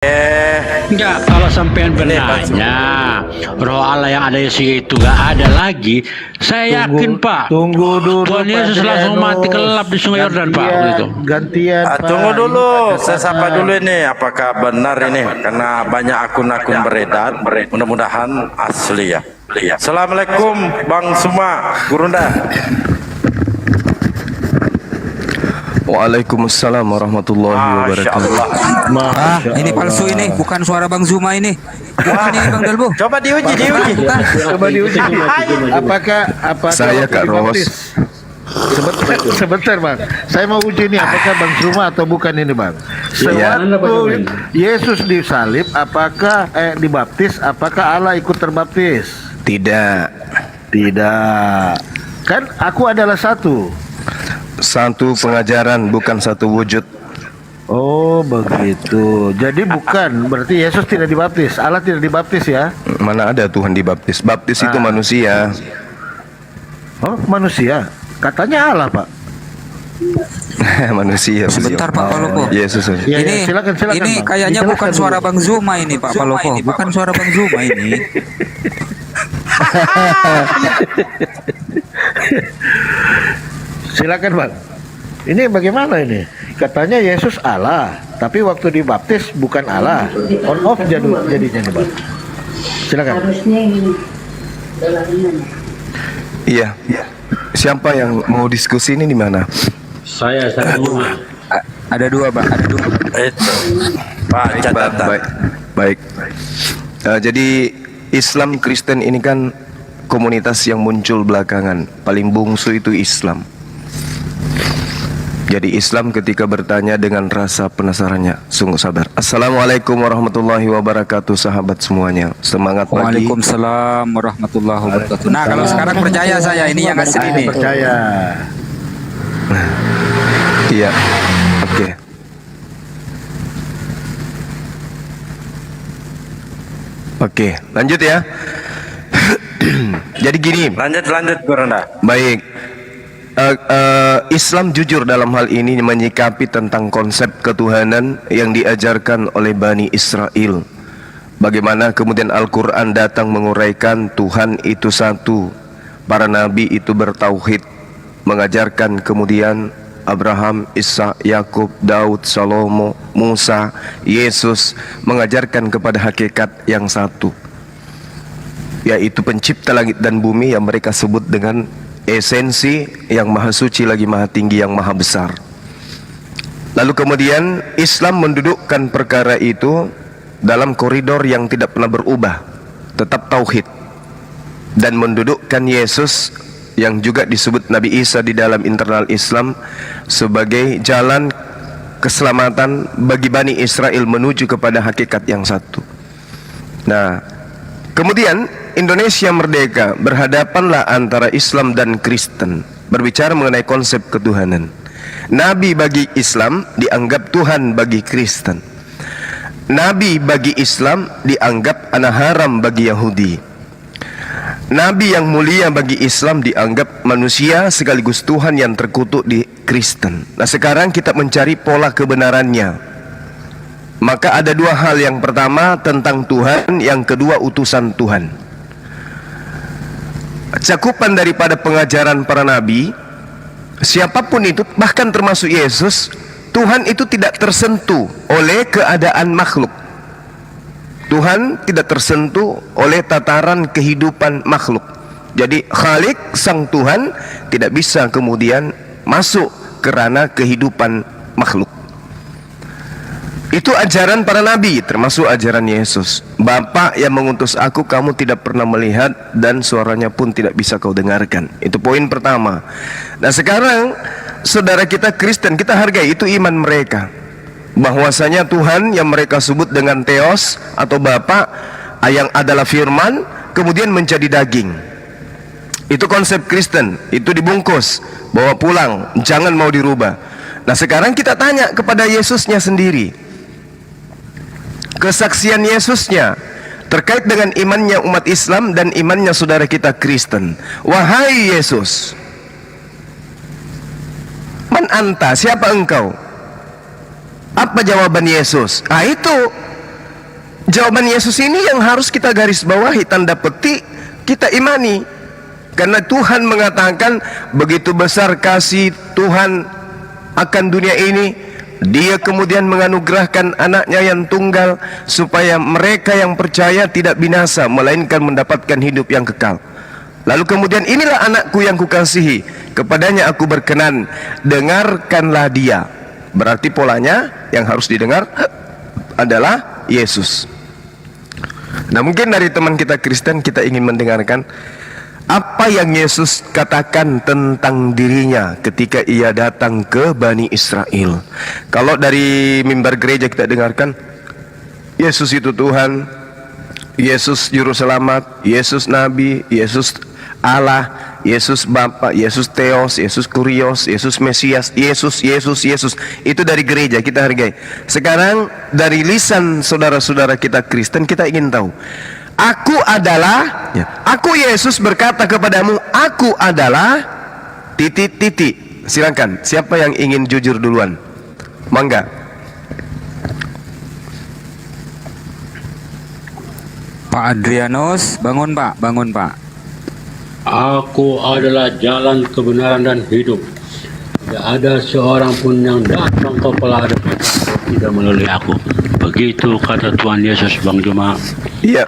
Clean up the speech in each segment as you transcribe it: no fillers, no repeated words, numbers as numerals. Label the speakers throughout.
Speaker 1: Enggak, kalau sampean benarnya roh Allah yang ada Yesus itu gak ada lagi, saya yakin Pak.
Speaker 2: Tunggu dulu.
Speaker 1: Tuhan Yesus
Speaker 2: Pak
Speaker 1: langsung
Speaker 2: Deno.
Speaker 1: mati kelap di Sungai Yordan Pak. Begitu.
Speaker 2: Gantian. Pak.
Speaker 3: Tunggu dulu,
Speaker 2: Ini
Speaker 3: saya sapa
Speaker 2: katakan.
Speaker 3: dulu ini. Apakah benar ini? Karena banyak akun-akun beredar. Mudah-mudahan asli ya. Assalamualaikum Bang Suma, Gurunda.
Speaker 4: Waalaikumsalam warahmatullahi
Speaker 3: Masya
Speaker 4: wabarakatuh.
Speaker 3: Allah.
Speaker 5: Ini palsu ini, bukan suara Bang Zuma ini. Bukan ini Bang Dalbo.
Speaker 3: Coba diuji.
Speaker 5: Bukan.
Speaker 2: Coba diuji. Apakah
Speaker 4: Saya Kak
Speaker 2: dibaptis?
Speaker 4: Ros.
Speaker 2: Sebentar Bang. Saya mau uji ini apakah Bang Suma atau bukan ini Bang.
Speaker 4: Iya.
Speaker 2: Sewaktu Yesus disalib, apakah dibaptis, apakah Allah ikut terbaptis?
Speaker 4: Tidak.
Speaker 2: Tidak. Kan aku adalah satu.
Speaker 4: Satu pengajaran bukan satu wujud.
Speaker 2: Oh begitu. Jadi bukan berarti Yesus tidak dibaptis, Allah tidak dibaptis ya?
Speaker 4: Mana ada Tuhan dibaptis? Baptis itu manusia.
Speaker 2: Oh manusia. Katanya Allah Pak.
Speaker 4: Manusia.
Speaker 5: Sebentar Pak Palopo.
Speaker 4: Yesus.
Speaker 2: Ya,
Speaker 5: Ini
Speaker 2: silakan
Speaker 5: ini
Speaker 2: Bang.
Speaker 5: kayaknya
Speaker 2: Dijelaskan
Speaker 5: bukan
Speaker 2: dulu.
Speaker 5: suara Bang Zuma ini Pak Palopo. Bukan suara Bang Zuma ini.
Speaker 2: Silakan Bang. Ini bagaimana ini? Katanya Yesus Allah, tapi waktu dibaptis bukan Allah. On off jadinya nih Bang. Silakan.
Speaker 6: Harusnya ini dalamnya.
Speaker 4: Iya. Siapa yang mau diskusi ini di mana?
Speaker 1: Saya semua.
Speaker 5: Ada dua Bang, ada dua.
Speaker 3: Itu. Pak, catatan.
Speaker 4: Baik. Jadi Islam Kristen ini kan komunitas yang muncul belakangan. Paling bungsu itu Islam. Jadi Islam ketika bertanya dengan rasa penasarannya sungguh sabar. Assalamualaikum warahmatullahi wabarakatuh sahabat semuanya. Semangat pagi.
Speaker 5: Waalaikumsalam warahmatullahi wabarakatuh. Nah, kalau sekarang percaya saya ini yang asli ini.
Speaker 2: Percaya.
Speaker 4: Iya. Oke. Oke, lanjut ya. Jadi gini,
Speaker 3: Lanjut Gurunda.
Speaker 4: baik. Islam jujur dalam hal ini menyikapi tentang konsep ketuhanan yang diajarkan oleh Bani Israel. Bagaimana kemudian Al-Quran datang menguraikan Tuhan itu satu, para nabi itu bertauhid, mengajarkan kemudian Abraham, Isa, Yakub, Daud, Salomo, Musa, Yesus mengajarkan kepada hakikat yang satu, yaitu pencipta langit dan bumi yang mereka sebut dengan esensi yang maha suci lagi maha tinggi yang maha besar. Lalu kemudian Islam mendudukkan perkara itu dalam koridor yang tidak pernah berubah, tetap tauhid, dan mendudukkan Yesus yang juga disebut Nabi Isa di dalam internal Islam sebagai jalan keselamatan bagi Bani Israel menuju kepada hakikat yang satu. Nah, kemudian Indonesia merdeka, berhadapanlah antara Islam dan Kristen, berbicara mengenai konsep ketuhanan. Nabi bagi Islam dianggap Tuhan bagi Kristen. Nabi bagi Islam dianggap anak haram bagi Yahudi. Nabi yang mulia bagi Islam dianggap manusia sekaligus Tuhan yang terkutuk di Kristen. Nah, sekarang kita mencari pola kebenarannya. Maka ada dua hal, yang pertama tentang Tuhan, yang kedua utusan Tuhan. Cakupan daripada pengajaran para nabi, siapapun itu, bahkan termasuk Yesus, Tuhan itu tidak tersentuh oleh keadaan makhluk. Tuhan tidak tersentuh oleh tataran kehidupan makhluk. Jadi Khalik sang Tuhan tidak bisa kemudian masuk ke ranah kehidupan makhluk. Itu ajaran para nabi, termasuk ajaran Yesus. Bapa yang mengutus aku kamu tidak pernah melihat, dan suaranya pun tidak bisa kau dengarkan. Itu poin pertama. Nah sekarang saudara kita Kristen, kita hargai itu iman mereka, bahwasanya Tuhan yang mereka sebut dengan Theos atau Bapa, yang adalah firman kemudian menjadi daging. Itu konsep Kristen, itu dibungkus, bawa pulang, jangan mau dirubah. Nah sekarang kita tanya kepada Yesusnya sendiri, kesaksian Yesusnya terkait dengan imannya umat Islam dan imannya saudara kita Kristen. Wahai Yesus, man anta, siapa engkau? Apa jawaban Yesus? Itu Jawaban Yesus ini yang harus kita garis bawahi, tanda petik, kita imani. Karena Tuhan mengatakan begitu besar kasih Tuhan akan dunia ini, Dia kemudian menganugerahkan anaknya yang tunggal, supaya mereka yang percaya tidak binasa, melainkan mendapatkan hidup yang kekal. Lalu kemudian, inilah anakku yang kukasihi, kepadanya aku berkenan, dengarkanlah dia. Berarti polanya yang harus didengar adalah Yesus. Nah, mungkin dari teman kita Kristen, kita ingin mendengarkan apa yang Yesus katakan tentang dirinya ketika ia datang ke Bani Israel. Kalau dari mimbar gereja kita dengarkan, Yesus itu Tuhan, Yesus Juru Selamat, Yesus Nabi, Yesus Allah, Yesus Bapa, Yesus Theos, Yesus Kurios, Yesus Mesias, Yesus, Yesus, Yesus. Itu dari gereja, kita hargai. Sekarang dari lisan saudara-saudara kita Kristen, kita ingin tahu, aku adalah, aku Yesus berkata kepadamu, aku adalah titik-titik. Silakan, siapa yang ingin jujur duluan? Mangga.
Speaker 5: Pak Adrianus, bangun Pak, bangun Pak.
Speaker 1: Aku adalah jalan, kebenaran, dan hidup. Tidak ada seorang pun yang datang kepada Allah tidak melalui aku. Begitu kata Tuhan Yesus, Bang Juma.
Speaker 4: Iya.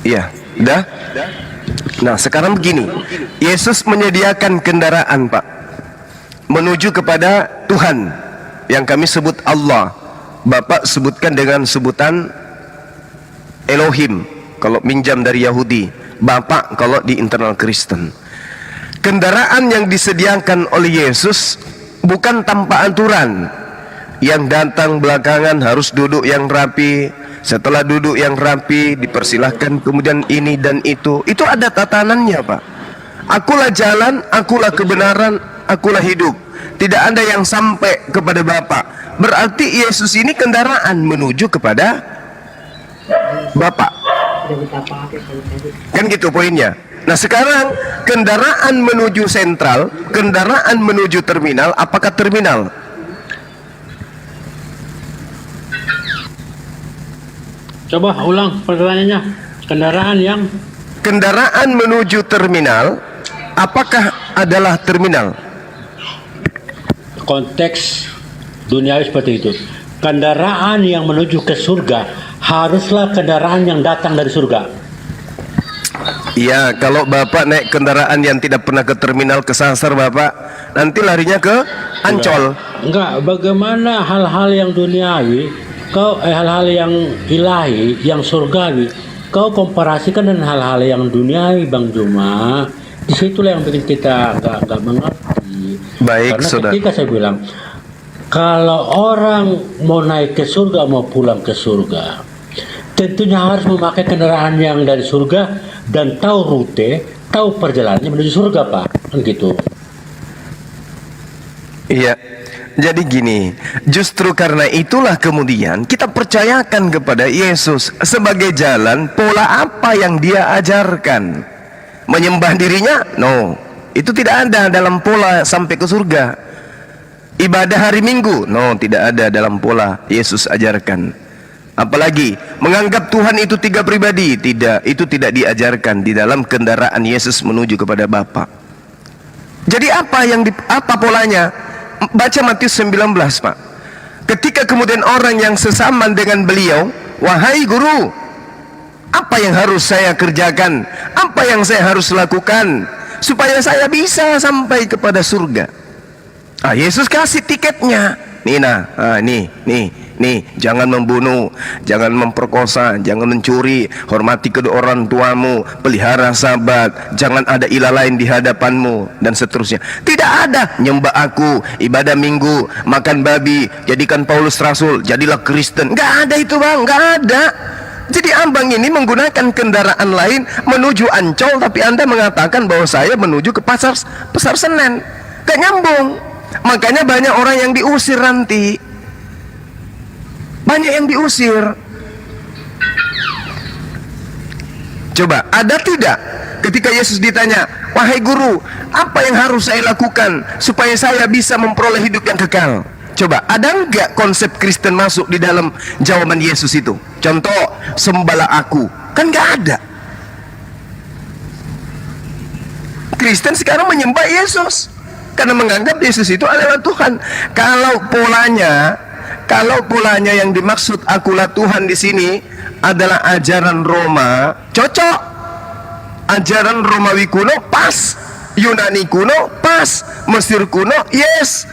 Speaker 4: Iya, dah. Nah, sekarang begini. Yesus menyediakan kendaraan, Pak, menuju kepada Tuhan yang kami sebut Allah. Bapak sebutkan dengan sebutan Elohim kalau minjam dari Yahudi, Bapak kalau di internal Kristen. Kendaraan yang disediakan oleh Yesus bukan tanpa aturan. Yang datang belakangan harus duduk yang rapi. Setelah duduk yang rapi, dipersilahkan kemudian ini dan itu. Itu ada tatanannya, Pak. Akulah jalan, akulah kebenaran, akulah hidup. Tidak ada yang sampai kepada Bapa. Berarti Yesus ini kendaraan menuju kepada Bapa. Kan gitu poinnya. Nah, sekarang kendaraan menuju sentral, kendaraan menuju terminal, apakah terminal?
Speaker 1: Coba ulang pertanyaannya.
Speaker 4: Kendaraan menuju terminal, apakah adalah terminal?
Speaker 1: Konteks duniawi seperti itu. Kendaraan yang menuju ke surga haruslah kendaraan yang datang dari surga.
Speaker 4: Iya, kalau Bapak naik kendaraan yang tidak pernah ke terminal, kesasar Bapak, nanti larinya ke Ancol.
Speaker 1: Enggak, bagaimana hal-hal yang duniawi, hal-hal yang ilahi, yang surgawi, kau komparasikan dengan hal-hal yang duniawi, Bang Juma. Disitulah yang bikin kita nggak mengerti.
Speaker 4: Baik,
Speaker 1: karena
Speaker 4: saudara.
Speaker 1: ketika saya bilang, kalau orang mau naik ke surga, mau pulang ke surga, tentunya harus memakai kendaraan yang dari surga dan tahu rute, tahu perjalanannya menuju surga, Pak. Kan gitu.
Speaker 4: Iya. Jadi gini, justru karena itulah kemudian kita percayakan kepada Yesus sebagai jalan. Pola apa yang dia ajarkan? Menyembah dirinya? No, itu tidak ada dalam pola sampai ke surga. Ibadah hari Minggu? No, tidak ada dalam pola Yesus ajarkan. Apalagi menganggap Tuhan itu tiga pribadi? Tidak, itu tidak diajarkan di dalam kendaraan Yesus menuju kepada Bapa. Jadi apa polanya? Baca Matius 19, Pak. Ketika kemudian orang yang sesaman dengan beliau, wahai guru, apa yang harus saya kerjakan? Apa yang saya harus lakukan supaya saya bisa sampai kepada surga? Yesus kasih tiketnya. Nih, jangan membunuh, jangan memperkosa, jangan mencuri, hormati kedua orang tuamu, pelihara sabat, jangan ada ilah lain di hadapanmu, dan seterusnya. Tidak ada nyembah aku, ibadah minggu, makan babi, jadikan Paulus Rasul, jadilah Kristen. Nggak ada itu, Bang, nggak ada. Jadi abang ini menggunakan kendaraan lain menuju Ancol, tapi Anda mengatakan bahwa saya menuju ke pasar Senen. Gak nyambung. Makanya banyak orang yang diusir nanti. Banyak yang diusir. Coba, ada tidak ketika Yesus ditanya, wahai guru, apa yang harus saya lakukan supaya saya bisa memperoleh hidup yang kekal? Coba, ada nggak konsep Kristen masuk di dalam jawaban Yesus itu? Contoh, sembahlah aku. Kan nggak ada. Kristen sekarang menyembah Yesus karena menganggap Yesus itu adalah Tuhan. Kalau polanya yang dimaksud akulah Tuhan di sini adalah ajaran Roma, cocok. Ajaran Romawi kuno pas, Yunani kuno pas, Mesir kuno yes,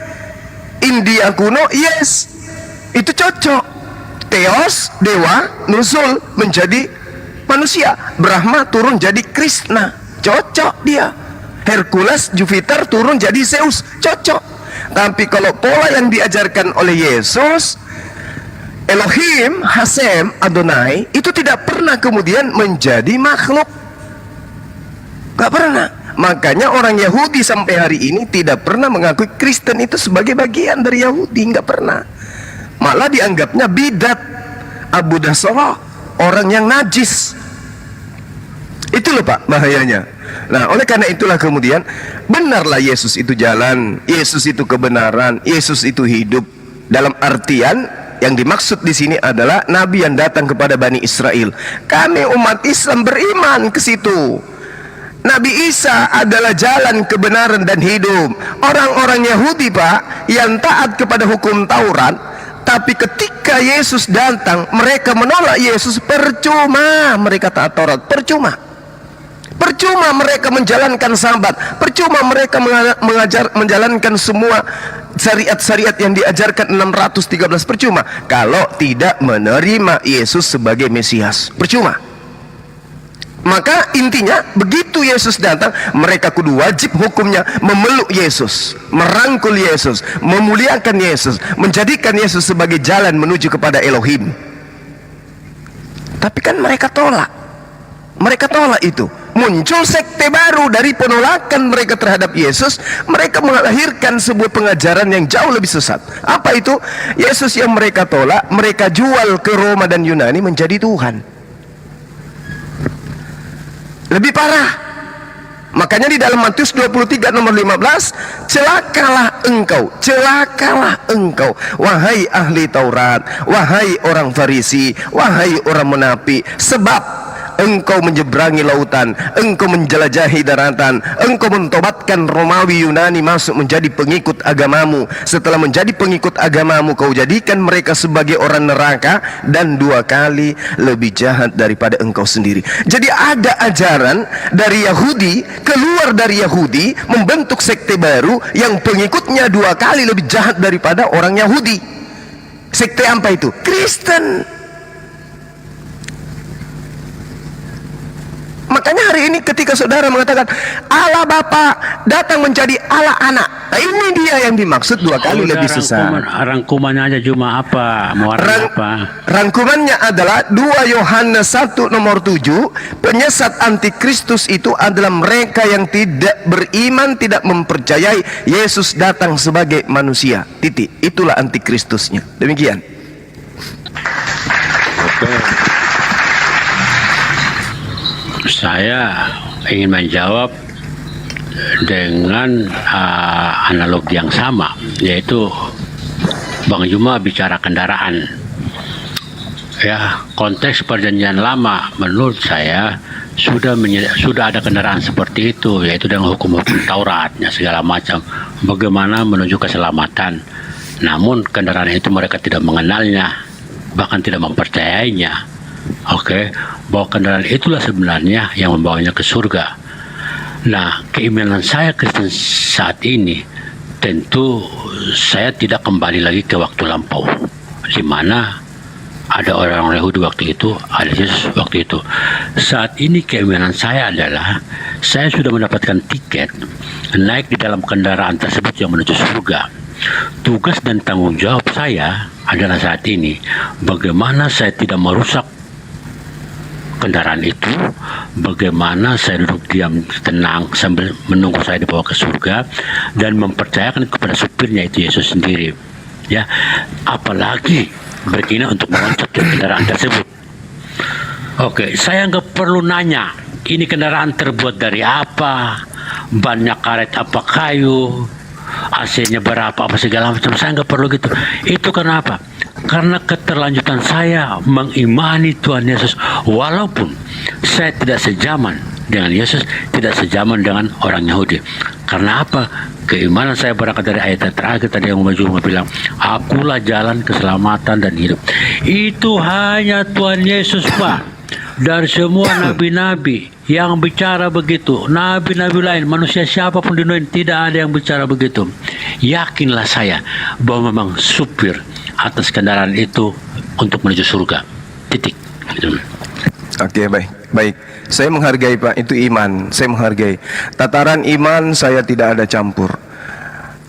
Speaker 4: India kuno yes, itu cocok. Theos, dewa, nusul menjadi manusia, Brahma turun jadi Krishna, cocok dia. Hercules, Jupiter turun jadi Zeus, cocok. Tapi kalau pola yang diajarkan oleh Yesus, Elohim, Hashem, Adonai, itu tidak pernah kemudian menjadi makhluk. Gak pernah. Makanya orang Yahudi sampai hari ini tidak pernah mengakui Kristen itu sebagai bagian dari Yahudi, nggak pernah. Malah dianggapnya bidat, Abu Dasrah, orang yang najis. Itu loh Pak bahayanya. Nah, oleh karena itulah kemudian benarlah Yesus itu jalan, Yesus itu kebenaran, Yesus itu hidup. Dalam artian yang dimaksud di sini adalah nabi yang datang kepada Bani Israel. Kami umat Islam beriman ke situ. Nabi Isa adalah jalan kebenaran dan hidup. Orang-orang Yahudi Pak yang taat kepada hukum Taurat, tapi ketika Yesus datang mereka menolak Yesus. Percuma mereka taat Taurat, percuma mereka menjalankan Sabat, percuma mereka menjalankan semua syariat-syariat yang diajarkan 613, percuma kalau tidak menerima Yesus sebagai Mesias, percuma. Maka intinya begitu Yesus datang, mereka kudu wajib hukumnya memeluk Yesus, merangkul Yesus, memuliakan Yesus, menjadikan Yesus sebagai jalan menuju kepada Elohim. Tapi kan mereka tolak itu. Muncul sekte baru dari penolakan mereka terhadap Yesus. Mereka melahirkan sebuah pengajaran yang jauh lebih sesat. Apa itu? Yesus yang mereka tolak, mereka jual ke Roma dan Yunani menjadi Tuhan. Lebih parah. Makanya di dalam Matius 23 nomor 15, celakalah engkau, wahai ahli Taurat, wahai orang Farisi, wahai orang munafik, sebab engkau menyeberangi lautan, engkau menjelajahi daratan, engkau mentobatkan Romawi Yunani masuk menjadi pengikut agamamu. Setelah menjadi pengikut agamamu, kau jadikan mereka sebagai orang neraka dan 2 kali lebih jahat daripada engkau sendiri. Jadi ada ajaran dari Yahudi, keluar dari Yahudi, membentuk sekte baru yang pengikutnya 2 kali lebih jahat daripada orang Yahudi. Sekte apa itu? Kristen. Makanya hari ini ketika saudara mengatakan Allah Bapa datang menjadi Allah Anak, nah ini dia yang dimaksud 2 kali lebih sesat.
Speaker 1: Rangkumannya aja cuma apa? Apa?
Speaker 4: Rangkumannya adalah 2 Yohanes 1 nomor 7. Penyesat antikristus itu adalah mereka yang tidak beriman, tidak mempercayai Yesus datang sebagai manusia. Titik. Itulah antikristusnya. Demikian.
Speaker 1: Saya ingin menjawab dengan analogi yang sama, yaitu Bang Juma bicara kendaraan. Ya, konteks perjanjian lama menurut saya sudah ada kendaraan seperti itu, yaitu dengan hukum-hukum Tauratnya segala macam, bagaimana menuju keselamatan. Namun kendaraan itu mereka tidak mengenalnya, bahkan tidak mempercayainya. Oke, bahwa kendaraan itulah sebenarnya yang membawanya ke surga. Nah, keimanan saya Kristen saat ini, tentu saya tidak kembali lagi ke waktu lampau, di mana ada orang Yahudi waktu itu, ada Yesus waktu itu. Saat ini keimanan saya adalah saya sudah mendapatkan tiket naik di dalam kendaraan tersebut yang menuju surga. Tugas dan tanggung jawab saya adalah saat ini bagaimana saya tidak merusak kendaraan itu, bagaimana saya duduk diam tenang sambil menunggu saya dibawa ke surga, dan mempercayakan kepada supirnya itu Yesus sendiri. Ya, apalagi berkeinginan untuk meloncat ke kendaraan tersebut. Oke, saya nggak perlu nanya ini kendaraan terbuat dari apa, bannya karet apa kayu, AC-nya berapa apa segala macam. Saya nggak perlu gitu. Itu kenapa? Karena keterlanjutan saya mengimani Tuhan Yesus, walaupun saya tidak sejaman dengan Yesus, tidak sejaman dengan orang Yahudi. Karena apa? Keimanan saya berangkat dari ayat yang terakhir tadi yang Cuma bilang, akulah jalan keselamatan dan hidup. Itu hanya Tuhan Yesus, Pak. Dari semua nabi-nabi yang bicara begitu, nabi-nabi lain, manusia siapapun di dunia tidak ada yang bicara begitu. Yakinlah saya bahwa memang supir atas kendaraan itu untuk menuju surga. Titik. Gitu.
Speaker 4: Oke, baik. Saya menghargai, Pak, itu iman. Saya menghargai. Tataran iman saya tidak ada campur.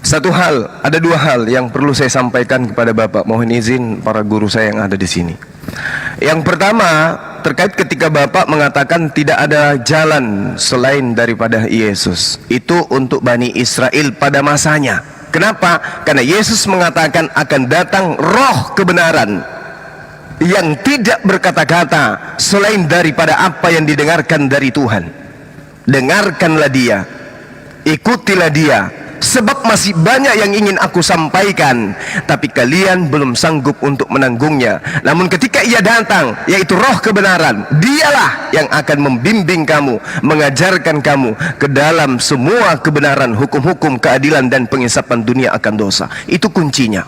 Speaker 4: Ada dua hal yang perlu saya sampaikan kepada Bapak. Mohon izin para guru saya yang ada di sini. Yang pertama, terkait ketika Bapak mengatakan tidak ada jalan selain daripada Yesus. Itu untuk Bani Israel pada masanya. Kenapa? Karena Yesus mengatakan akan datang roh kebenaran yang tidak berkata-kata selain daripada apa yang didengarkan dari Tuhan. Dengarkanlah dia, ikutilah dia, sebab masih banyak yang ingin aku sampaikan, tapi kalian belum sanggup untuk menanggungnya. Namun ketika ia datang, yaitu roh kebenaran, dialah yang akan membimbing kamu, mengajarkan kamu ke dalam semua kebenaran, hukum-hukum, keadilan, dan pengisapan dunia akan dosa. Itu kuncinya.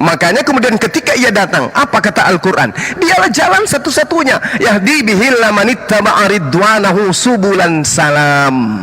Speaker 4: Makanya kemudian ketika ia datang, apa kata Al-Quran? Dialah jalan satu-satunya. Yahdi bihil lamanittaba'a ridwanahu subulan salam.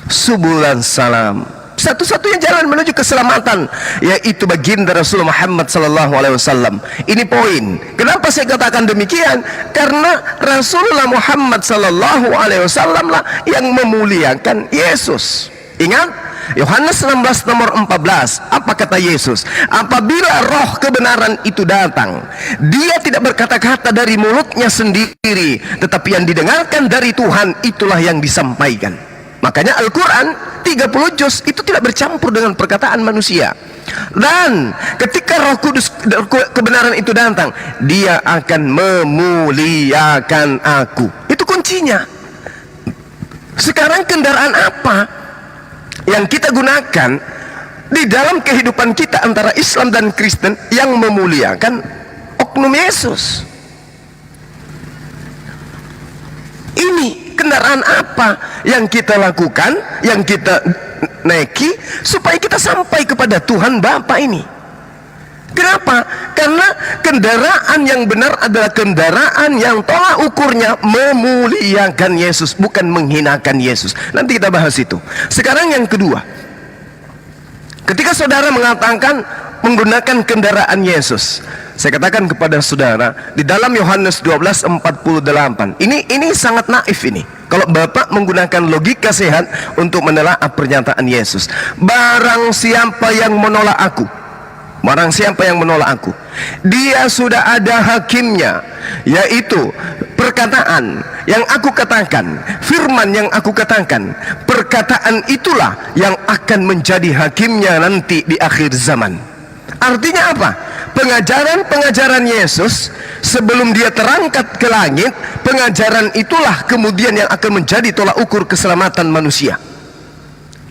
Speaker 4: Subulan salam. Satu-satunya jalan menuju keselamatan, yaitu baginda Rasul Muhammad SAW. Ini poin. Kenapa saya katakan demikian? Karena Rasulullah Muhammad SAW lah yang memuliakan Yesus. Ingat? Yohanes 16 nomor 14, apa kata Yesus? Apabila roh kebenaran itu datang, dia tidak berkata-kata dari mulutnya sendiri, tetapi yang didengarkan dari Tuhan itulah yang disampaikan. Makanya Al-Quran 30 juz itu tidak bercampur dengan perkataan manusia. Dan ketika roh kudus kebenaran itu datang, dia akan memuliakan aku. Itu kuncinya. Sekarang kendaraan apa yang kita gunakan di dalam kehidupan kita antara Islam dan Kristen yang memuliakan oknum Yesus? Ini kendaraan apa yang kita lakukan, yang kita naiki supaya kita sampai kepada Tuhan Bapa ini? Kenapa? Karena kendaraan yang benar adalah kendaraan yang tolak ukurnya memuliakan Yesus, bukan menghinakan Yesus. Nanti kita bahas itu. Sekarang yang kedua, ketika saudara mengatakan menggunakan kendaraan Yesus, saya katakan kepada saudara di dalam Yohanes 12:48, ini sangat naif ini. Kalau Bapak menggunakan logika sehat untuk menelaah pernyataan Yesus, barang siapa yang menolak aku, barang siapa yang menolak aku, dia sudah ada hakimnya, yaitu perkataan yang aku katakan, firman yang aku katakan. Perkataan itulah yang akan menjadi hakimnya nanti di akhir zaman. Artinya apa? Pengajaran-pengajaran Yesus sebelum dia terangkat ke langit, pengajaran itulah kemudian yang akan menjadi tolak ukur keselamatan manusia.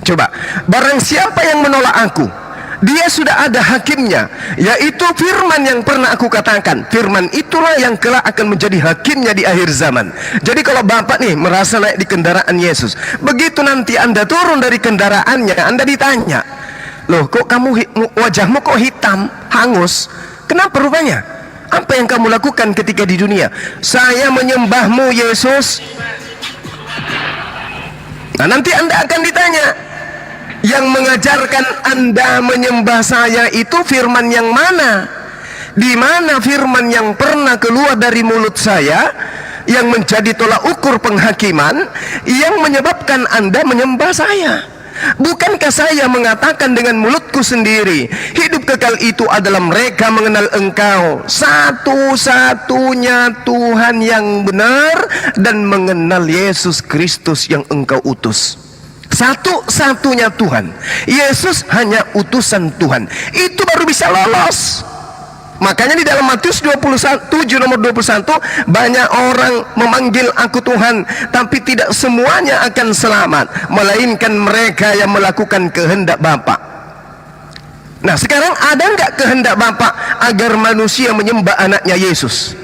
Speaker 4: Coba, barang siapa yang menolak aku, dia sudah ada hakimnya, yaitu firman yang pernah aku katakan. Firman itulah yang kelak akan menjadi hakimnya di akhir zaman. Jadi kalau Bapak nih merasa naik di kendaraan Yesus, begitu nanti Anda turun dari kendaraannya, Anda ditanya, loh kok kamu wajahmu kok hitam, hangus, kenapa rupanya? Apa yang kamu lakukan ketika di dunia? Saya menyembahmu Yesus. Nah nanti Anda akan ditanya, yang mengajarkan Anda menyembah saya itu firman yang mana? Di mana firman yang pernah keluar dari mulut saya yang menjadi tolak ukur penghakiman yang menyebabkan Anda menyembah saya? Bukankah saya mengatakan dengan mulutku sendiri, hidup kekal itu adalah mereka mengenal Engkau satu-satunya Tuhan yang benar, dan mengenal Yesus Kristus yang Engkau utus. Satu-satunya Tuhan. Yesus hanya utusan Tuhan. Itu baru bisa lolos. Makanya di dalam Matius 27 nomor 21, banyak orang memanggil aku Tuhan, tapi tidak semuanya akan selamat, melainkan mereka yang melakukan kehendak Bapa. Nah, sekarang ada nggak kehendak Bapa agar manusia menyembah anaknya Yesus?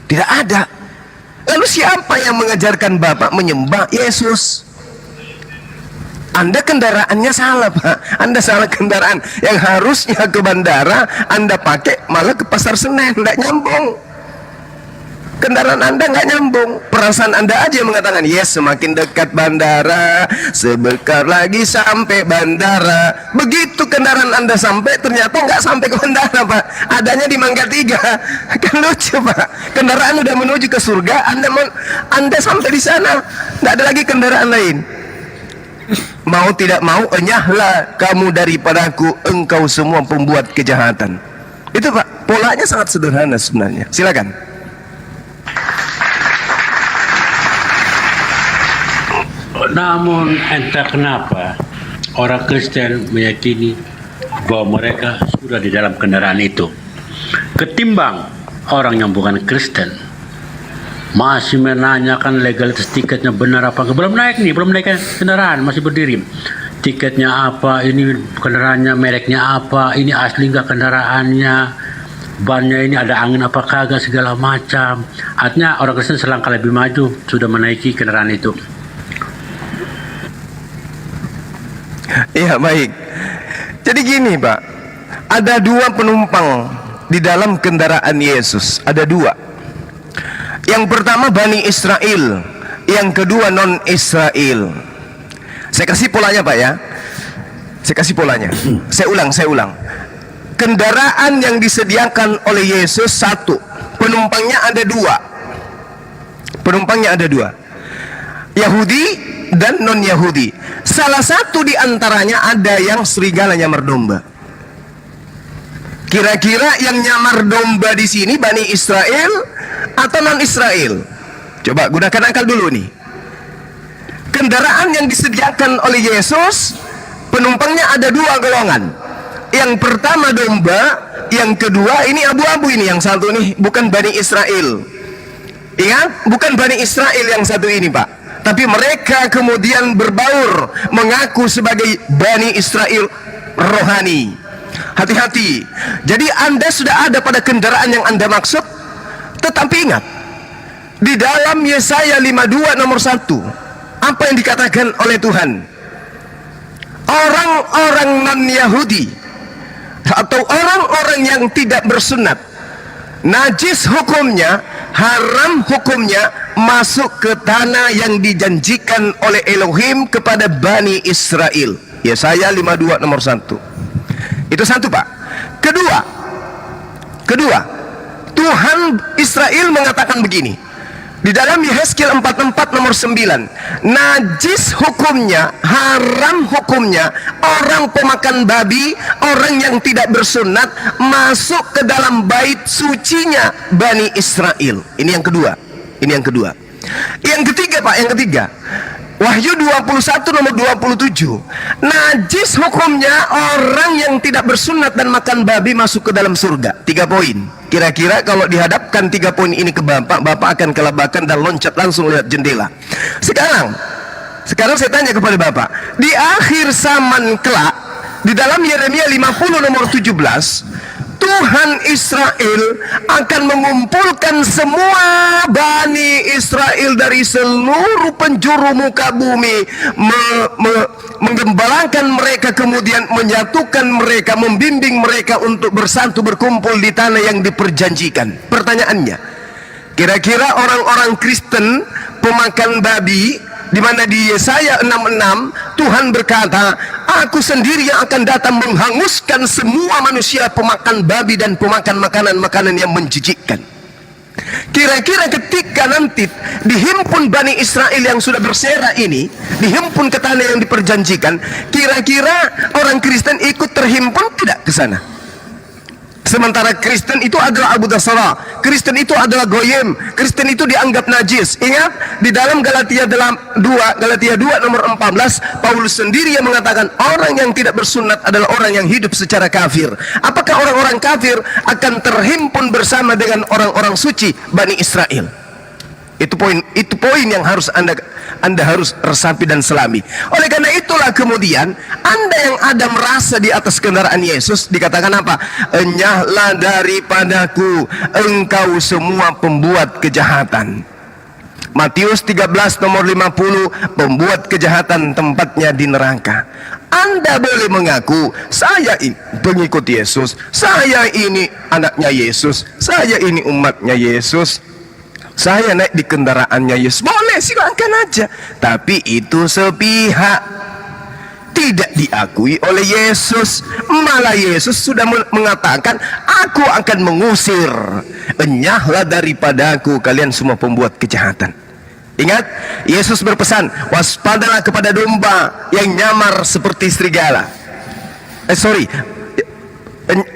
Speaker 4: Tidak ada. Lalu siapa yang mengajarkan Bapa menyembah Yesus? Anda kendaraannya salah, Pak. Anda salah kendaraan. Yang harusnya ke bandara, Anda pakai malah ke Pasar Senen. Tidak nyambung. Kendaraan Anda nggak nyambung. Perasaan Anda aja yang mengatakan, yes, semakin dekat bandara, sebentar lagi sampai bandara. Begitu kendaraan Anda sampai, ternyata nggak sampai ke bandara, Pak. Adanya di Mangga 3. Kan lucu, Pak. Kendaraan udah menuju ke surga, Anda sampai di sana, nggak ada lagi kendaraan lain. Mau tidak mau, enyahlah kamu daripadaku, engkau semua pembuat kejahatan. Itu, Pak, polanya sangat sederhana sebenarnya. Silakan.
Speaker 1: Namun entah kenapa orang Kristen meyakini bahwa mereka sudah di dalam kendaraan itu, ketimbang orang yang bukan Kristen masih menanyakan legalitas tiketnya benar apa enggak. Belum naik kendaraan, masih berdiri. Tiketnya apa, ini kendaraannya mereknya apa, ini asli enggak kendaraannya, bannya ini ada angin apa kagak, segala macam. Artinya orang Kristen selangkah lebih maju, sudah menaiki kendaraan itu.
Speaker 4: Iya, baik. Jadi gini, Pak, ada dua penumpang di dalam kendaraan Yesus. Ada dua. Yang pertama Bani Israel, yang kedua non Israel. Saya kasih polanya, Pak, ya. Saya kasih polanya. Saya ulang. Kendaraan yang disediakan oleh Yesus satu, penumpangnya ada dua. Yahudi dan non Yahudi. Salah satu di antaranya ada yang serigala nyamar domba. Kira-kira yang nyamar domba di sini Bani Israel atau non Israel? Coba gunakan akal dulu nih. Kendaraan yang disediakan oleh Yesus, penumpangnya ada dua golongan. Yang pertama domba, yang kedua ini abu-abu ini, yang satu nih bukan Bani Israel. Ingat, bukan Bani Israel yang satu ini, Pak. Tapi mereka kemudian berbaur mengaku sebagai Bani Israel rohani. Hati-hati. Jadi Anda sudah ada pada kendaraan yang Anda maksud. Tetapi ingat, di dalam Yesaya 52 nomor 1, apa yang dikatakan oleh Tuhan? Orang-orang non-Yahudi atau orang-orang yang tidak bersunat, najis hukumnya, haram hukumnya, masuk ke tanah yang dijanjikan oleh Elohim kepada Bani Israel. Yesaya 52 nomor 1. Itu satu, Pak. Kedua, Tuhan Israel mengatakan begini. Di dalam Yehezkiel 44 nomor 9, najis hukumnya, haram hukumnya, orang pemakan babi, orang yang tidak bersunat, masuk ke dalam bait sucinya Bani Israel. Ini yang kedua. Yang ketiga, Pak, Wahyu 21 nomor 27, najis hukumnya orang yang tidak bersunat dan makan babi masuk ke dalam surga. 3 poin. Kira-kira kalau dihadapkan 3 poin ini ke Bapak akan kelabakan dan loncat langsung lihat jendela. Sekarang saya tanya kepada Bapak, di akhir zaman kelak, di dalam Yeremia 50 nomor 17, Tuhan Israel akan mengumpulkan semua Bani Israel dari seluruh penjuru muka bumi, menggembalakan mereka, kemudian menyatukan mereka, membimbing mereka untuk bersatu berkumpul di tanah yang diperjanjikan. Pertanyaannya, kira-kira orang-orang Kristen pemakan babi, di mana di Yesaya 66 Tuhan berkata, aku sendiri yang akan datang menghanguskan semua manusia pemakan babi dan pemakan makanan-makanan yang menjijikkan. Kira-kira ketika nanti dihimpun Bani Israel yang sudah bersera ini, dihimpun ke tanah yang diperjanjikan, kira-kira orang Kristen ikut terhimpun tidak ke sana? Sementara Kristen itu adalah Abu Dasara, Kristen itu adalah Goyim, Kristen itu dianggap najis. Ingat, di dalam Galatia 2 nomor 14, Paulus sendiri yang mengatakan orang yang tidak bersunat adalah orang yang hidup secara kafir. Apakah maka orang-orang kafir akan terhimpun bersama dengan orang-orang suci Bani Israel. Itu poin yang harus anda harus resapi dan selami. Oleh karena itulah kemudian anda yang ada merasa di atas kendaraan Yesus dikatakan apa? Enyahlah daripadaku engkau semua pembuat kejahatan. Matius 13 nomor 50, pembuat kejahatan tempatnya di neraka. Anda boleh mengaku saya ini pengikut Yesus, saya ini anaknya Yesus, saya ini umatnya Yesus, saya naik di kendaraannya Yesus. Boleh, silakan aja. Tapi itu sepihak, tidak diakui oleh Yesus. Malah Yesus sudah mengatakan, aku akan mengusir. Enyahlah daripadaku kalian semua pembuat kejahatan. Ingat, Yesus berpesan, waspadalah kepada domba yang nyamar seperti serigala.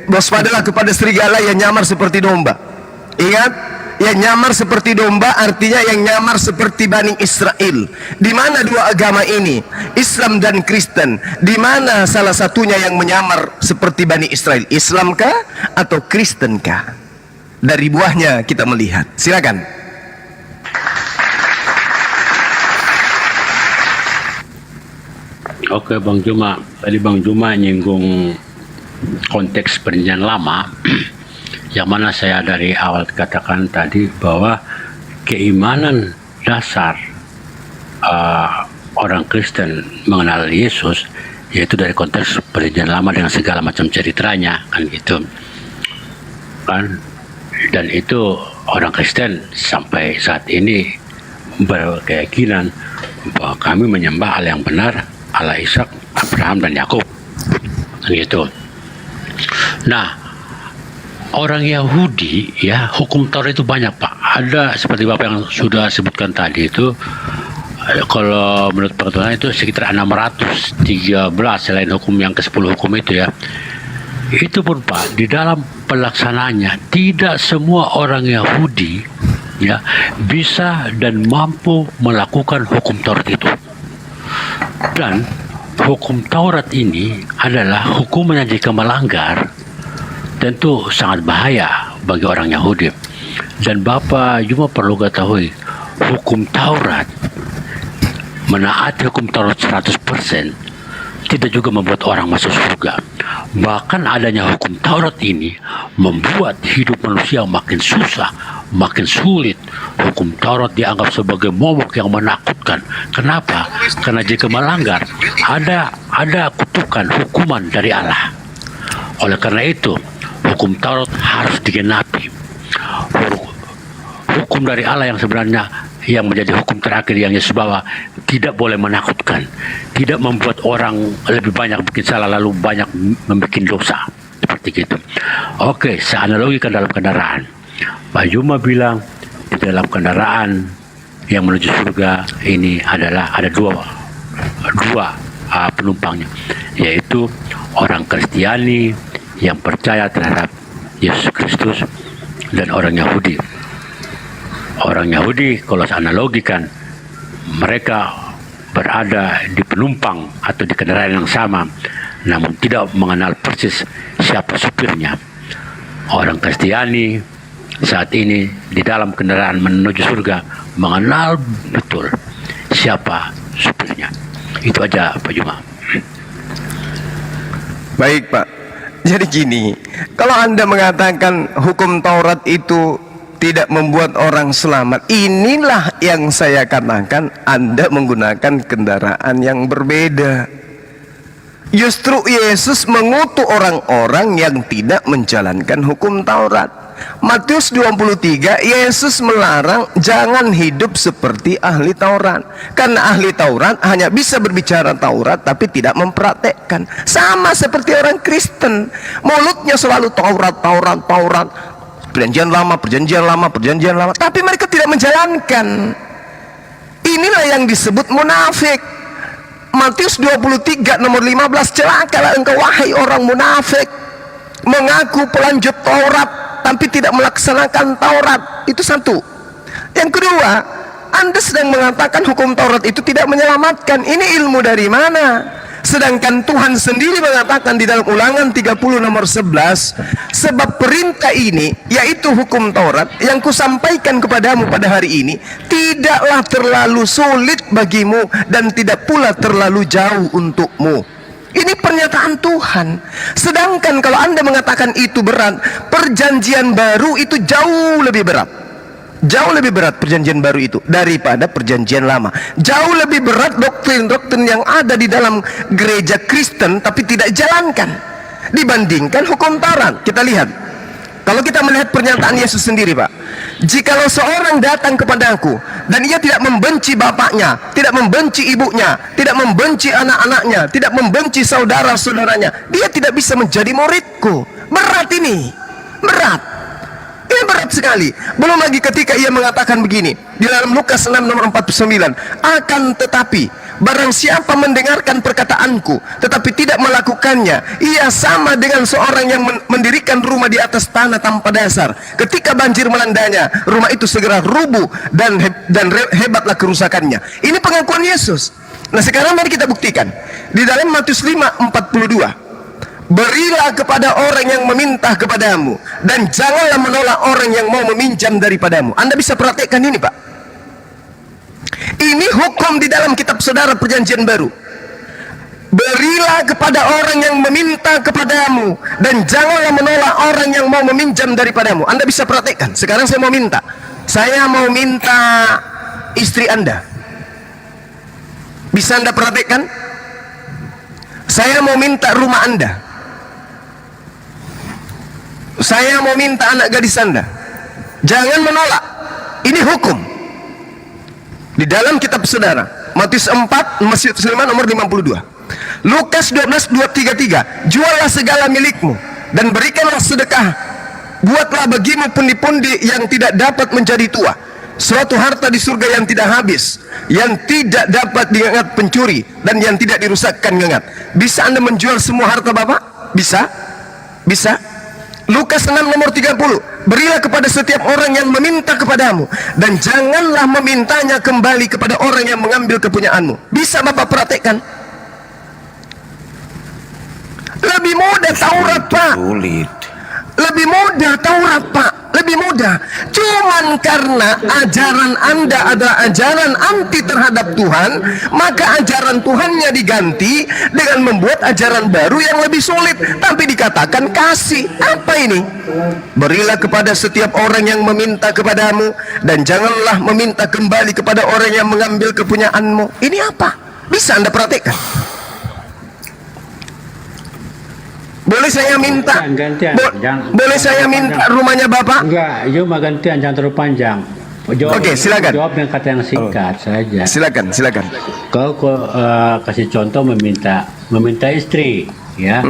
Speaker 4: Waspadalah kepada serigala yang nyamar seperti domba. Ingat, yang nyamar seperti domba artinya yang nyamar seperti Bani Israel. Di mana dua agama ini, Islam dan Kristen, di mana salah satunya yang menyamar seperti Bani Israel? Islamkah atau Kristenkah? Dari buahnya kita melihat. Silakan.
Speaker 1: Oke Bang Juma, tadi Bang Juma nyinggung konteks perjanjian lama yang mana saya dari awal katakan tadi bahwa keimanan dasar orang Kristen mengenal Yesus yaitu dari konteks perjanjian lama dengan segala macam ceritanya, kan gitu kan. Dan itu orang Kristen sampai saat ini berkeyakinan bahwa kami menyembah Allah yang benar, Allah Ishak, Abraham dan Yakub, gitu. Nah, orang Yahudi ya, hukum Taurat itu banyak Pak. Ada seperti Bapak yang sudah sebutkan tadi itu, kalau menurut pengetahuan itu sekitar 613 selain hukum yang ke-10 hukum itu ya. Itu pun Pak, di dalam pelaksanaannya tidak semua orang Yahudi ya bisa dan mampu melakukan hukum Taurat itu. Dan hukum Taurat ini adalah hukuman yang jika melanggar tentu sangat bahaya bagi orang Yahudi. Dan Bapak cuma perlu ketahui, hukum Taurat, menaati hukum Taurat 100% tidak juga membuat orang masuk surga. Bahkan adanya hukum Taurat ini membuat hidup manusia makin susah, makin sulit. Hukum Taurat dianggap sebagai momok yang menakutkan. Kenapa? Karena jika melanggar ada kutukan, hukuman dari Allah. Oleh karena itu hukum Taurat harus digenapi. Hukum dari Allah yang sebenarnya yang menjadi hukum terakhir yang Yesus bawa tidak boleh menakutkan, tidak membuat orang lebih banyak bikin salah lalu banyak membuat dosa seperti itu. Oke, saya analogikan dalam kendaraan. Pak Juma bilang di dalam kendaraan yang menuju surga ini adalah ada dua penumpangnya, yaitu orang Kristiani yang percaya terhadap Yesus Kristus dan orang Yahudi. Orang Yahudi kalau saya analogikan, mereka berada di penumpang atau di kendaraan yang sama, namun tidak mengenal persis siapa supirnya. Orang Kristiani saat ini di dalam kendaraan menuju surga mengenal betul siapa supirnya. Itu aja Pak Juma.
Speaker 4: Baik Pak. Jadi gini, kalau Anda mengatakan hukum Taurat itu tidak membuat orang selamat, inilah yang saya katakan Anda menggunakan kendaraan yang berbeda. Justru Yesus mengutuk orang-orang yang tidak menjalankan hukum Taurat. Matius 23, Yesus melarang jangan hidup seperti ahli Taurat. Karena ahli Taurat hanya bisa berbicara Taurat tapi tidak mempraktekkan. Sama seperti orang Kristen, mulutnya selalu Taurat, Taurat, Taurat, perjanjian lama, perjanjian lama, perjanjian lama, tapi mereka tidak menjalankan. Inilah yang disebut munafik. Matius 23 nomor 15, celakalah engkau wahai orang munafik, mengaku pelanjut Taurat tapi tidak melaksanakan Taurat. Itu satu. Yang kedua, Anda sedang mengatakan hukum Taurat itu tidak menyelamatkan. Ini ilmu dari mana? Sedangkan Tuhan sendiri mengatakan di dalam Ulangan 30 nomor 11, sebab perintah ini, yaitu hukum Taurat yang kusampaikan kepadamu pada hari ini, tidaklah terlalu sulit bagimu dan tidak pula terlalu jauh untukmu. Ini pernyataan Tuhan. Sedangkan kalau Anda mengatakan itu berat, perjanjian baru itu jauh lebih berat. Jauh lebih berat perjanjian baru itu daripada perjanjian lama. Jauh lebih berat doktrin-doktrin yang ada di dalam gereja Kristen tapi tidak jalankan dibandingkan hukum Taurat. Kita lihat, kalau kita melihat pernyataan Yesus sendiri, Pak, jikalau seorang datang kepadaku dan ia tidak membenci bapaknya, tidak membenci ibunya, tidak membenci anak-anaknya, tidak membenci saudara-saudaranya, dia tidak bisa menjadi muridku. Berat ini, berat. Ini berat sekali. Belum lagi ketika ia mengatakan begini di dalam Lukas 6 nomor 49, akan tetapi barang siapa mendengarkan perkataanku tetapi tidak melakukannya, ia sama dengan seorang yang mendirikan rumah di atas tanah tanpa dasar. Ketika banjir melandanya, rumah itu segera rubuh dan hebatlah kerusakannya. Ini pengakuan Yesus. Nah, sekarang mari kita buktikan di dalam Matius 5:42. Berilah kepada orang yang meminta kepadamu, dan janganlah menolak orang yang mau meminjam daripadamu. Anda bisa perhatikan ini, Pak. Ini hukum di dalam kitab saudara perjanjian baru. Berilah kepada orang yang meminta kepadamu, dan janganlah menolak orang yang mau meminjam daripadamu. Anda bisa perhatikan. Sekarang saya mau minta istri Anda. Bisa Anda perhatikan? Saya mau minta rumah Anda. Saya mau minta anak gadis Anda. Jangan menolak. Ini hukum di dalam kitab saudara. Matius 4, Matius 5 nomor 52. Lukas 12:233. Juallah segala milikmu dan berikanlah sedekah. Buatlah bagimu pundi-pundi yang tidak dapat menjadi tua, suatu harta di surga yang tidak habis, yang tidak dapat diingat pencuri dan yang tidak dirusakkan ngengat. Bisa Anda menjual semua harta Bapak? Bisa? Bisa? Lukas 6 nomor 30. Berilah kepada setiap orang yang meminta kepadamu, dan janganlah memintanya kembali kepada orang yang mengambil kepunyaanmu. Bisa Bapak perhatikan? Lebih mudah Taurat, Pak. Lebih mudah Taurat, Pak. Lebih mudah. Cuman karena ajaran Anda adalah ajaran anti terhadap Tuhan, maka ajaran Tuhannya diganti dengan membuat ajaran baru yang lebih sulit, tapi dikatakan kasih. Apa ini? Berilah kepada setiap orang yang meminta kepadamu, dan janganlah meminta kembali kepada orang yang mengambil kepunyaanmu. Ini apa? Bisa Anda perhatikan? Boleh saya minta?
Speaker 1: Gantian.
Speaker 4: Boleh saya minta rumahnya Bapak?
Speaker 1: Enggak, cuma gantian, jangan terlalu panjang.
Speaker 4: Oke, silakan.
Speaker 1: Jawab dengan kata yang singkat saja.
Speaker 4: Silakan.
Speaker 1: Kau kasih contoh meminta istri, ya.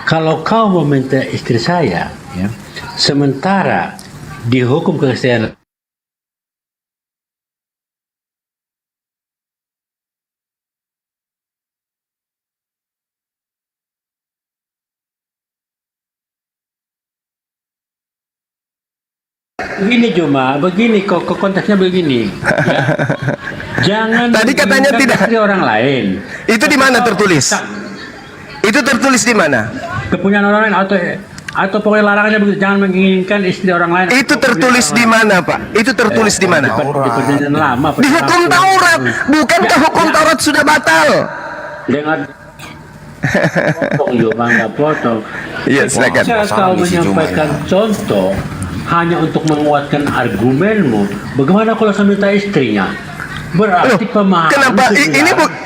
Speaker 1: Kalau kau meminta istri saya, ya, sementara di hukum Kristen begini kok konteksnya begini, ya. Jangan
Speaker 4: Tadi katanya
Speaker 1: menginginkan
Speaker 4: tidak.
Speaker 1: istri orang lain.
Speaker 4: Itu di mana tertulis? Itu tertulis di mana?
Speaker 1: Kepunyaan orang lain atau pokoknya larangannya begitu, jangan menginginkan istri orang lain.
Speaker 4: Itu tertulis di mana, Pak? Itu tertulis di mana?
Speaker 1: Di perjanjian lama.
Speaker 4: Di hukum Taurat. Bukankah hukum Taurat sudah batal?
Speaker 1: Dengan potong.
Speaker 4: Iya, silakan.
Speaker 1: Jika kau menyampaikan contoh hanya untuk menguatkan argumenmu, bagaimana kalau saya minta istrinya? Berarti pemahaman.
Speaker 4: Kenapa?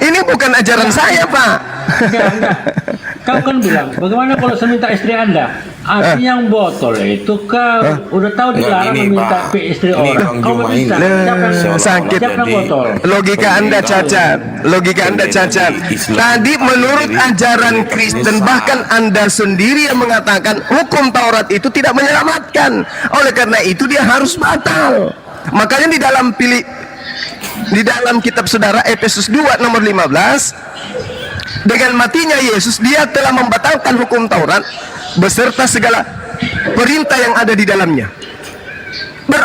Speaker 4: Ini bukan ajaran saya, Pak.
Speaker 1: Enggak. Kau kan bilang, bagaimana kalau saya minta istri Anda? Artinya yang botol itu kau udah tahu dilarang meminta istri orang. Kau meminta.
Speaker 4: Sakit.
Speaker 1: Siapa yang botol?
Speaker 4: Logika Anda cacat. Tadi menurut ajaran Kristen, bahkan Anda sendiri yang mengatakan hukum Taurat itu tidak menyelamatkan. Oleh karena itu dia harus batal. Makanya di dalam kitab saudara Efesus 2 nomor 15, dengan matinya Yesus, dia telah membatalkan hukum Taurat beserta segala perintah yang ada di dalamnya.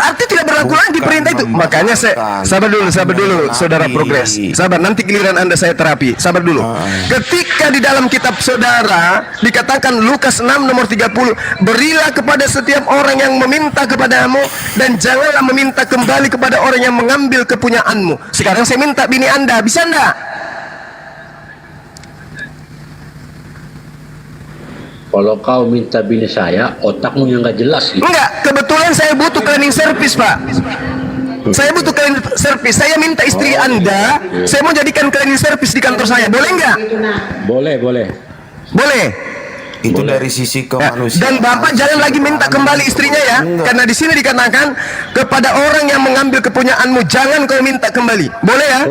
Speaker 4: berarti tidak berlaku lagi perintah itu. Makanya saya sabar dulu, saudara progres. Sabar, nanti giliran Anda saya terapi. Sabar dulu. Ketika di dalam kitab saudara dikatakan Lukas 6 nomor 30, berilah kepada setiap orang yang meminta kepadamu dan janganlah meminta kembali kepada orang yang mengambil kepunyaanmu. Sekarang saya minta bini Anda, bisa enggak?
Speaker 1: Kalau kau minta bini saya, otakmu yang nggak jelas gitu.
Speaker 4: Enggak, kebetulan saya butuh cleaning service, Pak. Saya butuh cleaning service. Saya minta istri Anda, saya mau jadikan cleaning service di kantor saya. Boleh enggak?
Speaker 1: Boleh.
Speaker 4: Boleh.
Speaker 7: Itu dari sisi
Speaker 4: Ya,
Speaker 7: kemanusiaan.
Speaker 4: dan Bapak jangan lagi minta kembali istrinya ya, karena di sini dikatakan kepada orang yang mengambil kepunyaanmu jangan kau minta kembali. Boleh ya?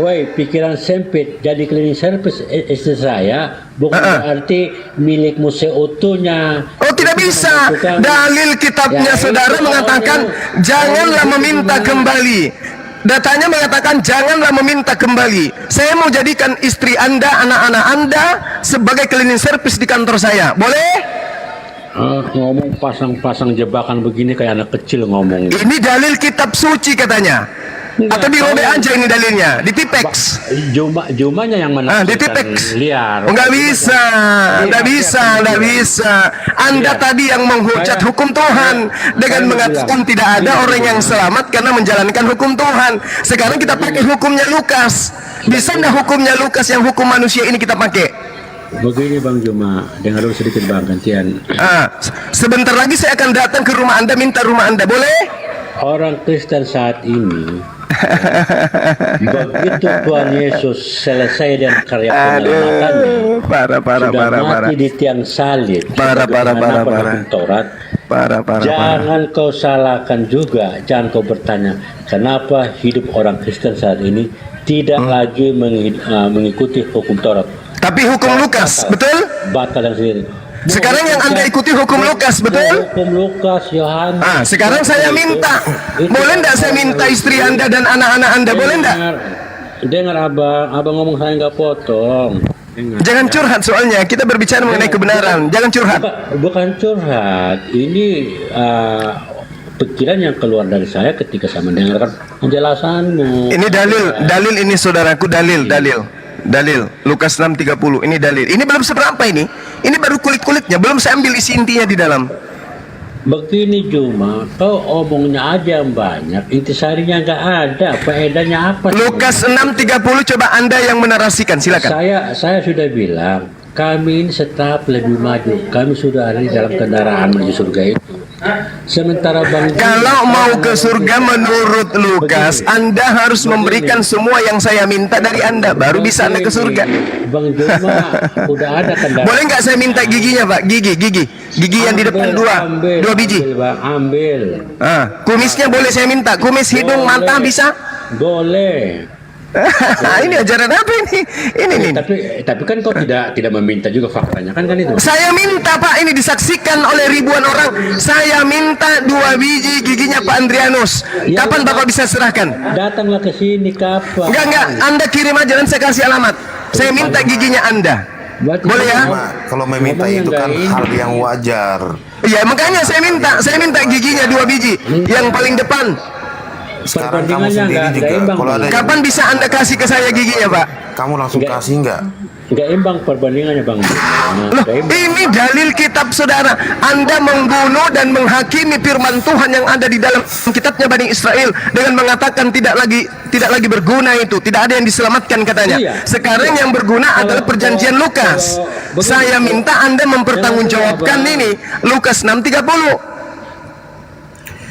Speaker 1: Woi, pikiran sempit. Jadi cleaning service istri saya bukan berarti milikmu seutuhnya.
Speaker 4: Oh, tidak bisa. Dalil kitabnya
Speaker 1: Ya,
Speaker 4: saudara
Speaker 1: itu
Speaker 4: mengatakan
Speaker 1: soalnya-
Speaker 4: janganlah meminta kembali. Datanya mengatakan janganlah meminta kembali. Saya mau jadikan istri Anda, anak-anak Anda sebagai cleaning service di kantor saya. Boleh?
Speaker 1: Ngomong pasang jebakan begini kayak anak kecil ngomong.
Speaker 4: Ini dalil kitab suci katanya. Atau dirobek aja ini dalilnya, di Tipex.
Speaker 1: Jumanya yang mana?
Speaker 4: Di Tipex.
Speaker 1: Liar.
Speaker 4: Enggak bisa. Anda tadi yang menghujat hukum Tuhan dengan mengatakan tidak ada orang yang selamat karena menjalankan hukum Tuhan. Sekarang kita pakai hukumnya Lukas. Bisa enggak hukumnya Lukas yang hukum manusia ini kita pakai?
Speaker 1: Begini Bang Juma, dengar dulu sedikit Bang gantian.
Speaker 4: Sebentar lagi saya akan datang ke rumah Anda, minta rumah Anda, boleh?
Speaker 1: Orang Kristen saat ini begitu Tuhan Yesus selesai dengan karya penyelamatannya, sudah mati di tiang salib, sebagaimana pada Taurat. Jangan kau salahkan juga, jangan kau bertanya kenapa hidup orang Kristen saat ini tidak lagi mengikuti hukum Taurat.
Speaker 4: Tapi hukum Lukas, betul?
Speaker 1: Batal yang sendiri.
Speaker 4: Sekarang yang Anda ikuti hukum Lukas, betul?
Speaker 1: Hukum Lukas, Yohanes.
Speaker 4: Sekarang saya minta, boleh enggak saya minta istri Anda dan anak-anak Anda, boleh enggak?
Speaker 1: Dengar abang ngomong saya nggak potong. Dengar.
Speaker 4: Jangan curhat soalnya, kita berbicara mengenai kebenaran. Jangan curhat.
Speaker 1: Bukan curhat. Ini pikiran yang keluar dari saya ketika saya mendengarkan penjelasanmu.
Speaker 4: Ini dalil ini saudaraku, dalil Lukas 6:30 ini dalil. Ini belum seberapa ini baru kulit-kulitnya, belum saya ambil isi intinya di dalam.
Speaker 1: Begini Juma, kau omongnya aja yang banyak, intisarinya nggak ada, faedahnya apa?
Speaker 4: Lukas 6:30, coba Anda yang menarasikan, silakan.
Speaker 1: Saya sudah bilang, kami ini setahap lebih maju, kami sudah ada di dalam kendaraan menuju surga itu. Sementara
Speaker 4: Kalau mau ke surga menurut Lukas, Anda harus memberikan semua yang saya minta dari Anda, baru bisa Anda ke surga.
Speaker 1: Bang Juma udah ada kendaraan.
Speaker 4: Boleh nggak saya minta giginya, Pak? Gigi yang di depan dua biji.
Speaker 1: Ambil.
Speaker 4: Kumisnya boleh saya minta, kumis, hidung, mata bisa?
Speaker 1: Boleh.
Speaker 4: Ini ajaran apa ini? Ini nih.
Speaker 1: Tapi kan kau tidak meminta juga faktanya kan itu.
Speaker 4: Saya minta Pak, ini disaksikan oleh ribuan orang. Saya minta 2 biji giginya Pak Andrianus. Kapan Bapak bisa serahkan?
Speaker 1: Datanglah ke sini kapan?
Speaker 4: Enggak, Anda kirim aja dan saya kasih alamat. Saya minta giginya Anda. Boleh ya?
Speaker 7: Kalau meminta itu kan hal yang wajar.
Speaker 4: Iya, makanya saya minta giginya 2 biji yang paling depan.
Speaker 7: Sekarang kamu
Speaker 1: Perbandingannya
Speaker 7: sendiri
Speaker 1: nggak
Speaker 7: juga
Speaker 1: imbang.
Speaker 7: kalau ada
Speaker 4: Kapan bisa Anda kasih ke saya giginya, Pak?
Speaker 7: kamu langsung kasih nggak?
Speaker 1: Nggak imbang perbandingannya Bang.
Speaker 4: Loh, ini dalil kitab saudara. Anda membunuh dan menghakimi firman Tuhan yang ada di dalam kitabnya Bani Israel dengan mengatakan tidak lagi berguna itu, tidak ada yang diselamatkan katanya.
Speaker 1: Iya.
Speaker 4: Sekarang yang berguna adalah perjanjian Lukas. Saya minta Anda mempertanggungjawabkan ini Lukas 6:30.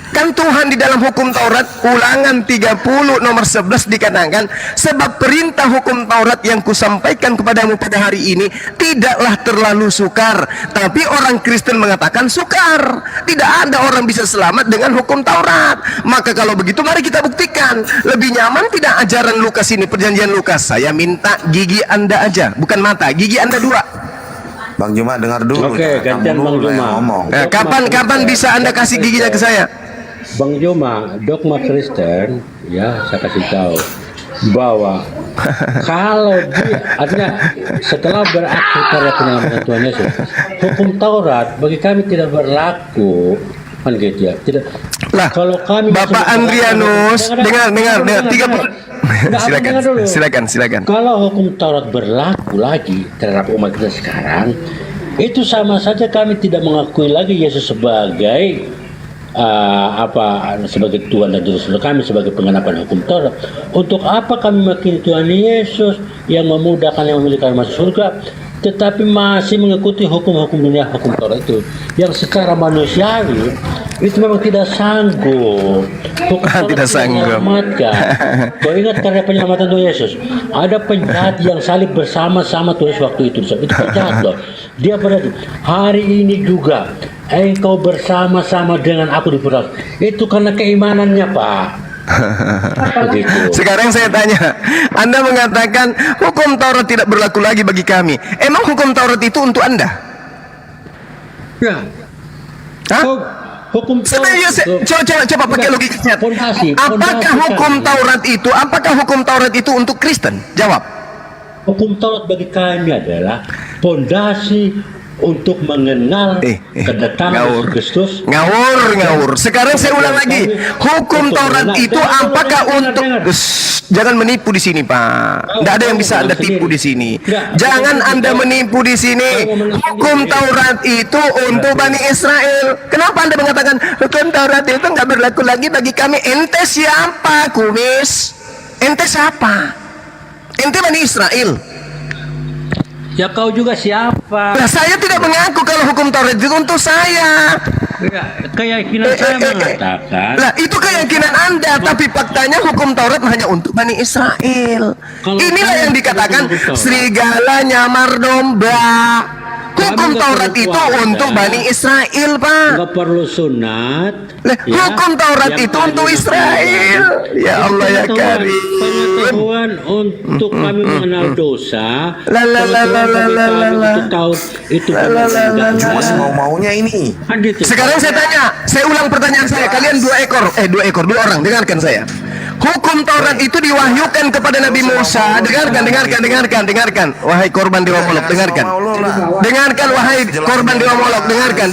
Speaker 4: Kan Tuhan di dalam hukum Taurat Ulangan 30 nomor 11 dikatakan, sebab perintah hukum Taurat yang kusampaikan kepadamu pada hari ini tidaklah terlalu sukar. Tapi orang Kristen mengatakan sukar. Tidak ada orang bisa selamat dengan hukum Taurat. Maka kalau begitu mari kita buktikan. Lebih nyaman tidak ajaran Lukas ini, perjanjian Lukas? Saya minta gigi Anda aja, bukan mata, gigi Anda 2.
Speaker 7: Bang Juma dengar dulu.
Speaker 1: Oke,
Speaker 7: jangan
Speaker 1: gantian
Speaker 7: kamu
Speaker 1: Bang
Speaker 7: dulu yang
Speaker 1: Juma.
Speaker 7: ngomong.
Speaker 4: Kapan bisa Anda kasih giginya ke saya?
Speaker 1: Bang Juma, dogma Kristen, ya saya kasih tahu bahwa kalau artinya setelah berakhir karya penyelamatan Tuhan Yesus, hukum Taurat bagi kami tidak berlaku Kan gitu ya. Tidak.
Speaker 4: Lah,
Speaker 1: Kalau kami
Speaker 4: Bapak
Speaker 1: masih
Speaker 4: Andrianus, dengar,
Speaker 1: Enggak,
Speaker 4: silakan,
Speaker 1: dengar dulu.
Speaker 4: silakan.
Speaker 1: Kalau hukum Taurat berlaku lagi terhadap umat kita sekarang, itu sama saja kami tidak mengakui lagi Yesus sebagai sebagai Tuhan dan Juru Selamat kami sebagai penggenapan hukum Taurat. Untuk apa kami meyakini Tuhan Yesus yang memudahkan yang memilih kami masuk surga, tetapi masih mengikuti hukum-hukum dunia, hukum Taurat itu yang secara manusiawi itu memang tidak sanggup. Hukum Taurat
Speaker 4: Tidak sanggup.
Speaker 1: menyelamatkan. Kau ingat karena penyelamatan Tuhan Yesus, ada penjahat yang salib bersama-sama Tuhan Yesus waktu itu penjahat loh. Dia berarti hari ini juga engkau bersama-sama dengan aku di surga. Itu karena keimanannya, Pak. Begitu.
Speaker 4: Sekarang saya tanya, Anda mengatakan hukum Taurat tidak berlaku lagi bagi kami. Emang hukum Taurat itu untuk Anda?
Speaker 1: Ya.
Speaker 4: Hah?
Speaker 1: Hukum
Speaker 4: Coba pakai logikanya. Apakah hukum Taurat itu untuk Kristen? Jawab.
Speaker 1: Hukum Taurat bagi kami adalah pondasi untuk mengenal kedatangan Yesus Kristus.
Speaker 4: Ngawur. Sekarang saya ulang lagi. Hukum Taurat itu apakah untuk jangan menipu di sini, Pak. Tidak ada yang bisa Anda tipu di sini. Jangan Anda menipu di sini. Hukum Taurat itu untuk Bani Israel. Kenapa Anda mengatakan hukum Taurat itu nggak berlaku lagi bagi kami? Ente siapa, kumis? Ente siapa? Ente Bani Israel.
Speaker 1: Ya kau juga siapa?
Speaker 4: Nah, saya tidak mengaku kalau hukum Taurat itu untuk saya.
Speaker 1: Ya, keyakinan saya mengatakan.
Speaker 4: Lah, itu keyakinan Anda, tapi faktanya hukum Taurat hanya untuk Bani Israel. Inilah yang dikatakan serigala nyamar domba. Hukum Taurat itu untuk Bani Israel, Pak.
Speaker 1: Enggak perlu sunat.
Speaker 4: Hukum Taurat itu untuk Israel. Ya Allah ya Karim.
Speaker 1: Pengetahuan untuk kami mengenal dosa. Itu
Speaker 7: Cuma semau-maunya ini.
Speaker 4: Sekarang saya tanya, saya ulang pertanyaan saya. Kalian dua orang, dengarkan saya. Hukum Taurat itu diwahyukan kepada Nabi Musa. Dengarkan. Wahai korban dewa Molok, dengarkan. Wahai korban dewa Molok, dengarkan.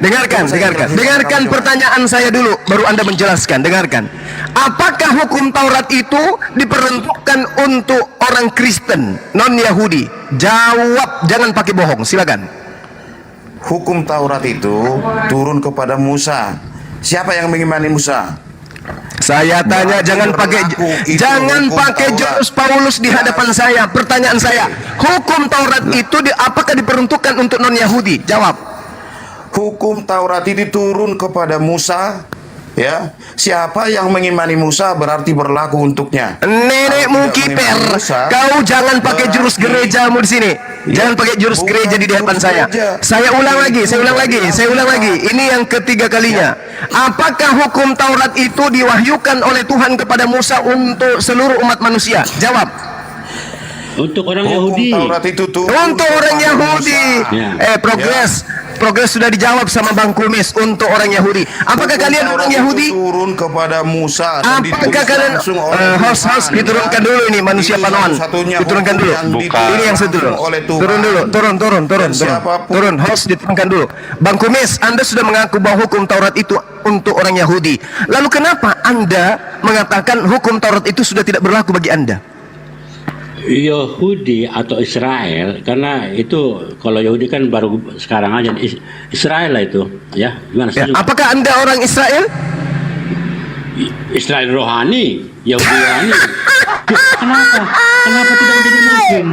Speaker 4: Dengarkan pertanyaan saya dulu, baru Anda menjelaskan. Dengarkan. Apakah hukum Taurat itu diperuntukkan untuk orang Kristen, non-Yahudi? Jawab, jangan pakai bohong, silakan.
Speaker 7: Hukum Taurat itu turun kepada Musa. Siapa yang mengimani Musa?
Speaker 4: Saya tanya, jangan pakai jurus Paulus di hadapan saya. Pertanyaan saya, hukum Taurat itu apakah diperuntukkan untuk non-Yahudi? Jawab.
Speaker 7: Hukum Taurat itu turun kepada Musa. Ya, siapa yang mengimani Musa berarti berlaku untuknya.
Speaker 4: Nenekmu kiper, kau jangan pakai jurus gerejamu di sini. Jangan pakai jurus gereja di hadapan saya. Saya ulang lagi. Ini yang ketiga kalinya. Apakah hukum Taurat itu diwahyukan oleh Tuhan kepada Musa untuk seluruh umat manusia? Jawab.
Speaker 1: Untuk orang Yahudi.
Speaker 7: Taurat itu
Speaker 4: Untuk orang Yahudi. Progres sudah dijawab sama Bang Kumis. Untuk orang Yahudi. Apakah kalian orang Yahudi?
Speaker 7: Turun kepada Musa.
Speaker 4: Apakah kalian host diturunkan dulu ini manusia panuan. Diturunkan dulu. Ini yang setuju. Turun. Host diturunkan dulu. Bang Kumis, Anda sudah mengaku bahwa hukum Taurat itu untuk orang Yahudi. Lalu kenapa Anda mengatakan hukum Taurat itu sudah tidak berlaku bagi Anda?
Speaker 1: Yahudi atau Israel, karena itu kalau Yahudi kan baru sekarang aja, Israel lah itu, ya. Gimana?
Speaker 4: Apakah Anda orang Israel?
Speaker 1: Israel rohani, Yahudi rohani. Kenapa tidak menjadi mungkin?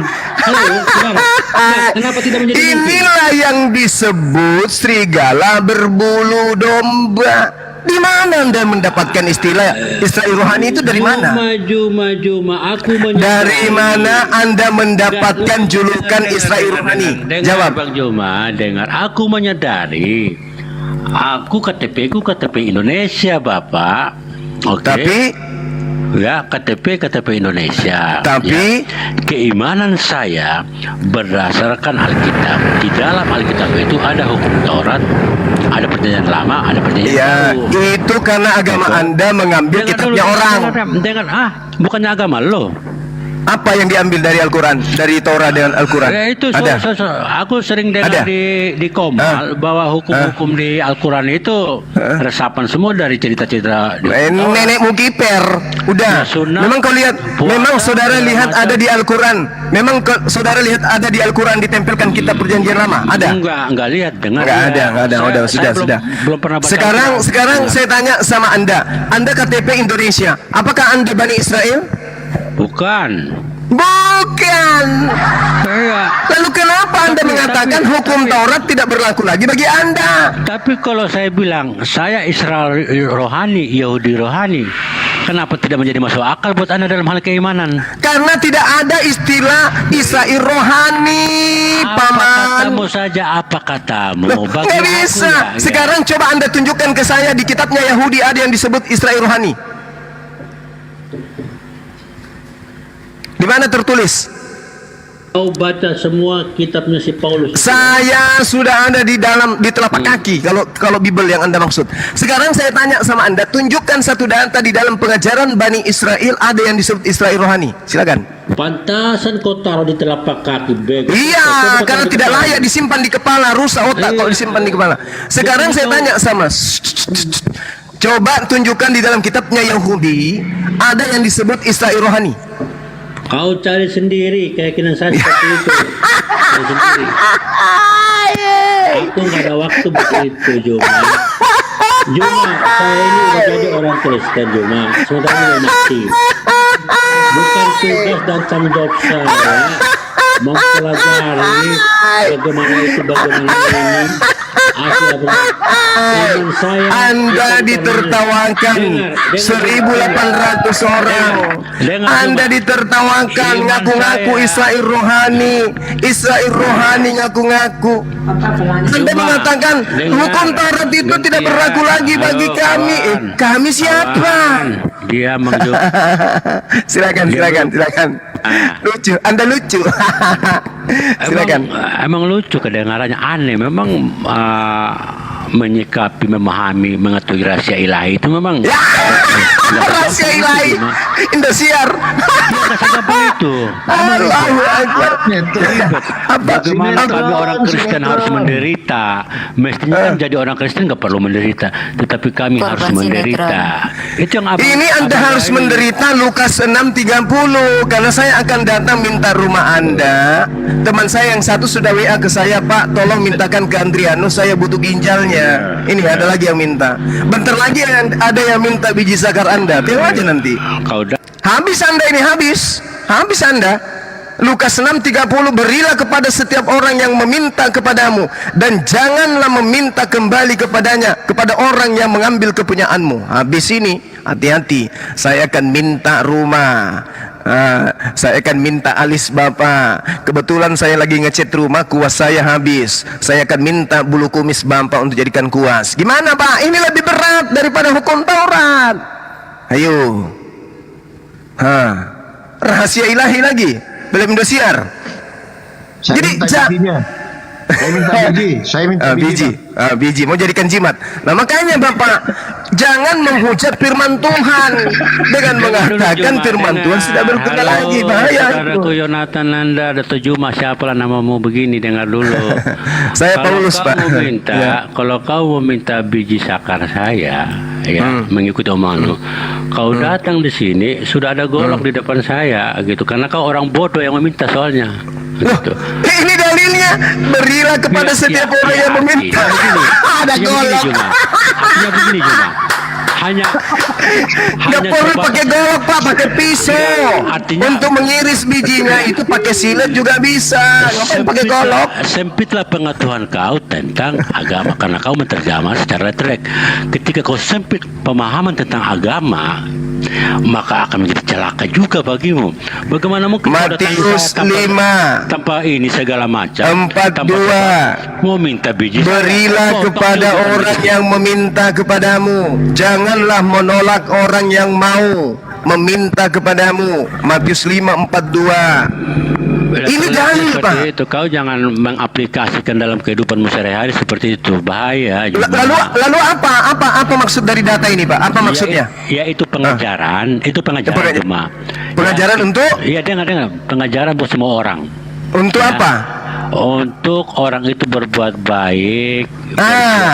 Speaker 1: Kenapa tidak menjadi mungkin?
Speaker 4: Inilah yang disebut serigala berbulu domba. Di mana Anda mendapatkan istilah Israel rohani itu dari mana? Dari mana Anda mendapatkan julukan Israel rohani? Jawab.
Speaker 1: Bang Juma, dengar. Aku menyadari. Aku KTP Indonesia, Bapak. Oke.
Speaker 4: Tapi
Speaker 1: ya, KTP Indonesia.
Speaker 4: Tapi
Speaker 1: keimanan saya berdasarkan Alkitab. Di dalam Alkitab itu ada hukum Taurat, ada perjanjian lama, ada perjanjian baru.
Speaker 4: Itu karena agama Anda mengambil kitabnya orang.
Speaker 1: Bukannya agama lo.
Speaker 4: Apa yang diambil dari Al-Quran, dari Torah dengan Al-Quran?
Speaker 1: Ya itu
Speaker 4: Ada?
Speaker 1: aku sering dengar
Speaker 4: Ada?
Speaker 1: di Komal bahwa hukum-hukum di Al-Quran itu resapan semua dari cerita-cerita di
Speaker 4: Nenekmu kiper, udah.
Speaker 1: Ya, sunnah.
Speaker 4: Memang kau lihat,
Speaker 1: Puasa,
Speaker 4: memang saudara
Speaker 1: segala
Speaker 4: lihat
Speaker 1: macam.
Speaker 4: ada di Al-Quran. Memang saudara lihat ada di Al-Quran ditempelkan kitab perjanjian lama. Ada?
Speaker 1: Enggak lihat, dengar.
Speaker 4: Enggak ada.
Speaker 1: Saya
Speaker 4: Sudah.
Speaker 1: belum pernah baca.
Speaker 4: Sekarang saya tanya sama Anda KTP Indonesia. Apakah Anda Bani Israel?
Speaker 1: Bukan.
Speaker 4: Bukan.
Speaker 1: Iya.
Speaker 4: Lalu kenapa Anda mengatakan hukum Taurat tidak berlaku lagi bagi Anda?
Speaker 1: Tapi kalau saya bilang saya Israel rohani, Yahudi rohani, kenapa tidak menjadi masuk akal buat Anda dalam hal keimanan?
Speaker 4: Karena tidak ada istilah Israel rohani,
Speaker 1: Apa
Speaker 4: Paman.
Speaker 1: katamu saja, apa katamu?
Speaker 4: Loh,
Speaker 1: Bagi
Speaker 4: nggak
Speaker 1: aku
Speaker 4: bisa.
Speaker 1: ya.
Speaker 4: Sekarang coba Anda tunjukkan ke saya di kitabnya Yahudi ada yang disebut Israel rohani. Di mana tertulis?
Speaker 1: Kau baca semua kitabnya si Paulus.
Speaker 4: Saya sudah ada di telapak kaki kalau Bible yang Anda maksud. Sekarang saya tanya sama Anda, tunjukkan satu data di dalam pengajaran Bani Israel ada yang disebut Israel rohani. Silakan.
Speaker 1: Pantasan kau taruh di telapak kaki, bego.
Speaker 4: Iya, karena tidak layak disimpan di kepala, rusak otak kalau disimpan di kepala. Sekarang saya tanya sama, coba tunjukkan di dalam kitabnya Yahudi ada yang disebut Israel rohani.
Speaker 1: Kau cari sendiri keyakinan saya seperti itu. Cari sendiri. Aku nggak ada waktu buat itu, Juma. Saya ini udah jadi orang Kristen, Juma. Sementara ini udah mati. Bukan tugas dan tanggung jawab saya mempelajari bagaimana ini.
Speaker 4: Anda ditertawakan 1.800 orang. Anda ditertawakan ngaku-ngaku Israel rohani ngaku-ngaku. Anda mengatakan hukum Taurat itu tidak berlaku lagi bagi kami. Kami siapa?
Speaker 1: Dia mengjawab.
Speaker 4: Silakan. Lucu, Anda lucu. Silakan.
Speaker 1: Emang lucu kedengarannya, aneh. Memang menyikapi, memahami, mengetahui rahasia ilahi itu memang
Speaker 4: rahasia ilahi Indosiar.
Speaker 1: Nggak segampang itu.
Speaker 4: Allahu Akbar.
Speaker 1: Bagaimana kami orang Kristen harus menderita? Mestinya kan jadi orang Kristen nggak perlu menderita, tetapi kami harus menderita. Itu yang
Speaker 4: ini Anda harus menderita. Lukas 6:30. Karena saya akan datang minta rumah Anda. Teman saya yang satu sudah WA ke saya, Pak, tolong mintakan ke Andrianus, saya butuh ginjalnya. Ini ada lagi yang minta. Bentar lagi ada yang minta biji zakar Anda. Tengok aja nanti. Habis Anda ini, habis Anda. Lukas 6:30, berilah kepada setiap orang yang meminta kepadamu, dan janganlah meminta kembali kepadanya, kepada orang yang mengambil kepunyaanmu. Habis ini, hati-hati. Saya akan minta rumah, saya akan minta alis Bapak. Kebetulan saya lagi ngecat rumah, kuas saya habis. Saya akan minta bulu kumis Bapak untuk jadikan kuas. Gimana Pak? Ini lebih berat daripada hukum Taurat. Ayo. Rahasia ilahi lagi. Belum Indosiar. Jadi saya minta biji mau jadikan jimat. Nah makanya Bapak jangan menghujat firman Tuhan dengan mengatakan firman Tuhan sudah berguna lagi. Bahaya.
Speaker 1: Saudaraku Yonatan Nanda, Dato Juma, siapalah namamu begini, dengar dulu.
Speaker 4: Saya Paulus, Pak.
Speaker 1: Kalau kau meminta biji sakar saya, mengikuti omonganmu, kau datang di sini sudah ada golok di depan saya, gitu. Karena kau orang bodoh yang meminta soalnya. Gitu.
Speaker 4: Ini dalilnya, berilah kepada setiap orang yang meminta. Ada golok.
Speaker 1: Artinya begini Juma.
Speaker 4: Nggak perlu pakai golok Pak, pakai pisau. Untuk mengiris bijinya itu pakai silet juga bisa. Ngapain pakai golok?
Speaker 1: Sempitlah pengetahuan kau tentang agama, karena kau menerjemah secara literal. Ketika kau sempit pemahaman tentang agama, maka akan menjadi celaka juga bagimu. Bagaimana mungkin
Speaker 4: Matius 5
Speaker 1: tanpa ini segala macam
Speaker 4: 42
Speaker 1: mau minta biji,
Speaker 4: berilah kepada orang yang meminta kepadamu, janganlah menolak orang yang mau meminta kepadamu. Matius 5:42. Ini dalil, Pak.
Speaker 1: Seperti itu, kau jangan mengaplikasikan dalam kehidupanmu sehari-hari seperti itu, bahaya.
Speaker 4: Lalu apa maksud dari data ini, Pak? Apa maksudnya?
Speaker 1: Ya itu pengajaran, itu pengajaran
Speaker 4: Pengajaran.
Speaker 1: cuma.
Speaker 4: Pengajaran untuk
Speaker 1: Iya, dengar, pengajaran buat semua orang.
Speaker 4: untuk
Speaker 1: Ya.
Speaker 4: apa?
Speaker 1: Untuk orang itu berbuat baik.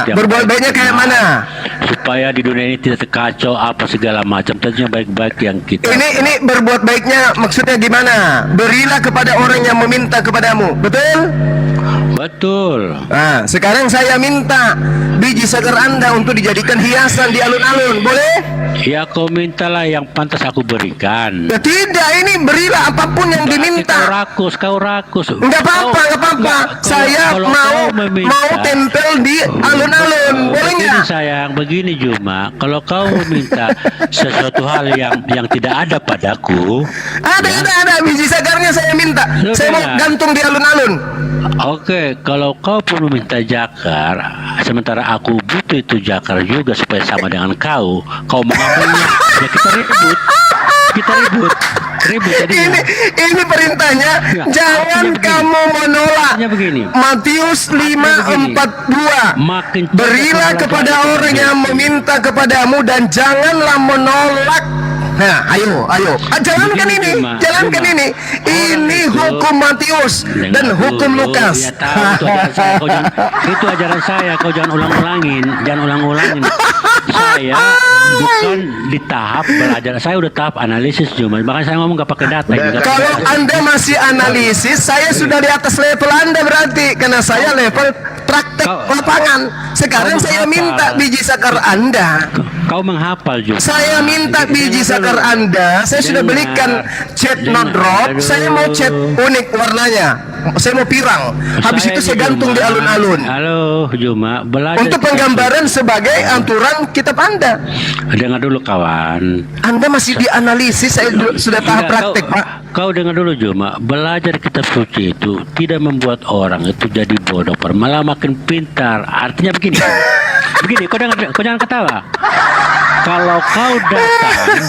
Speaker 1: yang
Speaker 4: Berbuat baiknya kayak mana?
Speaker 1: Supaya di dunia ini tidak terkacau apa segala macam. Tentunya baik-baik yang kita.
Speaker 4: Ini berbuat baiknya maksudnya gimana? Berilah kepada orang yang meminta kepadamu. Betul?
Speaker 1: Betul.
Speaker 4: Nah, sekarang saya minta biji segar Anda untuk dijadikan hiasan di alun-alun. Boleh?
Speaker 1: Ya kau mintalah yang pantas aku berikan.
Speaker 4: Ya, tidak, ini berilah apapun yang
Speaker 1: Berarti
Speaker 4: diminta.
Speaker 1: Kau rakus.
Speaker 4: Enggak apa-apa, enggak apa-apa. Saya
Speaker 1: kalau
Speaker 4: mau
Speaker 1: kau meminta-
Speaker 4: mau tempel di alun-alun. Boleh
Speaker 1: Begini
Speaker 4: nggak?
Speaker 1: sayang, begini Juma. Kalau kau meminta sesuatu hal yang tidak ada padaku,
Speaker 4: Ada biji segarnya saya minta.
Speaker 1: Lu
Speaker 4: Saya mau
Speaker 1: dengar.
Speaker 4: gantung di alun-alun.
Speaker 1: oke. Kalau kau pun meminta jakar, sementara aku butuh itu jakar juga supaya sama dengan kau mengambilnya, ya kita ribut. Jadinya.
Speaker 4: Ini perintahnya.
Speaker 1: Ya,
Speaker 4: Jangan
Speaker 1: artinya begini.
Speaker 4: kamu menolak.
Speaker 1: Artinya begini.
Speaker 4: Matius 5:42.
Speaker 1: Makin
Speaker 4: Berilah kepada orang yang meminta kepadamu dan janganlah menolak. Nah, ayo. Jalankan
Speaker 1: Begini,
Speaker 4: ini,
Speaker 1: Juma.
Speaker 4: jalankan
Speaker 1: Juma.
Speaker 4: ini.
Speaker 1: Orang
Speaker 4: Ini
Speaker 1: itu-
Speaker 4: hukum Matius dan
Speaker 1: Dengar
Speaker 4: hukum
Speaker 1: dulu.
Speaker 4: Lukas.
Speaker 1: Ya tahu itu ajaran saya. Itu ajaran saya. Kau jangan ulang-ulangin. Saya bukan di tahap belajar. Saya udah tahap analisis cuma. Makanya saya ngomong gak pakai data. Juga.
Speaker 4: Kalau Anda masih analisis, saya sudah di atas level Anda berarti. Karena saya level praktek lapangan. Sekarang
Speaker 1: Kau
Speaker 4: saya
Speaker 1: menghafal.
Speaker 4: minta biji sakar Anda.
Speaker 1: Kau menghafal juga.
Speaker 4: Saya minta biji sakar Anda. Saya sudah belikan cat not drop. Saya mau cat unik warnanya. Saya mau pirang. Habis itu saya gantung di alun-alun.
Speaker 1: Halo Juma, belajar.
Speaker 4: Untuk penggambaran sebagai aturan kitab Anda.
Speaker 1: Dengar dulu kawan.
Speaker 4: Anda masih dianalisis. Saya sudah tahap
Speaker 1: Enggak,
Speaker 4: praktek, Pak.
Speaker 1: Kau dengar dulu Juma, belajar kitab suci itu tidak membuat orang itu jadi bodoh, malah makin pintar. Artinya begini. Kau jangan ketawa. Kalau kau datang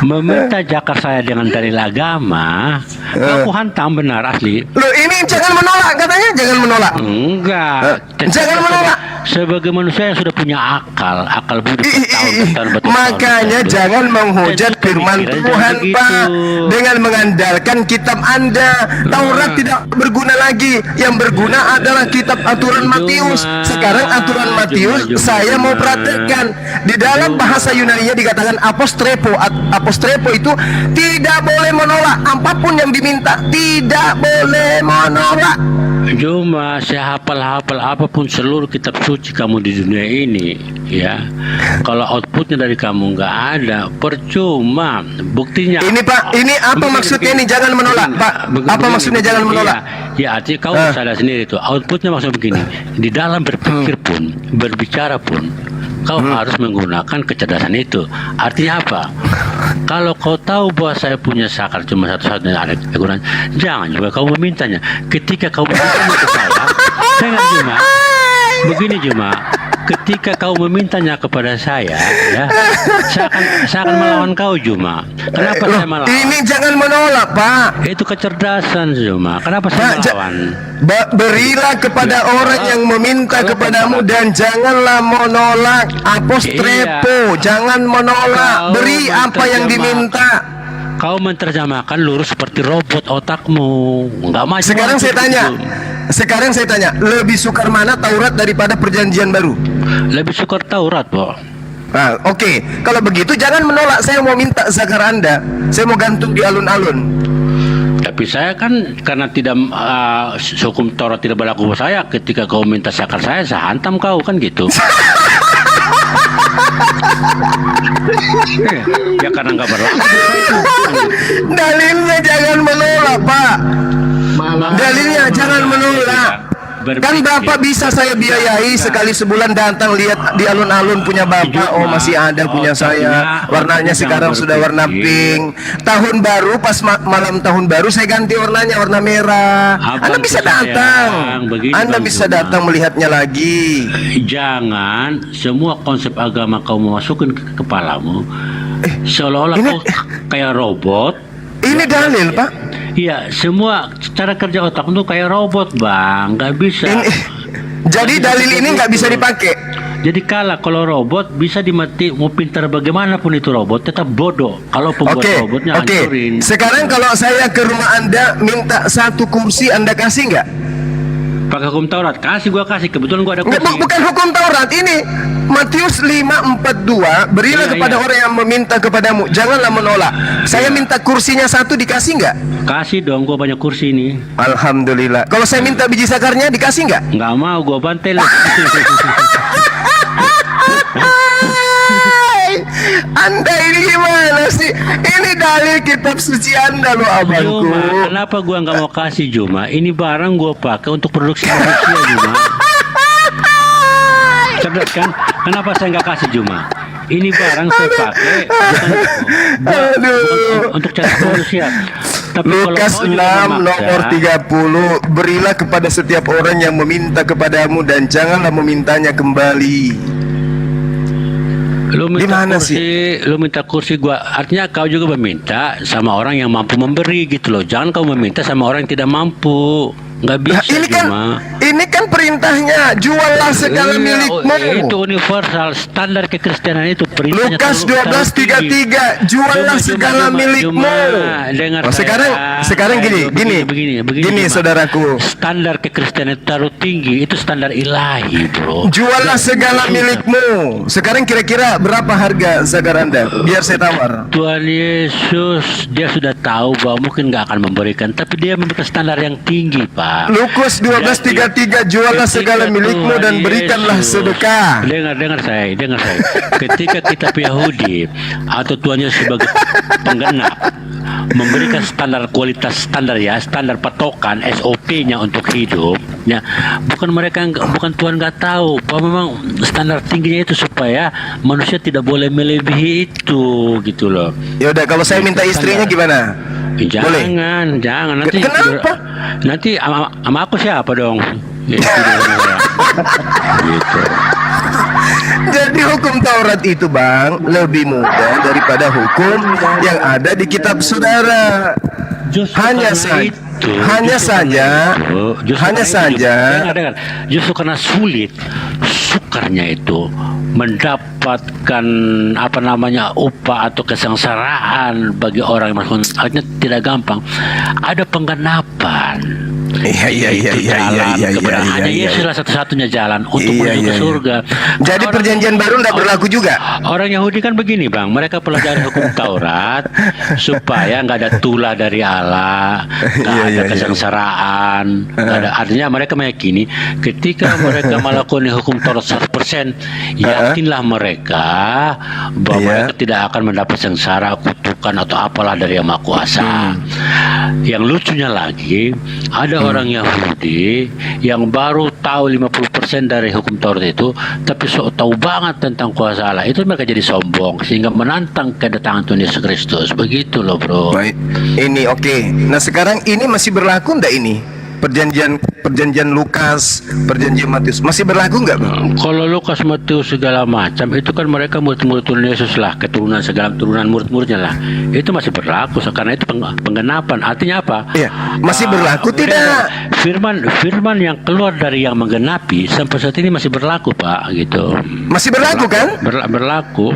Speaker 1: meminta jakar saya dengan dalil agama, aku hantam benar asli.
Speaker 4: Loh, ini jangan menolak katanya, jangan menolak.
Speaker 1: Enggak.
Speaker 4: Jangan menolak.
Speaker 1: Sebagai manusia yang sudah punya akal budi bertahun-tahun
Speaker 4: Makanya jangan menghujat firman Tuhan, Pak, dengan mengandalkan kitab Anda. Taurat tidak berguna lagi. Yang berguna adalah kitab aturan Matius. Sekarang aturan Matius saya mau praktekkan. Di dalam bahasa Yunani-nya dikatakan apostrepo. Apostrepo itu tidak boleh menolak. Apapun yang diminta tidak boleh menolak.
Speaker 1: Cuma saya hafal apapun seluruh kitab suci kamu di dunia ini, ya. Kalau outputnya dari kamu nggak ada, percuma. Buktinya.
Speaker 4: Ini Pak, ini apa maksudnya ini? Jangan menolak, Pak. Apa maksudnya jangan menolak?
Speaker 1: Ya artinya kau sadar sendiri itu. Outputnya maksudnya begini. Di dalam berpikir pun, berbicara pun, kau harus menggunakan kecerdasan itu. Artinya apa? Kalau kau tahu bahwa saya punya sakar cuma satu-satunya ada kegunaan, jangan juga kau memintanya. Ketika kau memintanya ke saya Juma, begini Juma, ketika kau memintanya kepada saya, ya, saya akan melawan kau Juma. Kenapa saya melawan?
Speaker 4: Ini jangan menolak, Pak.
Speaker 1: Itu kecerdasan Juma. Kenapa saya melawan?
Speaker 4: Berilah kepada orang yang meminta kepadamu dan janganlah menolak. Apostrepo, jangan menolak. Beri apa yang diminta.
Speaker 1: Kau menerjemahkan lurus seperti robot otakmu. Enggak macam.
Speaker 4: Sekarang saya tanya, lebih sukar mana Taurat daripada Perjanjian Baru?
Speaker 1: Lebih sukar Taurat, Pak.
Speaker 4: Nah, oke. Kalau begitu jangan menolak. Saya mau minta zakar Anda. Saya mau gantung di alun-alun.
Speaker 1: Tapi saya kan karena tidak hukum Taurat tidak berlaku buat saya. Ketika kau minta zakar saya hantam kau kan gitu. Ya karena nggak berlaku.
Speaker 4: Dalilnya jangan menolak, Pak. Dalilnya jangan menolak. Kan Bapak bisa saya biayai sekali sebulan datang lihat di alun-alun punya Bapak. Oh masih ada punya saya. Warnanya sekarang sudah warna pink. Tahun baru pas malam tahun baru saya ganti warnanya warna merah. Anda bisa datang. Anda bisa datang melihatnya lagi.
Speaker 1: Jangan semua konsep agama kau masukin ke kepalamu. Seolah-olah kau kayak robot.
Speaker 4: Ini dalil, Pak.
Speaker 1: Iya, semua cara kerja otak itu kayak robot, Bang. Nggak bisa.
Speaker 4: Jadi dalil ini nggak bisa dipakai.
Speaker 1: Jadi kalau robot bisa dimati, mau pintar bagaimanapun itu robot tetap bodoh. Kalau pembuat
Speaker 4: Oke,
Speaker 1: robotnya
Speaker 4: oke.
Speaker 1: hancurin.
Speaker 4: Sekarang kalau saya ke rumah Anda minta 1 kursi, Anda kasih nggak?
Speaker 1: Pakai hukum Taurat, gua kasih. Kebetulan gua ada
Speaker 4: Nggak,
Speaker 1: kursi.
Speaker 4: bukan hukum Taurat ini. Matius 5:42, berilah
Speaker 1: Iya,
Speaker 4: kepada
Speaker 1: iya.
Speaker 4: orang yang meminta kepadamu, janganlah menolak. Saya minta kursinya 1, dikasih nggak?
Speaker 1: Kasih dong, gua banyak kursi ini.
Speaker 4: Alhamdulillah. Kalau saya minta biji sakarnya, dikasih nggak?
Speaker 1: Nggak mau, gua bantai lu.
Speaker 4: Hai, Anda ini gimana sih? Ini dalil kitab suci Anda loh, abangku.
Speaker 1: Juma, kenapa gua nggak mau kasih Juma? Ini barang gua pakai untuk produksi manusia, Juma. Cerdas kan? Kenapa saya nggak kasih Juma? Ini barang saya pakai bukan untuk cari manusia. Tapi
Speaker 4: Lukas
Speaker 1: kalau kau juga
Speaker 4: 6
Speaker 1: memaksa,
Speaker 4: nomor 30, berilah kepada setiap orang yang meminta kepadamu dan janganlah memintanya kembali.
Speaker 1: lu minta
Speaker 4: Gimana
Speaker 1: kursi, lu minta kursi gua. Artinya kau juga meminta sama orang yang mampu memberi gitu loh. Jangan kau meminta sama orang yang tidak mampu. Nggak bisa
Speaker 4: Nah,
Speaker 1: Juma.
Speaker 4: ini kan perintahnya, juallah segala
Speaker 1: Iya,
Speaker 4: milikmu.
Speaker 1: itu universal, standar kekristenan itu perintahnya.
Speaker 4: Lukas
Speaker 1: terlalu
Speaker 4: 12:33, juallah segala milikmu.
Speaker 1: Dengar
Speaker 4: Oh, sekarang gini, saudaraku.
Speaker 1: Standar kekristenan itu terlalu tinggi, itu standar ilahi, bro.
Speaker 4: Juallah segala milikmu. Sekarang kira-kira berapa harga zakat Anda? Biar saya tawar.
Speaker 1: Tuhan Yesus dia sudah tahu bahwa mungkin nggak akan memberikan, tapi dia memberikan standar yang tinggi, Pak.
Speaker 4: Lukas 12:33, juallah segala milikmu dan berikanlah sedekah.
Speaker 1: Dengar saya. Ketika kitab Yahudi atau Tuhan Yesus sebagai penggenap memberikan standar kualitas, standar patokan SOP-nya untuk hidup, ya bukan Tuhan nggak tahu bahwa memang standar tingginya itu supaya manusia tidak boleh melebihi itu, gitu loh.
Speaker 4: Ya udah, kalau saya minta istrinya gimana?
Speaker 1: Jangan nanti.
Speaker 4: Kenapa?
Speaker 1: Nanti sama aku siapa dong? Ya, itu dia sama saya. Gitu.
Speaker 4: Jadi hukum Taurat itu, Bang, lebih mudah daripada hukum yang ada di kitab saudara.
Speaker 1: Justru
Speaker 4: Hanya
Speaker 1: karena
Speaker 4: saja,
Speaker 1: dengar. Justru karena sukarnya itu mendapatkan upah atau kesengsaraan bagi orang yang melakukan, artinya tidak gampang. Ada penggenapan.
Speaker 4: Iya.
Speaker 1: Hanya Yesus lah satu-satunya jalan untuk menuju ke surga.
Speaker 4: Jadi perjanjian baru tidak berlaku juga.
Speaker 1: Orang Yahudi kan begini, Bang, mereka pelajari hukum Taurat supaya nggak ada tulah dari Allah, nggak ada kesengsaraan, nggak ada. Artinya mereka meyakini ketika mereka melakukan hukum Taurat 100%, yakinlah mereka bahwa mereka tidak akan mendapat sengsara, kutukan atau apalah dari Yang Maha Kuasa. Yang lucunya lagi, ada orang Yahudi yang baru tahu 50% dari hukum Taurat itu, tapi tahu banget tentang kuasa Allah. Itu mereka jadi sombong sehingga menantang kedatangan Tuhan Yesus Kristus. Begitu loh, bro.
Speaker 4: Baik. Ini oke. Nah, sekarang ini masih berlaku enggak ini? Perjanjian Lukas, perjanjian Matius masih berlaku nggak, Bang?
Speaker 1: Kalau Lukas, Matius segala macam itu kan mereka murid-murid Tuhan Yesus lah, keturunan segala turunan murid-muridnya lah. Itu masih berlaku karena itu penggenapan. Artinya apa?
Speaker 4: Iya, masih berlaku tidak?
Speaker 1: Firman yang keluar dari yang menggenapi sampai saat ini masih berlaku, Pak, gitu.
Speaker 4: Masih berlaku kan?
Speaker 1: Berlaku.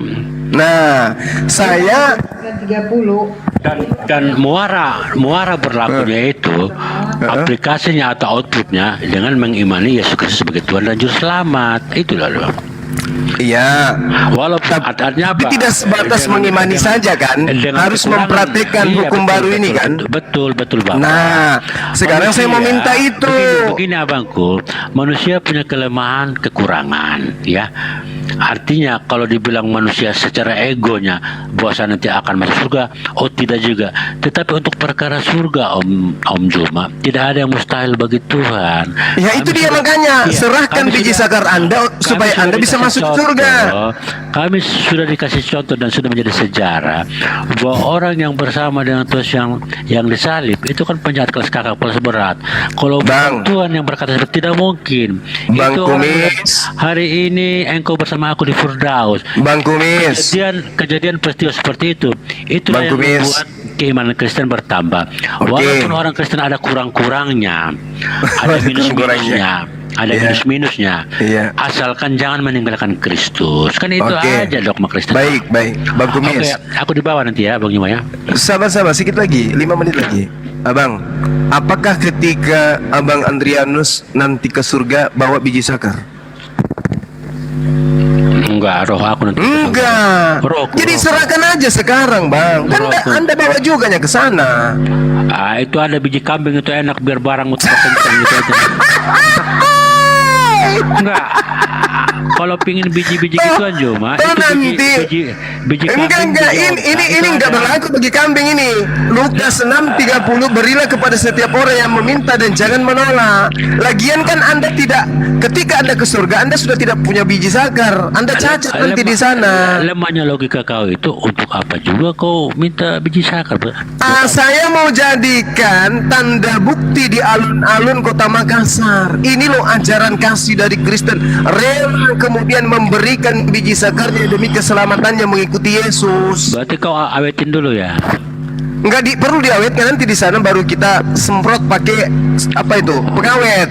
Speaker 4: Nah, saya
Speaker 6: 30.
Speaker 1: Dan muara berlakunya itu aplikasinya atau outputnya dengan mengimani Yesus Kristus sebagai Tuhan dan Juru Selamat. Itulah loh.
Speaker 4: iya.
Speaker 1: Walaupun artinya apa?
Speaker 4: Tidak sebatas mengimani saja kan, harus mempraktikkan hukum baru ini kan.
Speaker 1: Betul Bapak.
Speaker 4: Nah, sekarang saya mau minta itu.
Speaker 1: Begini abangku, manusia punya kelemahan, kekurangan, ya. Artinya kalau dibilang manusia secara egonya bahwa nanti akan masuk surga, oh tidak juga. Tetapi untuk perkara surga, Om Juma, tidak ada yang mustahil bagi Tuhan.
Speaker 4: Ya itu dia makanya, serahkan biji sakar Anda supaya Anda bisa masuk surga.
Speaker 1: Kami sudah dikasih contoh dan sudah menjadi sejarah bahwa orang yang bersama dengan Tuhan yang disalib itu kan penjahat kelas kakak kelas berat. Kalau Tuhan yang berkata seperti tidak mungkin.
Speaker 4: Bang
Speaker 1: itu
Speaker 4: Kumis,
Speaker 1: hari ini engkau bersama sama aku di Firdaus.
Speaker 4: Bang Kumis.
Speaker 1: Kejadian peristiwa seperti itu, itulah
Speaker 4: Bang
Speaker 1: yang
Speaker 4: Kumis.
Speaker 1: membuat keimanan Kristen bertambah.
Speaker 4: Oke.
Speaker 1: Walaupun orang Kristen ada kurang-kurangnya, ada minus-minusnya, ada
Speaker 4: Iya.
Speaker 1: minus-minusnya.
Speaker 4: Iya.
Speaker 1: Asalkan jangan meninggalkan Kristus. Kan itu
Speaker 4: Oke.
Speaker 1: aja dogma Kristen.
Speaker 4: Baik, baik. Bang
Speaker 1: Oke,
Speaker 4: Kumis.
Speaker 1: aku di bawah nanti ya, Bang Yuma ya.
Speaker 4: Sabar-sabar, sedikit lagi, 5 menit lagi. Abang, apakah ketika Abang Andrianus nanti ke surga bawa biji sakar?
Speaker 1: Enggak, roh aku nanti.
Speaker 4: Enggak.
Speaker 1: Roku,
Speaker 4: Jadi
Speaker 1: roku.
Speaker 4: serahkan aja sekarang, Bang. Kan
Speaker 1: Roku.
Speaker 4: anda bawa juga ke sana.
Speaker 1: Itu ada biji kambing itu enak biar barang muter kencang gitu aja. Enggak. Kalau pingin biji-biji gituan Joma,
Speaker 4: Oh,
Speaker 1: itu
Speaker 4: nanti.
Speaker 1: biji
Speaker 4: Enggak,
Speaker 1: biji
Speaker 4: ini enggak berlaku bagi kambing ini. Lukas 6:30, berilah kepada setiap orang yang meminta dan jangan menolak. Lagian kan Anda tidak, ketika Anda ke surga, Anda sudah tidak punya biji sakar. Anda cacat nanti di sana.
Speaker 1: Lemahnya logika kau itu untuk apa juga kau minta biji sakar?
Speaker 4: Saya mau jadikan tanda bukti di alun-alun kota Makassar. Ini loh ajaran kasih dari Kristen. Rela kemudian memberikan biji sakarnya demi keselamatannya mengikuti Yesus.
Speaker 1: Berarti kau awetin dulu ya.
Speaker 4: Enggak perlu diawetkan, nanti di sana baru kita semprot pakai apa itu, pengawet.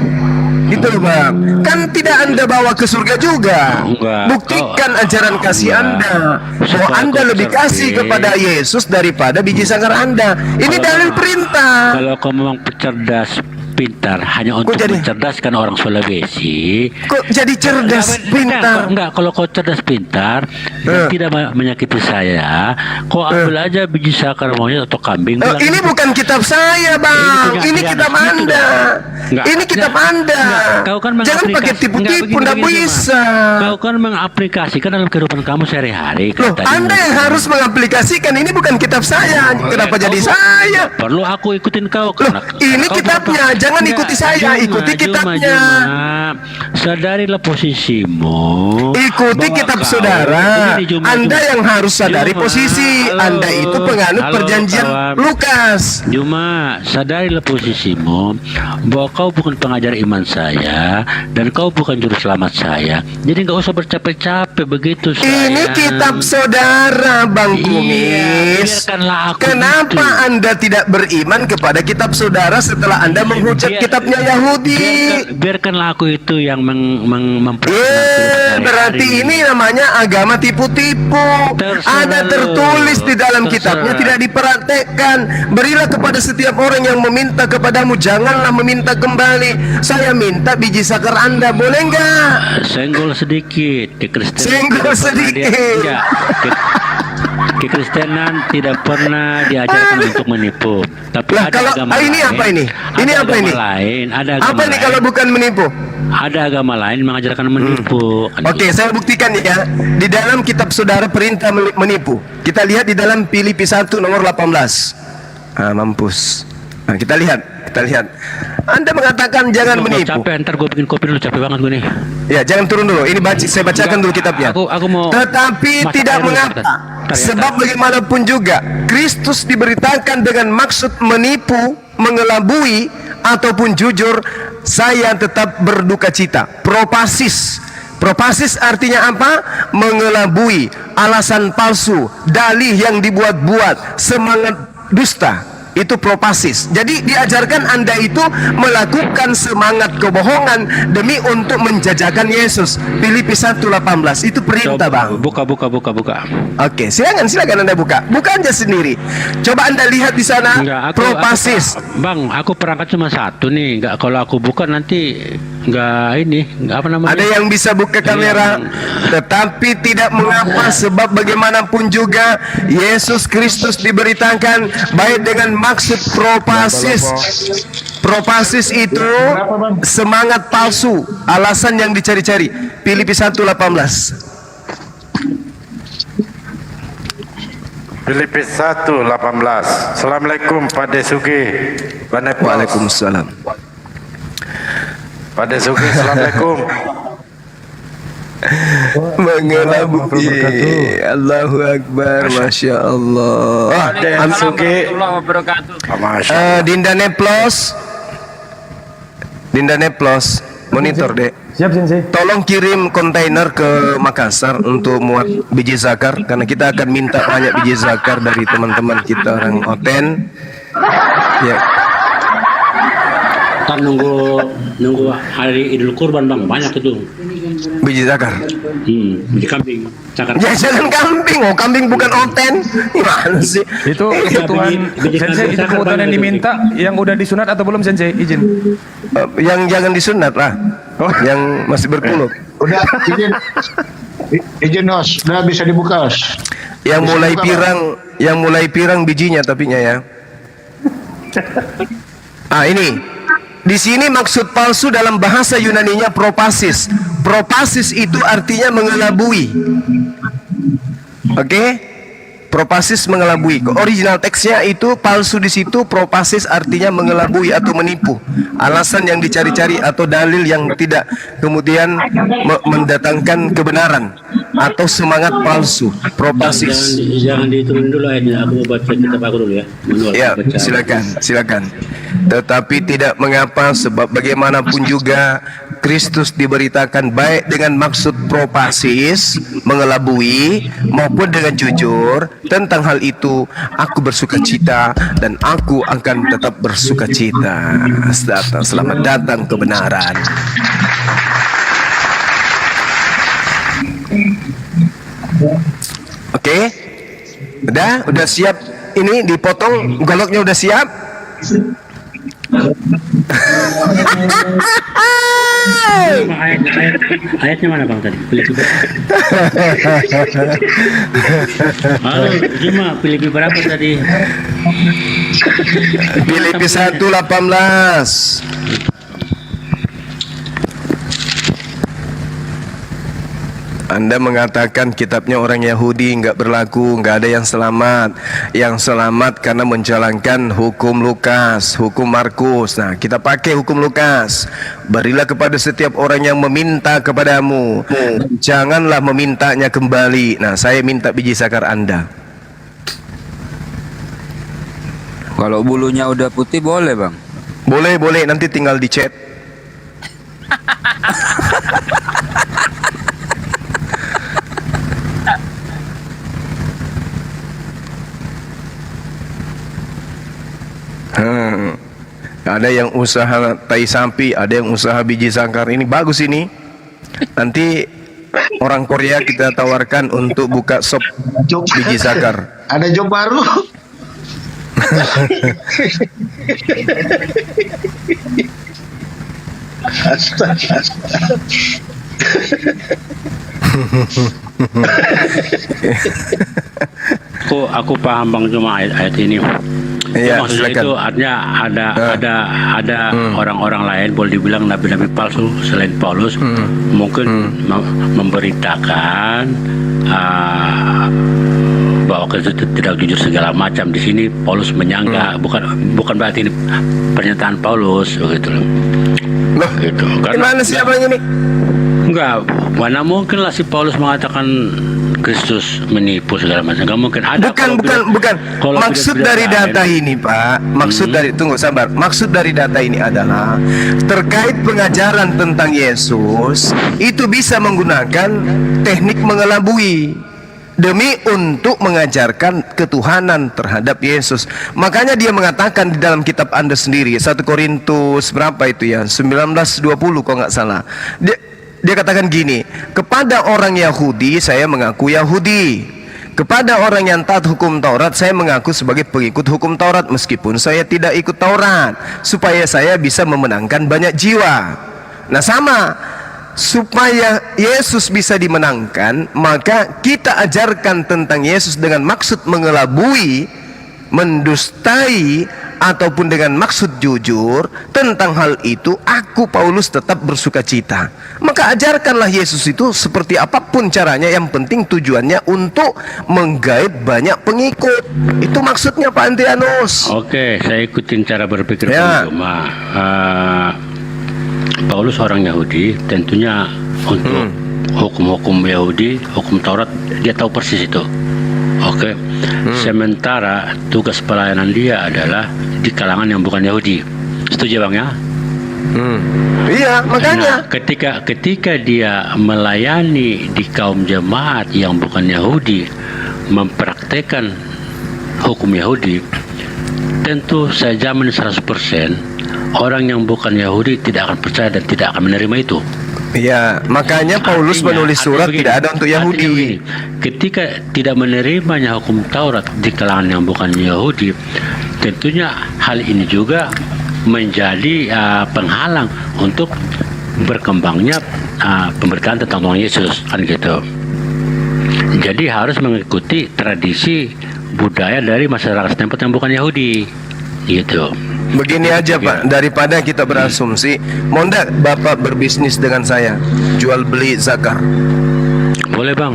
Speaker 4: Gitu loh, Bang. Kan tidak Anda bawa ke surga juga.
Speaker 1: Enggak.
Speaker 4: Buktikan ajaran kasih
Speaker 1: Enggak.
Speaker 4: Anda bahwa
Speaker 1: Supaya
Speaker 4: Anda
Speaker 1: kau
Speaker 4: lebih kasih
Speaker 1: cerdik.
Speaker 4: kepada Yesus daripada biji sakar Anda. Ini dalil perintah.
Speaker 1: Kalau kau memang cerdas, pintar, hanya untuk
Speaker 4: jadi-
Speaker 1: mencerdaskan orang Sulawesi.
Speaker 4: Kok jadi cerdas, pintar?
Speaker 1: Enggak, kalau kau cerdas pintar dan tidak menyakiti saya, kau ambil aja biji sakar monyet atau kambing. bilang,
Speaker 4: Ini bukan kitab saya, Bang.
Speaker 1: punya
Speaker 4: Ini
Speaker 1: Adrianus
Speaker 4: kitab
Speaker 1: gitu
Speaker 4: Anda.
Speaker 1: dong. Enggak.
Speaker 4: Ini kitab Anda.
Speaker 1: Kau kan
Speaker 4: Jangan pakai
Speaker 1: mengaplikasi-
Speaker 4: tipu-tipu,
Speaker 1: Enggak,
Speaker 4: nggak
Speaker 1: begini,
Speaker 4: bisa.
Speaker 1: Kau kan mengaplikasikan dalam kehidupan kamu sehari-hari.
Speaker 4: Loh,
Speaker 1: Katanya
Speaker 4: Anda yang harus mengaplikasikan. Ini bukan kitab saya. Kenapa jadi saya?
Speaker 1: Perlu aku ikutin kau?
Speaker 4: Loh, ini
Speaker 1: kau
Speaker 4: kitabnya.
Speaker 1: berapa-
Speaker 4: Jangan
Speaker 1: Enggak,
Speaker 4: ikuti saya. Ikuti kitabnya.
Speaker 1: Sadarilah posisimu.
Speaker 4: Ikuti
Speaker 1: Bahwa
Speaker 4: kitab
Speaker 1: kau-
Speaker 4: saudara.
Speaker 1: Begini, Juma,
Speaker 4: Anda
Speaker 1: Juma.
Speaker 4: yang harus sadari
Speaker 1: Juma,
Speaker 4: posisi.
Speaker 1: halo.
Speaker 4: Anda itu penganut
Speaker 1: Halo,
Speaker 4: perjanjian
Speaker 1: kawan.
Speaker 4: Lukas.
Speaker 1: Cuma sadarilah posisimu bahwa kau bukan pengajar iman saya dan kau bukan juru selamat saya. Jadi nggak usah bercapek-capek begitu.
Speaker 4: Ini
Speaker 1: sayang.
Speaker 4: kitab saudara, Bang
Speaker 1: Iya,
Speaker 4: Kumis.
Speaker 1: biarkanlah aku
Speaker 4: Kenapa
Speaker 1: gitu.
Speaker 4: Anda tidak beriman kepada kitab saudara setelah Anda menghujat
Speaker 1: Biar-
Speaker 4: kitabnya Yahudi?
Speaker 1: biarkanlah aku itu yang memperkenalkan
Speaker 4: Berarti ini namanya agama tipu-tipu.
Speaker 1: Terserah
Speaker 4: Ada
Speaker 1: lu.
Speaker 4: tertulis di dalam kitabnya,
Speaker 1: Terserah.
Speaker 4: tidak dipraktekkan. Berilah kepada setiap orang yang meminta kepadamu, janganlah meminta kembali. Saya minta biji sakar Anda, boleh enggak?
Speaker 1: senggol sedikit di Kristen.
Speaker 4: Senggol
Speaker 1: tidak pernah
Speaker 4: sedikit.
Speaker 1: Iya, Kekristenan tidak pernah diajarkan untuk menipu. Tapi
Speaker 4: Lah,
Speaker 1: ada
Speaker 4: kalau
Speaker 1: agama
Speaker 4: ini
Speaker 1: lain.
Speaker 4: apa ini? Ini
Speaker 1: Ada
Speaker 4: apa
Speaker 1: agama
Speaker 4: ini?
Speaker 1: Lain, ada agama
Speaker 4: Apa nih
Speaker 1: lain.
Speaker 4: kalau bukan menipu?
Speaker 1: Ada agama lain mengajarkan menipu. Kan
Speaker 4: Oke, saya buktikan ya. Di dalam kitab saudara perintah menipu. Kita lihat di dalam Filipi 1 nomor 18. Mampus. Nah, kita lihat. Anda mengatakan jangan
Speaker 1: Kalau
Speaker 4: menipu.
Speaker 1: capek, ntar gue bikin kopi dulu, capek banget gue nih.
Speaker 4: Ya, jangan turun dulu. Ini saya bacakan dulu kitabnya.
Speaker 1: Aku mau
Speaker 4: Tetapi
Speaker 1: masak
Speaker 4: tidak
Speaker 1: air dulu,
Speaker 4: mengapa.
Speaker 1: bentar. Bentar ya,
Speaker 4: Sebab bagaimanapun juga Kristus diberitakan dengan maksud menipu, mengelabui ataupun jujur, saya tetap berduka cita. Propasis. Propasis artinya apa? Mengelabui, alasan palsu, dalih yang dibuat-buat, semangat dusta. Itu propasis. Jadi diajarkan Anda itu melakukan semangat kebohongan demi untuk menjajakan Yesus. Filipi 1:18 itu perintah, Bang.
Speaker 1: Buka.
Speaker 4: Oke, silakan Anda buka. Buka aja sendiri. Coba Anda lihat di sana propasis.
Speaker 1: Bang, aku perangkat cuma satu nih. Enggak, kalau aku buka nanti enggak apa namanya?
Speaker 4: Ada yang bisa buka kamera, tetapi tidak mengapa, sebab bagaimanapun juga Yesus Kristus diberitakan baik dengan maksud propasis. Propasis itu semangat palsu, alasan yang dicari-cari. Filipi 1:18.
Speaker 3: Filipi 1:18. Assalamualaikum Pak Desugi.
Speaker 4: Waalaikumsalam.
Speaker 3: Pak Desugi, assalamualaikum.
Speaker 4: Mengelabui. Allahu Akbar, Masya Allah.
Speaker 3: Pak Desugi. Masya
Speaker 4: Dinda Neplos, monitor dek.
Speaker 8: Siap Sensei.
Speaker 4: Tolong kirim kontainer ke Makassar untuk muat biji zakar, karena kita akan minta banyak biji zakar dari teman-teman kita orang Oten. Ya.
Speaker 1: Ntar nunggu hari Idul Kurban bang, banyak itu
Speaker 4: Biji zakar.
Speaker 1: biji kambing. Cakar.
Speaker 4: Ya jangan kambing, oh kambing bukan Oten. Gimana sih?
Speaker 8: Itu kebutuhan Sensei, itu kebutuhan yang diminta yang udah disunat atau belum Sensei? Izin.
Speaker 4: Yang jangan disunat lah.
Speaker 8: Oh.
Speaker 4: Yang masih berkuluk.
Speaker 2: Udah izin Os, udah bisa dibuka Os.
Speaker 4: Yang
Speaker 2: Bisa
Speaker 4: mulai
Speaker 2: dibuka,
Speaker 4: pirang, yang mulai pirang bijinya tapinya ya. Ini. Di sini maksud palsu dalam bahasa Yunaninya propasis. Propasis itu artinya mengelabui. Oke? Propasis mengelabui. Original teksnya itu palsu di situ, propasis artinya mengelabui atau menipu. Alasan yang dicari-cari atau dalil yang tidak kemudian mendatangkan kebenaran atau semangat palsu. Propasis.
Speaker 1: Jangan diturunin dulu ayatnya. Aku mau baca kitab aku dulu ya. Manual
Speaker 4: Ya,
Speaker 1: baca.
Speaker 4: silakan. Tetapi tidak mengapa, sebab bagaimanapun juga Kristus diberitakan baik dengan maksud propasis, mengelabui, maupun dengan jujur. Tentang hal itu aku bersuka cita dan aku akan tetap bersuka cita. Selamat datang kebenaran. Oke? Udah siap ini dipotong, goloknya udah siap?
Speaker 1: Ayatnya mana bang tadi? Filipi berapa? Halo, cuma Filipi berapa tadi?
Speaker 4: Filipi 1:18. Anda mengatakan kitabnya orang Yahudi nggak berlaku, nggak ada yang selamat. Yang selamat karena menjalankan hukum Lukas, hukum Markus. Nah, kita pakai hukum Lukas. Berilah kepada setiap orang yang meminta kepadamu, janganlah memintanya kembali. Nah, saya minta biji zakar Anda.
Speaker 5: Kalau bulunya udah putih boleh bang.
Speaker 4: Boleh, nanti tinggal dicet. Ada yang usaha tai sapi, ada yang usaha biji zakar. Ini bagus ini. Nanti orang Korea kita tawarkan untuk buka shop biji zakar.
Speaker 2: Ada job baru.
Speaker 1: Aku paham bang, cuma ayat ini.
Speaker 4: Iya,
Speaker 1: Maksudnya
Speaker 4: silakan.
Speaker 1: itu artinya ada orang-orang lain, boleh dibilang nabi-nabi palsu selain Paulus, mungkin memberitakan bahwa Kristus itu tidak jujur segala macam. Di sini Paulus menyangka, bukan berarti ini pernyataan Paulus begitu loh.
Speaker 4: Loh,
Speaker 1: Gitu.
Speaker 4: gimana sih abang ini?
Speaker 1: Enggak, mana mungkin lah si Paulus mengatakan Kristus menipu segala macam. Enggak mungkin ada.
Speaker 4: Bukan.
Speaker 1: kalau
Speaker 4: Maksud
Speaker 1: tidak
Speaker 4: dari
Speaker 1: lain.
Speaker 4: data ini, Pak. Maksud dari, tunggu sabar. Maksud dari data ini adalah terkait pengajaran tentang Yesus itu bisa menggunakan teknik mengelabui demi untuk mengajarkan ketuhanan terhadap Yesus. Makanya dia mengatakan di dalam kitab Anda sendiri, 1 Korintus berapa itu ya? 19:20 kalau nggak salah. Dia katakan gini, kepada orang Yahudi saya mengaku Yahudi, kepada orang yang taat hukum Taurat saya mengaku sebagai pengikut hukum Taurat meskipun saya tidak ikut Taurat, supaya saya bisa memenangkan banyak jiwa. Nah sama, supaya Yesus bisa dimenangkan, maka kita ajarkan tentang Yesus dengan maksud mengelabui, mendustai, ataupun dengan maksud jujur. Tentang hal itu aku Paulus tetap bersuka cita. Maka ajarkanlah Yesus itu seperti apapun caranya, yang penting tujuannya untuk menggait banyak pengikut. Itu maksudnya Pak Antianus.
Speaker 1: Oke, saya ikutin cara berpikir
Speaker 4: Ya.
Speaker 1: Cuma Paulus orang Yahudi, tentunya untuk hukum-hukum Yahudi, hukum Taurat dia tahu persis itu. Oke. Sementara tugas pelayanan dia adalah di kalangan yang bukan Yahudi. Setuju bang ya?
Speaker 4: Iya, makanya.
Speaker 1: Nah, ketika dia melayani di kaum jemaat yang bukan Yahudi, mempraktekkan hukum Yahudi, tentu saya jamin 100% orang yang bukan Yahudi tidak akan percaya dan tidak akan menerima itu.
Speaker 4: Iya, makanya Paulus menulis surat
Speaker 1: begini,
Speaker 4: tidak ada untuk
Speaker 1: artinya
Speaker 4: Yahudi.
Speaker 1: begini, ketika tidak menerimanya hukum Taurat di kalangan yang bukan Yahudi, tentunya hal ini juga menjadi penghalang untuk berkembangnya pemberitaan tentang Tuhan Yesus, kan gitu. Jadi harus mengikuti tradisi budaya dari masyarakat setempat yang bukan Yahudi, gitu.
Speaker 4: Begini aja Pak, daripada kita berasumsi, mau ndak Bapak berbisnis dengan saya, jual beli zakar.
Speaker 1: Boleh bang.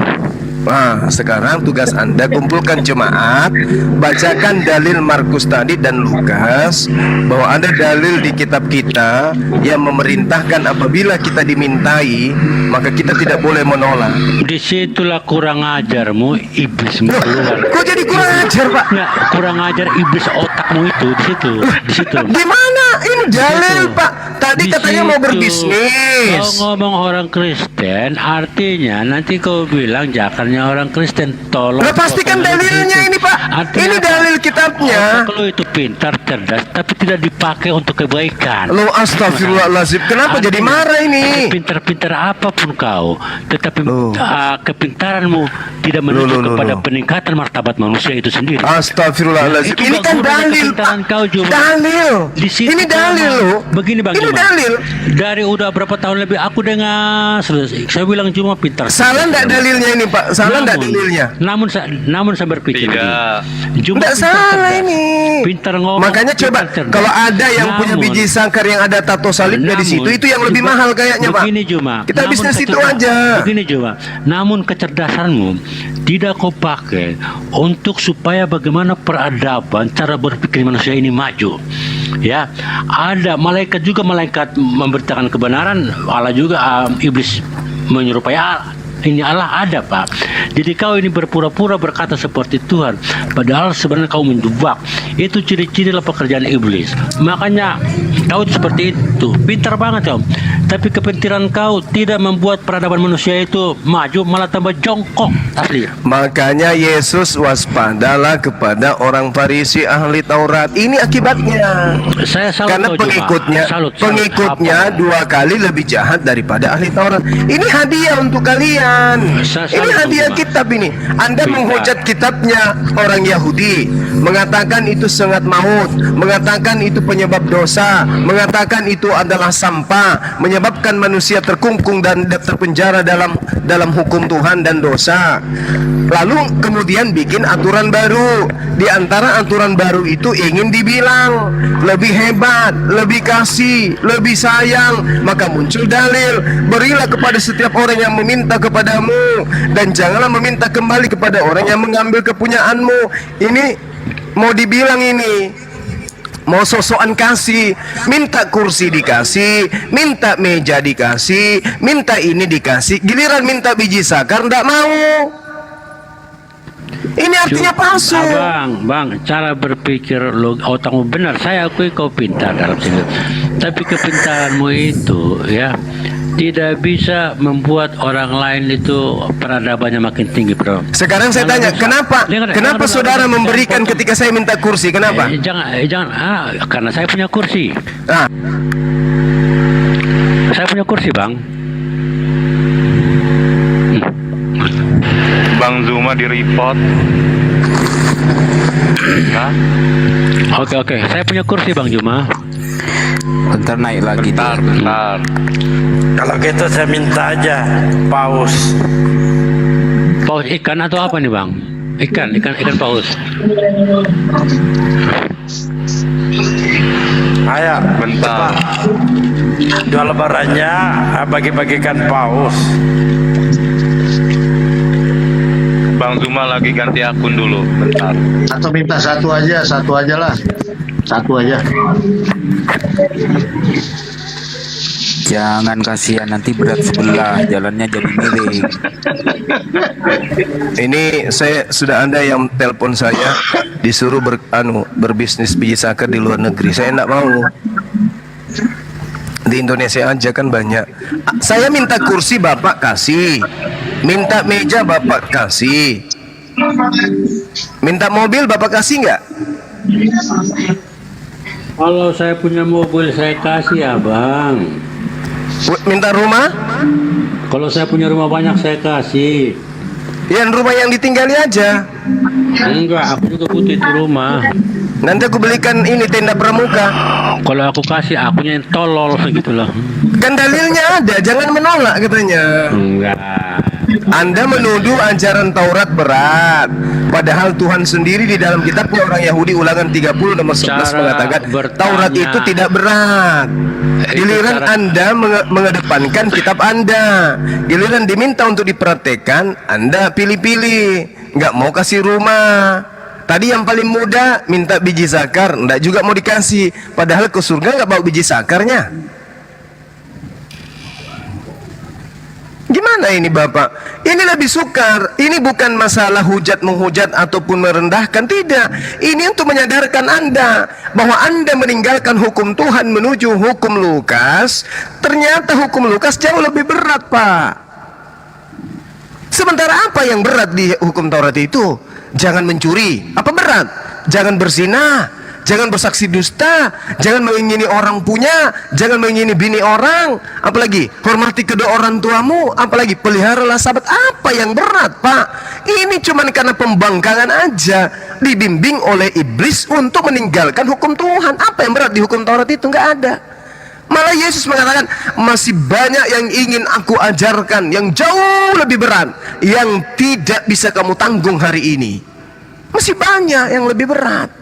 Speaker 4: Nah, sekarang tugas Anda kumpulkan jemaat, bacakan dalil Markus tadi dan Lukas, bahwa ada dalil di kitab kita yang memerintahkan apabila kita dimintai, maka kita tidak boleh menolak.
Speaker 1: Disitulah kurang ajarmu, iblismu keluar.
Speaker 4: Kok jadi kurang ajar Pak?
Speaker 1: Nggak, kurang ajar iblis otakmu itu di situ.
Speaker 4: Gimana? Ini dalil
Speaker 1: Di situ.
Speaker 4: Pak. Tadi
Speaker 1: Di
Speaker 4: katanya mau
Speaker 1: situ.
Speaker 4: berbisnis.
Speaker 1: Kau ngomong orang Kristen, artinya nanti kau bilang jakarnya orang Kristen. Tolong.
Speaker 4: Lah pastikan
Speaker 1: potong dari
Speaker 4: dalilnya
Speaker 1: situ.
Speaker 4: ini Pak.
Speaker 1: Artinya
Speaker 4: Ini
Speaker 1: apa?
Speaker 4: dalil kitabnya.
Speaker 1: Otak lu itu pintar, cerdas, tapi tidak dipakai untuk kebaikan.
Speaker 4: Lo astagfirullahaladzim. Kenapa jadi marah ini?
Speaker 1: Pintar-pintar apapun kau, tetapi
Speaker 4: Loh.
Speaker 1: kepintaranmu tidak menuju
Speaker 4: Loh.
Speaker 1: kepada peningkatan martabat manusia itu sendiri.
Speaker 4: Astagfirullahaladzim.
Speaker 1: Itu
Speaker 4: Ini kan
Speaker 1: bangunan
Speaker 4: dalil
Speaker 1: kepintaran
Speaker 4: Pak.
Speaker 1: kau, Juma.
Speaker 4: Dalil.
Speaker 1: Di situ
Speaker 4: Ini dalil
Speaker 1: memang.
Speaker 4: loh.
Speaker 1: Begini Bang
Speaker 4: Ini
Speaker 1: Juma.
Speaker 4: dalil.
Speaker 1: Dari udah berapa tahun lebih aku dengar, saya bilang cuma pintar.
Speaker 4: Salah enggak dalilnya ini Pak? Salah enggak dalilnya?
Speaker 1: Namun saya berpikir
Speaker 8: Tidak.
Speaker 1: Juma
Speaker 4: Enggak
Speaker 1: pintar
Speaker 4: salah
Speaker 1: cerdas.
Speaker 4: ini.
Speaker 1: Pintar ngomong.
Speaker 4: Makanya coba
Speaker 1: pintar cerdas.
Speaker 4: kalau ada yang punya
Speaker 1: Namun-
Speaker 4: biji sangkar yang ada tato salibnya di situ, itu yang lebih mahal kayaknya Pak.
Speaker 1: Begini Juma.
Speaker 4: Kita
Speaker 1: namun
Speaker 4: bisnis itu
Speaker 1: kecerdas-
Speaker 4: aja.
Speaker 1: Begini Juma. Namun kecerdasanmu tidak kau pakai untuk supaya bagaimana peradaban cara berpikir manusia ini maju. Ya, ada malaikat memberitakan kebenaran, Allah juga iblis menyerupai Allah. Ini Allah ada Pak. Jadi kau ini berpura-pura berkata seperti Tuhan, padahal sebenarnya kau menjebak. Itu ciri-ciri lah pekerjaan iblis. Makanya kau seperti itu, pintar banget kau. Tapi kepintaran kau tidak membuat peradaban manusia itu maju, malah tambah jongkok asli.
Speaker 4: Makanya Yesus waspadalah kepada orang Farisi ahli Taurat. Ini akibatnya.
Speaker 1: Saya salut
Speaker 4: Karena
Speaker 1: kau, Juma.
Speaker 4: pengikutnya
Speaker 1: Salut.
Speaker 4: pengikutnya
Speaker 1: Apa?
Speaker 4: 2 kali lebih jahat daripada ahli Taurat. Ini hadiah untuk kalian.
Speaker 1: Saya
Speaker 4: Ini
Speaker 1: salut,
Speaker 4: hadiah
Speaker 1: Juma.
Speaker 4: kitab ini. Anda
Speaker 1: Pintar.
Speaker 4: menghujat kitabnya orang Yahudi, mengatakan itu sengat maut, mengatakan itu penyebab dosa, mengatakan itu adalah sampah, menyebabkan manusia terkungkung dan terpenjara dalam hukum Tuhan dan dosa. Lalu kemudian bikin aturan baru. Di antara aturan baru itu ingin dibilang lebih hebat, lebih kasih, lebih sayang. Maka muncul dalil, berilah kepada setiap orang yang meminta kepadamu, dan janganlah meminta kembali kepada orang yang mengambil kepunyaanmu. Ini mau dibilang ini, mau sosokan kasih, minta kursi dikasih, minta meja dikasih, minta ini dikasih, giliran minta biji sakar ndak mau. Ini artinya palsu.
Speaker 1: Bang, cara berpikir otakmu benar. Saya akui kau pintar dalam sini. Tapi kepintaranmu itu ya tidak bisa membuat orang lain itu peradabannya makin tinggi, bro.
Speaker 4: Sekarang saya tanya, kenapa saudara memberikan ketika saya minta kursi? Kenapa?
Speaker 1: Jangan, karena saya punya kursi.
Speaker 4: Nah,
Speaker 1: Saya punya kursi, Bang.
Speaker 8: Bang Zuma di report. Nah,
Speaker 1: Oke, saya punya kursi, Bang Juma.
Speaker 5: Bentar naik lagi.
Speaker 8: bentar.
Speaker 3: Kalau gitu saya minta aja paus.
Speaker 1: Paus ikan atau apa nih, Bang? Ikan paus.
Speaker 3: Ayo,
Speaker 8: Bentar.
Speaker 3: jual lebarannya bagi-bagikan paus.
Speaker 8: Bang Zuma lagi ganti akun dulu. Bentar.
Speaker 2: Atau minta satu aja lah. Satu aja.
Speaker 5: Jangan kasihan, nanti berat sebelah, jalannya jadi miring.
Speaker 4: ini saya sudah ada yang telepon saya disuruh berbisnis biji sakar di luar negeri. Saya enggak mau. Di Indonesia aja kan banyak. Saya minta kursi Bapak kasih, minta meja Bapak kasih, minta mobil Bapak kasih nggak?
Speaker 1: Kalau saya punya mobil saya kasih abang.
Speaker 4: Minta rumah?
Speaker 1: Kalau saya punya rumah banyak saya kasih.
Speaker 4: Yang rumah yang ditinggali aja.
Speaker 1: Enggak, aku juga butuh itu rumah.
Speaker 4: Nanti aku belikan ini tenda pramuka.
Speaker 1: Kalau aku kasih, akunya yang tolol gitu loh.
Speaker 4: Kan dalilnya ada, jangan menolak katanya.
Speaker 1: Enggak.
Speaker 4: Anda menuduh ajaran Taurat berat, padahal Tuhan sendiri di dalam kitabnya orang Yahudi Ulangan 30 nomor 11
Speaker 1: Cara
Speaker 4: mengatakan
Speaker 1: bertanya.
Speaker 4: Taurat itu tidak berat. Giliran
Speaker 1: cara-
Speaker 4: Anda mengedepankan kitab Anda, giliran diminta untuk dipraktekkan, Anda pilih-pilih, nggak mau kasih rumah. Tadi yang paling mudah minta biji zakar, nggak juga mau dikasih, padahal ke surga nggak bawa biji zakarnya. Gimana ini Bapak? Ini lebih sukar. Ini bukan masalah hujat menghujat ataupun merendahkan, tidak. Ini untuk menyadarkan Anda bahwa Anda meninggalkan hukum Tuhan menuju hukum Lukas. Ternyata hukum Lukas jauh lebih berat, Pak. Sementara apa yang berat di hukum Taurat itu? Jangan mencuri. Apa berat? Jangan berzina. Jangan bersaksi dusta, jangan mengingini orang punya, jangan mengingini bini orang, apalagi hormati kedua orang tuamu, apalagi peliharalah sahabat. Apa yang berat, Pak? Ini cuman karena pembangkangan aja, dibimbing oleh iblis untuk meninggalkan hukum Tuhan. Apa yang berat di hukum Taurat itu? Nggak ada. Malah Yesus mengatakan masih banyak yang ingin aku ajarkan yang jauh lebih berat, yang tidak bisa kamu tanggung hari ini. Masih banyak yang lebih berat.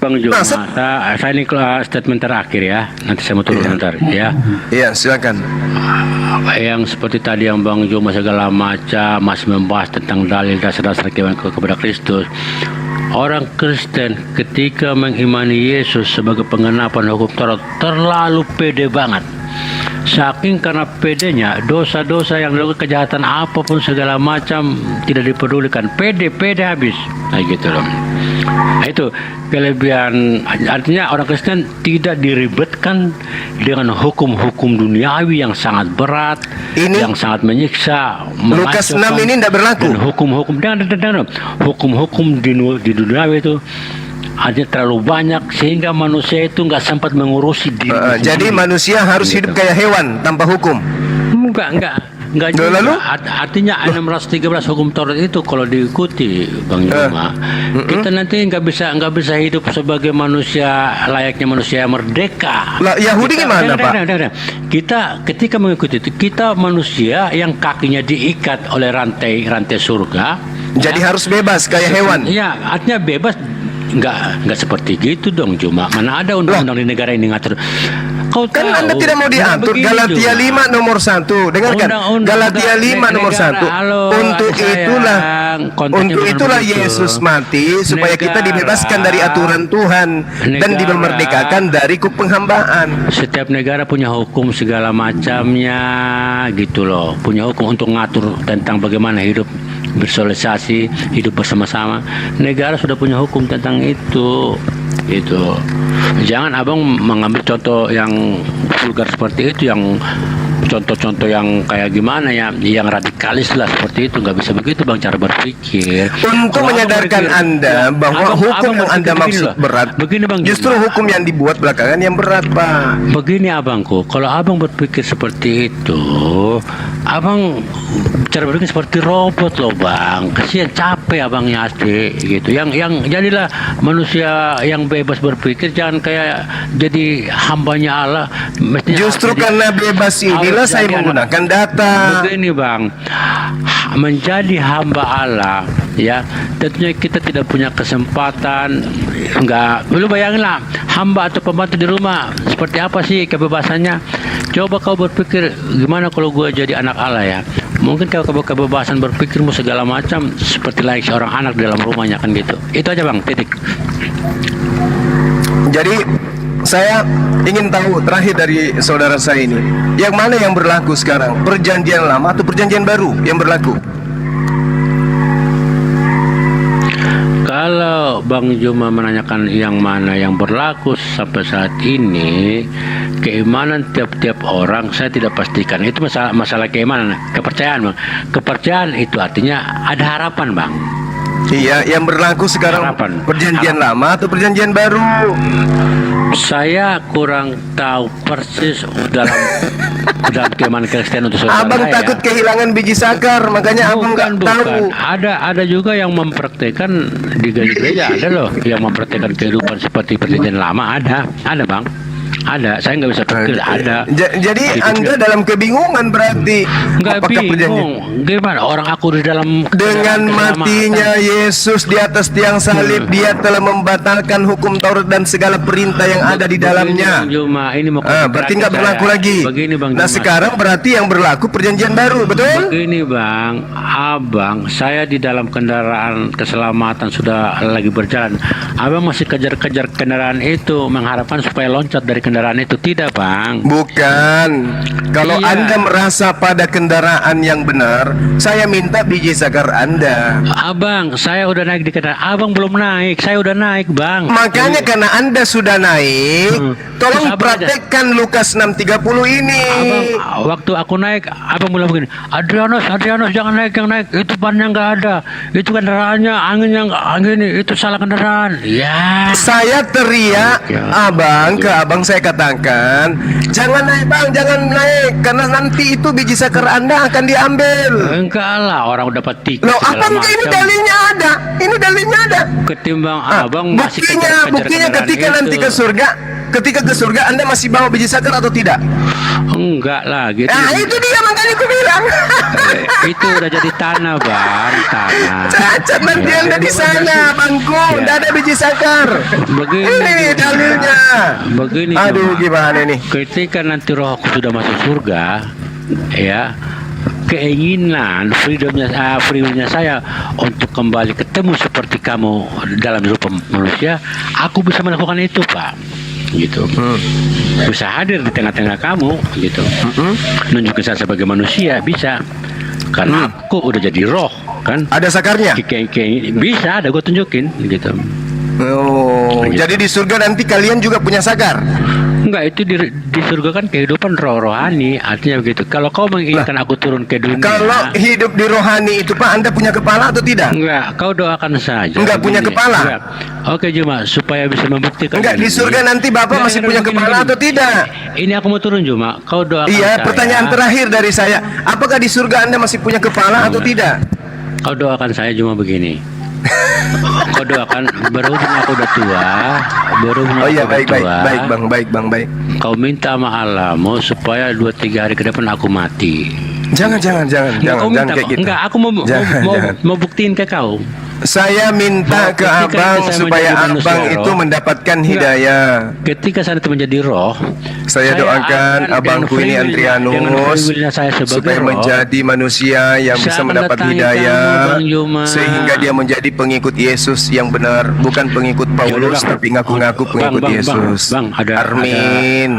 Speaker 1: Bang Juma, saya ini statement terakhir ya. Nanti saya mau turun bentar ya.
Speaker 4: Iya, silakan.
Speaker 1: Yang seperti tadi yang Bang Juma segala macam masih membahas tentang dalil dasar-dasar keimanan kepada Kristus. Orang Kristen ketika mengimani Yesus sebagai penggenapan hukum Taurat terlalu pede banget. Saking karena pedenya, dosa-dosa yang dilakukan, kejahatan apapun segala macam tidak dipedulikan, pede habis, nah gitu loh. Nah, itu kelebihan, artinya orang Kristen tidak diribetkan dengan hukum-hukum duniawi yang sangat berat, yang sangat menyiksa.
Speaker 4: Lukas 6 ini tidak berlaku.
Speaker 1: Dan hukum-hukum di duniawi itu artinya terlalu banyak sehingga manusia itu nggak sempat mengurusi diri.
Speaker 4: Jadi manusia harus hidup kayak hewan tanpa hukum.
Speaker 1: Enggak juga.
Speaker 4: Lalu?
Speaker 1: Artinya 613 hukum Taurat itu kalau diikuti Bang Juma, kita nanti nggak bisa hidup sebagai manusia layaknya manusia yang merdeka.
Speaker 4: Lah Yahudi gimana, Pak?
Speaker 1: Kita ketika mengikuti itu, kita manusia yang kakinya diikat oleh rantai surga.
Speaker 4: Jadi harus bebas kayak hewan.
Speaker 1: Iya, artinya bebas. Enggak seperti gitu dong, Juma. Mana ada undang-undang di negara ini ngatur. Kau
Speaker 4: Kan
Speaker 1: tahu,
Speaker 4: Anda tidak mau diatur. Galatia 5 nomor 1. Dengarkan. Galatia 5 nomor 1. Untuk itulah Yesus mati supaya kita dibebaskan dari aturan Tuhan dan dimerdekakan dari penghambaan.
Speaker 1: Setiap negara punya hukum segala macamnya gitu loh. Punya hukum untuk ngatur tentang bagaimana hidup bersosialisasi, hidup bersama-sama. Negara sudah punya hukum tentang itu. Itu. Jangan abang mengambil contoh yang vulgar seperti itu, yang contoh-contoh yang kayak gimana ya, yang radikalis lah seperti itu. Nggak bisa begitu bang cara berpikir.
Speaker 4: Untuk menyadarkan Anda bahwa hukum yang Anda maksud berat,
Speaker 1: begini bang,
Speaker 4: justru hukum yang dibuat belakangan yang berat, Pak.
Speaker 1: Begini abangku, kalau abang berpikir seperti itu, abang cara berpikir seperti robot loh bang. Kasihan, capek abangnya asli gitu. Yang jadilah manusia yang bebas berpikir, jangan kayak jadi hambanya Allah. Mestinya
Speaker 4: Justru karena bebas inilah saya menggunakan data.
Speaker 1: Begini bang, menjadi hamba Allah ya, tentunya kita tidak punya kesempatan. Enggak, lu bayanginlah hamba atau pembantu di rumah seperti apa sih kebebasannya. Coba kau berpikir gimana kalau gue jadi anak Allah ya. Mungkin kalau kebebasan berpikirmu segala macam seperti layaknya seorang anak di dalam rumahnya kan gitu. Itu aja bang, titik.
Speaker 4: Jadi saya ingin tahu terakhir dari saudara saya ini, yang mana yang berlaku sekarang? Perjanjian lama atau perjanjian baru yang berlaku?
Speaker 1: Kalau Bang Juma menanyakan yang mana yang berlaku sampai saat ini, keimanan tiap-tiap orang saya tidak pastikan. Itu masalah keimanan, kepercayaan, Bang. Kepercayaan itu artinya ada harapan, Bang.
Speaker 4: Iya, yang berlaku sekarang
Speaker 1: Harapan.
Speaker 4: perjanjian lama atau perjanjian baru?
Speaker 1: Saya kurang tahu persis dalam keimanan Kristen untuk saudara
Speaker 4: Abang
Speaker 1: saya.
Speaker 4: takut kehilangan biji sakar, makanya abang nggak tahu.
Speaker 1: Ada juga yang mempraktekkan di gereja, ada loh yang mempraktekkan kehidupan seperti perjanjian lama, ada Bang. Ada, saya nggak bisa pikir ada.
Speaker 4: Jadi
Speaker 1: Gitu
Speaker 4: Anda
Speaker 1: juga.
Speaker 4: dalam kebingungan berarti.
Speaker 1: Nggak
Speaker 4: Apakah perjanjian
Speaker 1: bingung. Gimana orang aku di dalam
Speaker 4: dengan
Speaker 1: keselamatan.
Speaker 4: matinya Yesus di atas tiang salib, Dia telah membatalkan hukum Taurat dan segala perintah yang ada di dalamnya.
Speaker 1: Begini, Bang Juma, ini mau
Speaker 4: Berarti nggak
Speaker 1: saya.
Speaker 4: berlaku lagi.
Speaker 1: Begini, Bang
Speaker 4: Nah
Speaker 1: Juma.
Speaker 4: sekarang berarti yang berlaku perjanjian baru, betul?
Speaker 1: Begini Bang, Abang, saya di dalam kendaraan keselamatan sudah lagi berjalan. Abang masih kejar-kejar kendaraan itu, mengharapkan supaya loncat dari kendaraan itu. Tidak Bang.
Speaker 4: Bukan. Kalau
Speaker 1: Iya.
Speaker 4: Anda merasa pada kendaraan yang benar, saya minta biji sakar Anda.
Speaker 1: Abang, saya udah naik di kendaraan. Abang belum naik, saya udah naik Bang.
Speaker 4: Makanya karena Anda sudah naik, tolong
Speaker 1: Terus abang aja.
Speaker 4: praktekkan Lukas 6:30 ini.
Speaker 1: Abang, waktu aku naik, abang bilang begini, Adrianus, jangan naik, itu bannya nggak ada, itu kendaraannya angin itu salah kendaraan. Ya.
Speaker 4: Saya teriak abang ke abang, saya katakan jangan naik bang, jangan naik, karena nanti itu biji sakar Anda akan diambil.
Speaker 1: Enggak lah, orang udah dapat tiket.
Speaker 4: Loh
Speaker 1: segala
Speaker 4: abang, ini
Speaker 1: macam.
Speaker 4: dalilnya ada, ini dalilnya ada.
Speaker 1: Ketimbang abang masih
Speaker 4: Buktinya
Speaker 1: kejar-kejar
Speaker 4: ketika
Speaker 1: kendaraan
Speaker 4: nanti
Speaker 1: itu.
Speaker 4: ketika ke surga Anda masih bawa biji sakar atau tidak?
Speaker 1: Enggak lah gitu.
Speaker 4: Nah itu dia makanya aku bilang.
Speaker 1: Itu udah jadi tanah Bang, tanah.
Speaker 4: Cacat nanti
Speaker 1: Ya.
Speaker 4: Anda di sana bangku,
Speaker 1: Ya.
Speaker 4: tidak ada biji sakar.
Speaker 1: Begini
Speaker 4: Ini
Speaker 1: Juma.
Speaker 4: dalilnya.
Speaker 1: Begini
Speaker 4: Aduh
Speaker 1: Juma.
Speaker 4: gimana nih?
Speaker 1: Ketika nanti rohku sudah masuk surga, ya, keinginan freedomnya saya untuk kembali ketemu seperti kamu dalam hidup manusia, aku bisa melakukan itu Pak, gitu. Bisa hadir di tengah-tengah kamu, gitu. Nunjukin saya sebagai manusia bisa, karena aku udah jadi roh kan.
Speaker 4: Ada sakarnya?
Speaker 1: Bisa ada, gue tunjukin, gitu.
Speaker 4: Oh, jadi di surga nanti kalian juga punya sakar?
Speaker 1: Enggak, itu di surga kan kehidupan rohani, artinya begitu. Kalau kau menginginkan aku turun ke dunia,
Speaker 4: Kalau hidup di rohani itu Pak, Anda punya kepala atau tidak?
Speaker 1: enggak, kau doakan saja.
Speaker 4: Enggak punya
Speaker 1: Begini,
Speaker 4: kepala?
Speaker 1: enggak. Oke Juma, supaya bisa membuktikan.
Speaker 4: Enggak, di
Speaker 1: ini.
Speaker 4: surga nanti Bapak
Speaker 1: Enggak,
Speaker 4: masih
Speaker 1: enggak,
Speaker 4: punya
Speaker 1: begini,
Speaker 4: kepala
Speaker 1: begini.
Speaker 4: atau tidak?
Speaker 1: Ini aku mau turun Juma, kau doakan
Speaker 4: Iya,
Speaker 1: saya.
Speaker 4: pertanyaan terakhir dari saya. Apakah di surga Anda masih punya kepala atau tidak?
Speaker 1: Kau doakan saya Juma begini. Kau doakan, berhubung aku udah tua,
Speaker 4: Oh iya, baik bang.
Speaker 1: Kau minta sama Allahmu supaya 2-3 hari ke depan aku mati.
Speaker 4: Jangan
Speaker 1: Kau minta,
Speaker 4: kayak gitu.
Speaker 1: enggak, aku mau
Speaker 4: Jangan.
Speaker 1: mau buktiin ke kau.
Speaker 4: Saya minta ke
Speaker 1: Ketika
Speaker 4: abang
Speaker 1: saya
Speaker 4: supaya
Speaker 1: menjadi manusia
Speaker 4: abang itu
Speaker 1: roh.
Speaker 4: mendapatkan
Speaker 1: Enggak.
Speaker 4: hidayah.
Speaker 1: Ketika saya itu menjadi roh,
Speaker 4: Saya doakan
Speaker 1: akan
Speaker 4: abangku
Speaker 1: dengan
Speaker 4: ini
Speaker 1: free will-nya, dengan
Speaker 4: Andrianus
Speaker 1: free will-nya saya sebagai
Speaker 4: supaya
Speaker 1: roh,
Speaker 4: menjadi manusia yang
Speaker 1: saya
Speaker 4: bisa
Speaker 1: akan
Speaker 4: mendapat
Speaker 1: datangi
Speaker 4: hidayah
Speaker 1: kamu, Bang Juma.
Speaker 4: sehingga dia menjadi pengikut Yesus yang benar, bukan pengikut Paulus
Speaker 1: Bang.
Speaker 4: tapi ngaku-ngaku pengikut
Speaker 1: Bang,
Speaker 4: Yesus.
Speaker 1: Bang, ada
Speaker 4: Armin.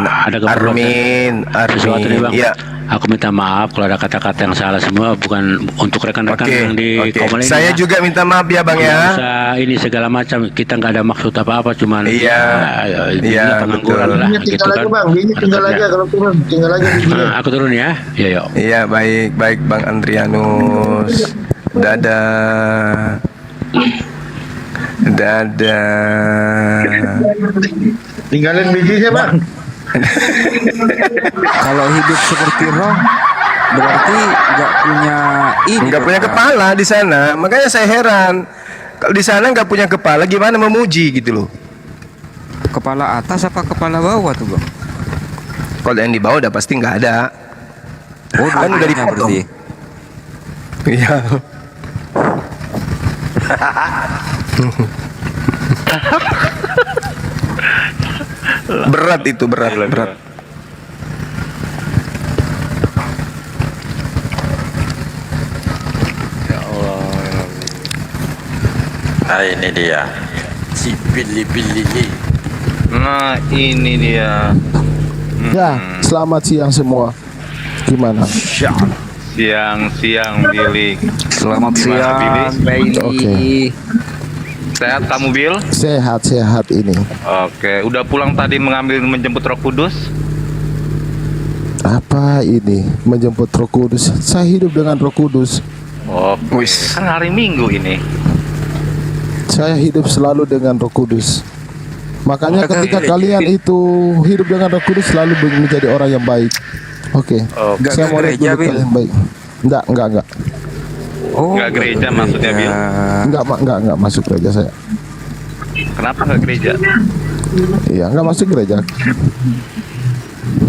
Speaker 1: sesuatu nih Bang.
Speaker 4: Ya.
Speaker 1: Aku minta maaf kalau ada kata-kata yang salah semua, bukan untuk rekan-rekan yang di komunitas.
Speaker 4: Saya juga minta maaf ya Bang ya.
Speaker 1: Ini segala macam, kita nggak ada maksud apa-apa, cuman
Speaker 4: Iya,
Speaker 1: pengangguran
Speaker 4: betul.
Speaker 1: lah,
Speaker 2: Bijinya
Speaker 1: gitu
Speaker 2: tinggal
Speaker 1: kan.
Speaker 2: aja bang, bijinya tinggal
Speaker 1: Kerja.
Speaker 2: aja kalau turun, tinggal aja bijinya.
Speaker 1: Aku turun ya, ya yuk.
Speaker 4: Iya, baik Bang Andrianus. Dadah.
Speaker 2: Tinggalin bijinya bang.
Speaker 5: Kalau hidup seperti roh berarti nggak punya ini.
Speaker 4: Nggak punya kepala di sana, makanya saya heran. Kalau di sana nggak punya kepala, gimana memuji gitu loh?
Speaker 5: Kepala atas apa kepala bawah tuh bang?
Speaker 4: Kalau yang di bawah udah pasti nggak ada.
Speaker 5: Oh,
Speaker 4: Kan udah
Speaker 5: dua-duanya
Speaker 4: dipotong.
Speaker 5: berarti.
Speaker 4: Iya. Berat itu, berat.
Speaker 3: Nah ini dia, si pilih-pilih.
Speaker 8: Nah ini dia.
Speaker 9: Ya, selamat siang semua. Gimana?
Speaker 8: Siang Billy.
Speaker 5: Selamat
Speaker 8: Gimana,
Speaker 5: siang,
Speaker 8: Billy?
Speaker 5: Bailey.
Speaker 9: Oke.
Speaker 8: sehat kamu Bil?
Speaker 9: Sehat-sehat ini.
Speaker 8: Oke, udah pulang tadi menjemput Roh Kudus?
Speaker 9: Apa ini? Menjemput Roh Kudus. Saya hidup dengan Roh Kudus.
Speaker 8: Oh, kan hari Minggu ini.
Speaker 9: Saya hidup selalu dengan Roh Kudus. Makanya ketika kalian itu hidup dengan Roh Kudus selalu menjadi orang yang baik. Oke. Saya mau lihat dulu kalian baik. Enggak.
Speaker 8: Enggak gereja maksudnya Bil?
Speaker 9: Enggak masuk gereja saya.
Speaker 8: Kenapa nggak gereja?
Speaker 9: Iya, enggak masuk gereja.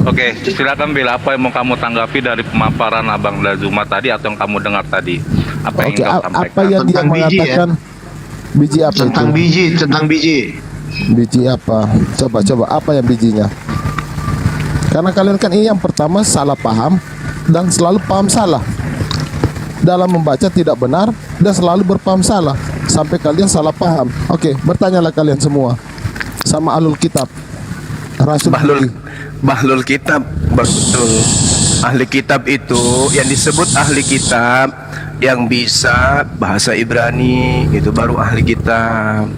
Speaker 8: Oke, silakan Bil, apa yang mau kamu tanggapi dari pemaparan Abang Dazuma tadi atau yang kamu dengar tadi? Apa yang
Speaker 9: Oke,
Speaker 8: kau sampaikan?
Speaker 9: apa yang dia mengatakan? Biji apa
Speaker 2: Tentang biji.
Speaker 9: Biji apa? Coba apa yang bijinya? Karena kalian kan ini yang pertama salah paham dan selalu paham salah. Dalam membaca tidak benar dan selalu berpaham salah sampai kalian salah paham. Oke, bertanyalah kalian semua sama Ahlul Kitab. Rasul
Speaker 4: Bahlul kitab, betul. Ahli kitab itu yang disebut ahli kitab yang bisa bahasa Ibrani, itu baru ahli kitab.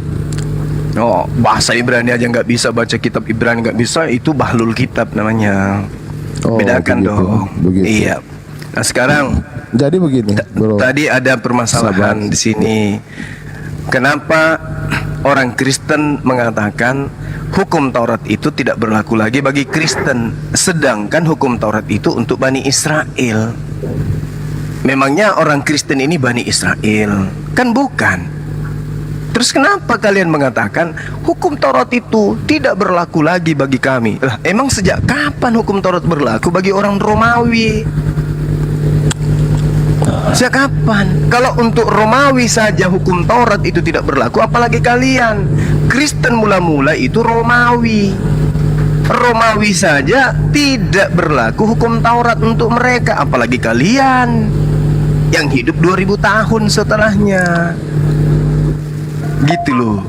Speaker 4: Oh, bahasa Ibrani aja nggak bisa, baca kitab Ibrani nggak bisa, itu bahlul kitab namanya. Bedakan
Speaker 9: begitu,
Speaker 4: dong.
Speaker 9: begitu.
Speaker 4: Iya. Nah sekarang
Speaker 9: Jadi begini, bro.
Speaker 4: tadi ada permasalahan di sini. Kenapa orang Kristen mengatakan hukum Taurat itu tidak berlaku lagi bagi Kristen, sedangkan hukum Taurat itu untuk Bani Israel? Memangnya orang Kristen ini Bani Israel? Kan bukan. Terus kenapa kalian mengatakan hukum Taurat itu tidak berlaku lagi bagi kami? Lah, emang sejak kapan hukum Taurat berlaku bagi orang Romawi? Sejak kapan? Kalau untuk Romawi saja hukum Taurat itu tidak berlaku, apalagi kalian Kristen mula-mula itu Romawi. Romawi saja tidak berlaku hukum Taurat untuk mereka, apalagi kalian yang hidup 2000 tahun setelahnya. Gitu loh.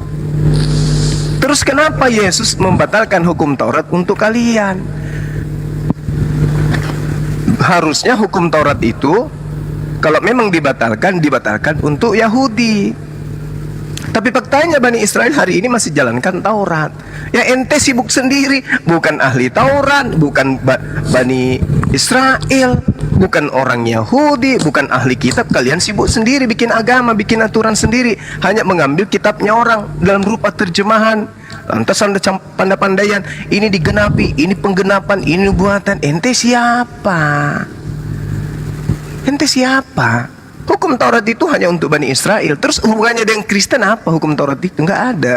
Speaker 4: Terus kenapa Yesus membatalkan hukum Taurat untuk kalian? Harusnya hukum Taurat itu kalau memang dibatalkan untuk Yahudi. Tapi faktanya Bani Israel hari ini masih jalankan Taurat. Ya ente sibuk sendiri, bukan ahli Taurat, bukan Bani Israel, bukan orang Yahudi, bukan ahli kitab. Kalian sibuk sendiri bikin agama, bikin aturan sendiri, hanya mengambil kitabnya orang dalam rupa terjemahan. Lantas anda pandai-pandaian, ini digenapi, ini penggenapan, ini buatan. Ente siapa? Ente siapa? Hukum Taurat itu hanya untuk Bani Israel. Terus hubungannya dengan Kristen apa hukum Taurat itu? Nggak ada.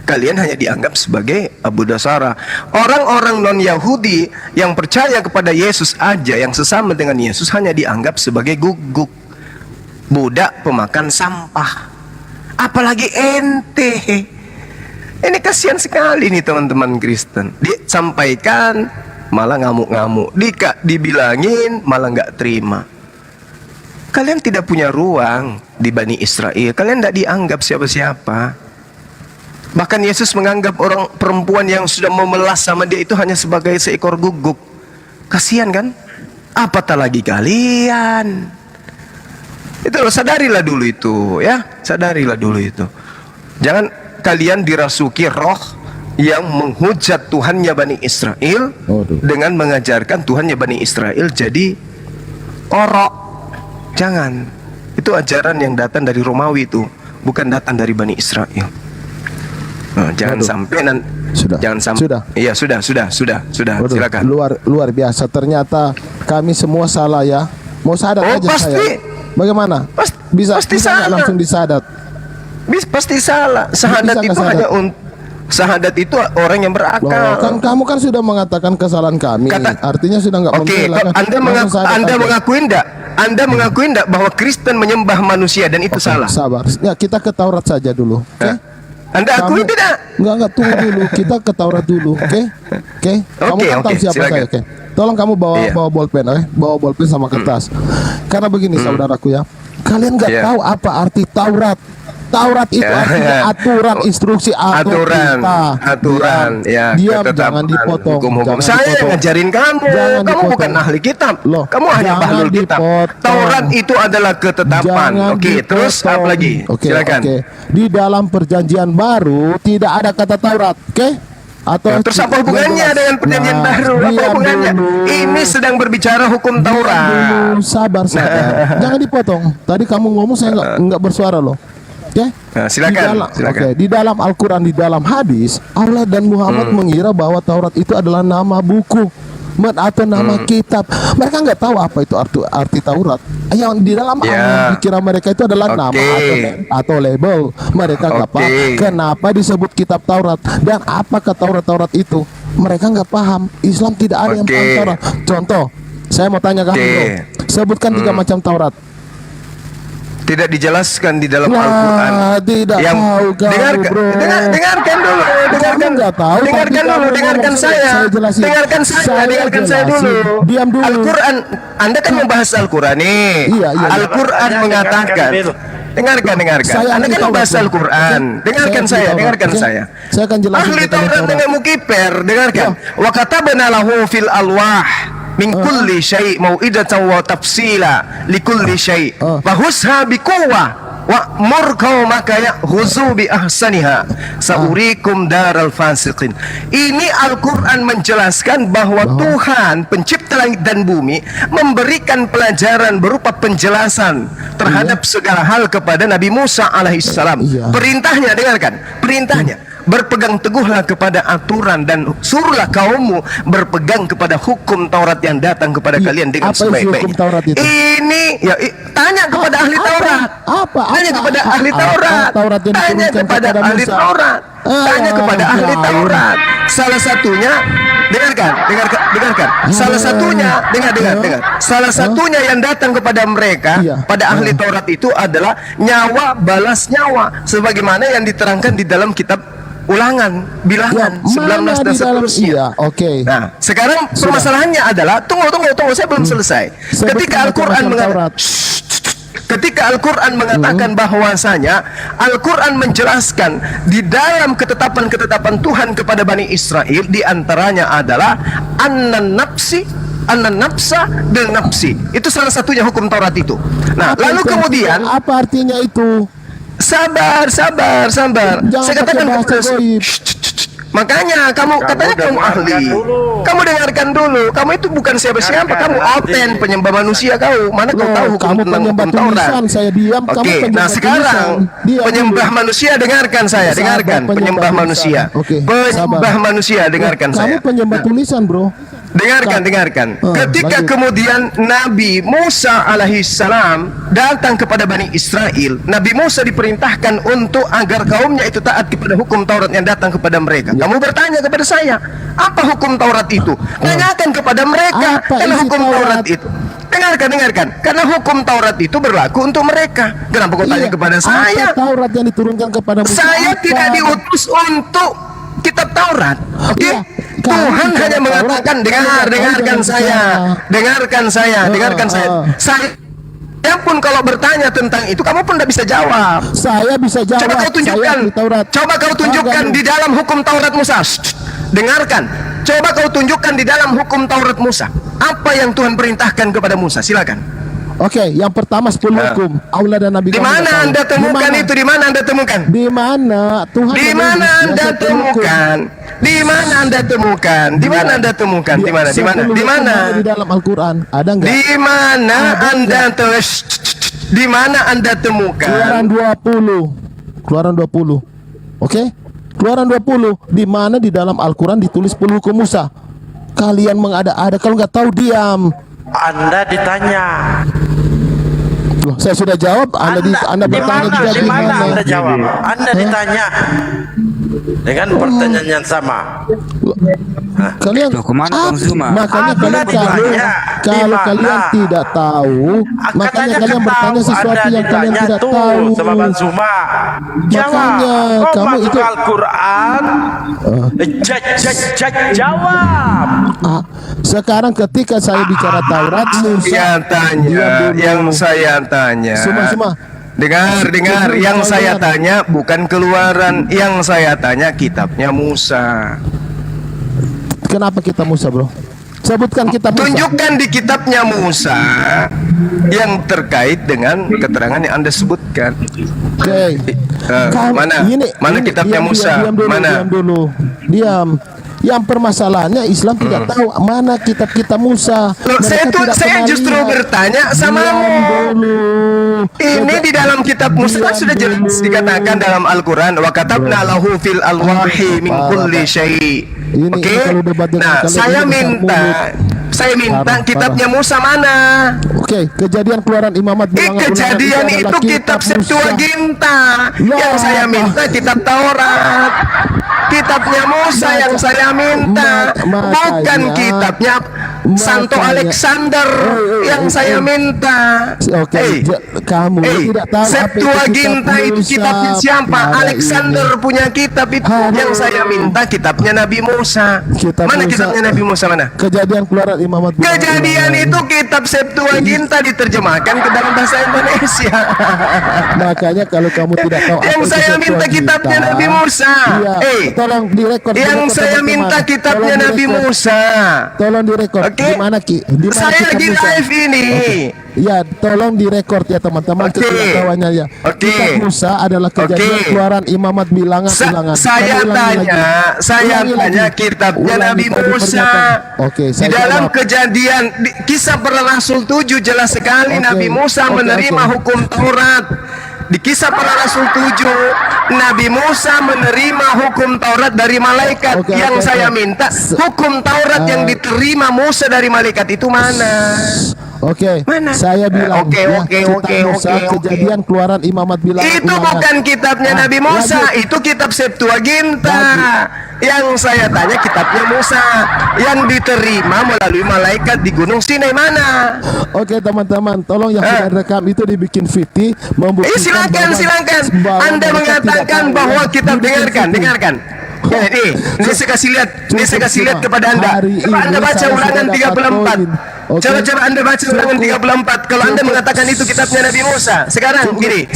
Speaker 4: Kalian hanya dianggap sebagai Abu Dasara. Orang-orang non-Yahudi yang percaya kepada Yesus aja, yang sesama dengan Yesus, hanya dianggap sebagai guguk, budak pemakan sampah. Apalagi ente. Ini kasihan sekali nih teman-teman Kristen. Disampaikan malah ngamuk-ngamuk, dibilangin malah nggak terima. Kalian tidak punya ruang di Bani Israel. Kalian tidak dianggap siapa-siapa. Bahkan Yesus menganggap orang perempuan yang sudah memelas sama dia itu hanya sebagai seekor guguk. Kasihan kan? Apatah lagi kalian. Itu loh, sadarilah dulu itu ya. Sadarilah dulu itu. Jangan kalian dirasuki roh yang menghujat Tuhannya Bani Israel dengan mengajarkan Tuhannya Bani Israel jadi orok. Jangan. Itu ajaran yang datang dari Romawi itu, bukan datang dari Bani Israel. Nah, jangan sampai jangan sampai. Iya, sudah. Silakan.
Speaker 9: Luar biasa. Ternyata kami semua salah ya. Mau sadar aja
Speaker 4: pasti.
Speaker 9: saya. Bagaimana? Bisa
Speaker 4: salah.
Speaker 9: langsung disadat.
Speaker 4: Pasti salah. Sahadat itu hanya sahadat itu orang yang berakal.
Speaker 9: Loh, kan kamu kan sudah mengatakan kesalahan kami. Artinya sudah nggak membela.
Speaker 4: Anda mengakui enggak bahwa Kristen menyembah manusia dan itu salah?
Speaker 9: Sabar. Ya, kita ke Taurat saja dulu. Oke?
Speaker 4: Anda akui tidak?
Speaker 9: Enggak, tunggu dulu. Kita ke Taurat dulu, oke? Kamu kan tahu siapa
Speaker 4: silakan.
Speaker 9: saya, oke? Tolong kamu bawa bolpen, oke? Bawa bolpen sama kertas. Karena begini saudaraku ya. Kalian nggak tahu apa arti Taurat. Taurat itu
Speaker 4: Ya.
Speaker 9: artinya aturan, instruksi atau
Speaker 4: aturan, ya,
Speaker 9: diam,
Speaker 4: ketetapan,
Speaker 9: jangan dipotong.
Speaker 4: hukum-hukum.
Speaker 9: Jangan
Speaker 4: Saya yang
Speaker 9: dipotong.
Speaker 4: ngajarin kamu.
Speaker 9: Jangan
Speaker 4: Kamu
Speaker 9: dipotong.
Speaker 4: bukan ahli kitab.
Speaker 9: Loh,
Speaker 4: Kamu hanya
Speaker 9: jangan
Speaker 4: bahlul kitab.
Speaker 9: dipotong.
Speaker 4: Taurat itu adalah ketetapan.
Speaker 9: Jangan
Speaker 4: Oke, terus
Speaker 9: dipotong.
Speaker 4: apa lagi?
Speaker 9: Oke,
Speaker 4: Silakan.
Speaker 9: oke. Di dalam perjanjian baru tidak ada kata Taurat, oke? Atau
Speaker 4: Ya, terus apa hubungannya dengan perjanjian baru? Apa
Speaker 9: diam
Speaker 4: hubungannya?
Speaker 9: dulu.
Speaker 4: Ini sedang berbicara hukum Taurat.
Speaker 9: Dulu, sabar. Jangan dipotong. Tadi kamu ngomong saya nggak bersuara loh. Oke?
Speaker 4: Nah, silakan, silakan.
Speaker 9: Oke, di dalam Al-Quran, di dalam hadis, Allah dan Muhammad mengira bahwa Taurat itu adalah nama buku atau nama kitab. Mereka nggak tahu apa itu arti Taurat. Yang di dalam
Speaker 4: Ya.
Speaker 9: pikiran mereka itu adalah nama atau label. Mereka nggak paham kenapa disebut kitab Taurat dan apakah Taurat itu. Mereka nggak paham. Islam tidak ada yang paham Taurat. Contoh, saya mau tanya kamu, bro. Sebutkan 3 macam Taurat.
Speaker 4: Tidak dijelaskan di dalam Al-Quran.
Speaker 9: Tidak tahu kamu, bro.
Speaker 4: Dengarkan dulu,
Speaker 9: Kamu nggak tahu,
Speaker 4: dengarkan
Speaker 9: tapi
Speaker 4: dulu,
Speaker 9: kamu
Speaker 4: dengarkan
Speaker 9: ngomong,
Speaker 4: saya,
Speaker 9: jelasin.
Speaker 4: dengarkan saya
Speaker 9: jelasin.
Speaker 4: dulu.
Speaker 9: Diam dulu.
Speaker 4: Al-Quran, Anda kan membahas Al-Quran nih.
Speaker 9: Iya.
Speaker 4: Al-Quran mengatakan. Dengarkan.
Speaker 9: Saya
Speaker 4: Anda
Speaker 9: ahli
Speaker 4: kan membahas
Speaker 9: Taurat,
Speaker 4: Al-Quran. Dengarkan saya, dengarkan
Speaker 9: Oke?
Speaker 4: saya.
Speaker 9: Saya akan jelaskan.
Speaker 4: Ahli
Speaker 9: tentang
Speaker 4: Taurat dengan mukiper, dengarkan. Wa katabna lahu fil alwah min kulli syai' mau'idatan wa tafsila li kulli syai'. Wa husha bi quwwah wa murkau maka ya'khuzu bi ahsaniha saurikum daral fasiqin. Ini Al-Qur'an menjelaskan bahwa Tuhan pencipta langit dan bumi memberikan pelajaran berupa penjelasan terhadap segala hal kepada Nabi Musa alaihissalam. Perintahnya, dengarkan, perintahnya, berpegang teguhlah kepada aturan dan suruhlah kaummu berpegang kepada hukum Taurat yang datang kepada kalian dengan sebaik-baiknya. Ini ya tanya kepada ahli Taurat. Tanya kepada ahli Taurat. Tanya kepada ahli Taurat. Tanya kepada ahli Taurat. Salah satunya, dengarkan. Salah satunya, dengar. Salah satunya yang datang kepada mereka, pada ahli Taurat itu adalah nyawa balas nyawa, sebagaimana yang diterangkan di dalam kitab Ulangan, Bilangan 19 dan seterusnya. Nah, sekarang permasalahannya adalah tunggu, saya belum selesai. Ketika Al-Quran mengatakan bahwasanya Al-Quran menjelaskan di dalam ketetapan-ketetapan Tuhan kepada Bani Israel, di antaranya adalah annan nafsa bil nafsi. Itu salah satunya hukum Taurat itu. Nah, lalu kemudian
Speaker 9: apa artinya itu?
Speaker 4: Sabar. Saya katakan makanya kamu katanya kamu ahli. Kamu dengarkan dulu. Kamu itu bukan siapa-siapa. Kamu Alten, penyembah manusia kau. Mana kau tahu hukum tentang hukum Taurat?
Speaker 9: Saya diam.
Speaker 4: Oke, nah sekarang penyembah manusia dengarkan saya. Dengarkan penyembah manusia. Penyembah manusia dengarkan saya.
Speaker 9: Kamu penyembah tulisan, bro.
Speaker 4: Dengarkan. Ketika kemudian Nabi Musa alaihissalam datang kepada Bani Israel, Nabi Musa diperintahkan untuk agar kaumnya itu taat kepada hukum Taurat yang datang kepada mereka. Kamu bertanya kepada saya, apa hukum Taurat itu? Tanyakan kepada mereka. Karena hukum Taurat itu, dengarkan. Karena hukum Taurat itu berlaku untuk mereka. Kenapa kau tanya kepada saya?
Speaker 9: Apa Taurat yang diturunkan kepada Musa?
Speaker 4: Saya tidak diutus untuk kitab Taurat. Oke? Tuhan hanya mengatakan, dengarkan saya. Saya pun kalau bertanya tentang itu, kamu pun tidak bisa jawab.
Speaker 9: Saya bisa jawab.
Speaker 4: Coba kau tunjukkan di dalam hukum Taurat Musa. Dengarkan. Coba kau tunjukkan di dalam hukum Taurat Musa apa yang Tuhan perintahkan kepada Musa. Silakan.
Speaker 9: Oke, yang pertama 10 hukum Allah dan Nabi.
Speaker 4: Di mana Anda temukan itu? Di mana Anda temukan?
Speaker 9: Di mana Tuhan?
Speaker 4: Di mana Anda temukan? Di mana Anda temukan? Di mana Anda temukan? Di mana? Di mana?
Speaker 9: Di dalam Al-Quran ada enggak?
Speaker 4: Di mana Anda di mana Anda temukan?
Speaker 9: Keluaran 20. Oke? Keluaran 20 di mana di dalam Al-Quran ditulis 10 hukum Musa. Kalian mengada-ada, kalau nggak tahu diam.
Speaker 3: Anda ditanya.
Speaker 9: Loh, saya sudah jawab. Anda bertanya juga
Speaker 3: di mana Anda jawab? Anda ditanya dengan pertanyaan yang sama.
Speaker 9: Kalian
Speaker 5: kemana Bang Zuma?
Speaker 9: Makanya kalau kalian tidak tahu, makanya kalian bertanya sesuatu yang kalian tidak tahu.
Speaker 3: Sama Bang Zuma.
Speaker 9: Makanya kamu itu
Speaker 3: Al-Quran. Jawab.
Speaker 9: Sekarang ketika saya bicara Taurat,
Speaker 4: Yang saya tanya.
Speaker 9: Semua
Speaker 4: Dengar. Yang saya tanya bukan Keluaran, yang saya tanya kitabnya Musa.
Speaker 9: Kenapa kitab Musa, bro? Sebutkan kitab Musa.
Speaker 4: Tunjukkan di kitabnya Musa yang terkait dengan keterangan yang Anda sebutkan.
Speaker 9: Oke.
Speaker 4: Mana kitabnya Musa?
Speaker 9: Diam dulu. Yang permasalahannya Islam tidak tahu mana kitab-kitab Musa.
Speaker 4: Loh, saya justru bertanya samamu. Ini di dalam kitab Musa kan sudah jelas dikatakan dalam Al-Quran, wa katabna lahu fil alwahi min kulli syai'. Oke. Nah, saya minta kitabnya Musa mana?
Speaker 9: Oke, Kejadian Keluaran Imamat Bilangan
Speaker 4: Kejadian itu kitab Septuaginta. Yang saya minta kitab Taurat. Kitabnya Musa yang saya minta, bukan kitabnya Santo Alexander yang saya minta.
Speaker 9: Kamu tidak tahu
Speaker 4: Septuaginta itu kitabnya siapa? Alexander punya kitab itu. Yang saya minta kitabnya Nabi Musa. Mana kitabnya Nabi Musa mana?
Speaker 9: Kejadian Keluaran Imamat Bilangan.
Speaker 4: Kejadian itu kitab Septuaginta diterjemahkan ke dalam bahasa Indonesia.
Speaker 9: Makanya kalau kamu tidak tahu
Speaker 4: yang saya minta kitabnya Nabi Musa.
Speaker 9: Tolong direkod.
Speaker 4: Yang saya minta kitabnya Nabi Musa.
Speaker 9: Tolong direkod.
Speaker 4: Oke.
Speaker 9: Di mana
Speaker 4: saya lagi live ini.
Speaker 9: Ya, tolong direkod ya teman-teman. Ketidaktahuannya ya. Kitab Musa adalah Kejadian Keluaran Imamat Bilangan ulangan.
Speaker 4: Saya tanya kitabnya Nabi Musa. Di dalam Kejadian Kisah Para Rasul 7 jelas sekali Nabi Musa menerima hukum Taurat. Di Kisah Para Rasul 7 Nabi Musa menerima hukum Taurat dari malaikat. Yang saya minta hukum Taurat yang diterima Musa dari malaikat itu mana?
Speaker 9: Mana? Saya bilang Kejadian Keluaran Imamat Bilangan
Speaker 4: itu bukan kitabnya Nabi Musa, itu kitab Septuaginta. Yang saya tanya kitabnya Musa yang diterima melalui malaikat di Gunung Sinai mana?
Speaker 9: Oke teman-teman, tolong yang sudah rekam itu dibikin VT membuktikan.
Speaker 4: Silakan. Anda mengatakan bahwa kitab dengarkan. Ini saya kasih lihat kepada Anda. Coba Anda baca ulangan 34. Coba Anda baca ulangan 34. Kalau Anda mengatakan itu kitabnya Nabi Musa, sekarang gini.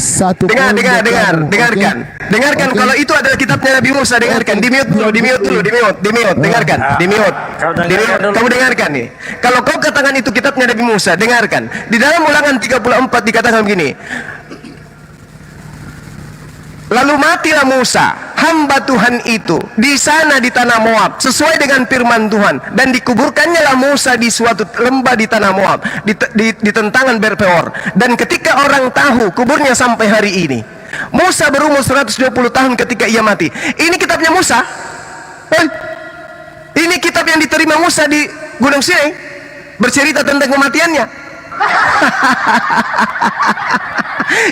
Speaker 4: Dengarkan. Kalau itu adalah kitabnya Nabi Musa, dengarkan. Di mute dulu. Dengarkan. Di mute. Kamu dengarkan nih. Kalau kau katakan itu kitabnya Nabi Musa, dengarkan. Di dalam ulangan 34 dikatakan begini. Lalu matilah Musa, hamba Tuhan itu, di sana di tanah Moab, sesuai dengan firman Tuhan. Dan dikuburkannya lah Musa di suatu lembah di tanah Moab, di tentangan Berpeor. Dan ketika orang tahu kuburnya sampai hari ini, Musa berumur 120 tahun ketika ia mati. Ini kitabnya Musa. Ini kitab yang diterima Musa di Gunung Sinai, bercerita tentang kematiannya.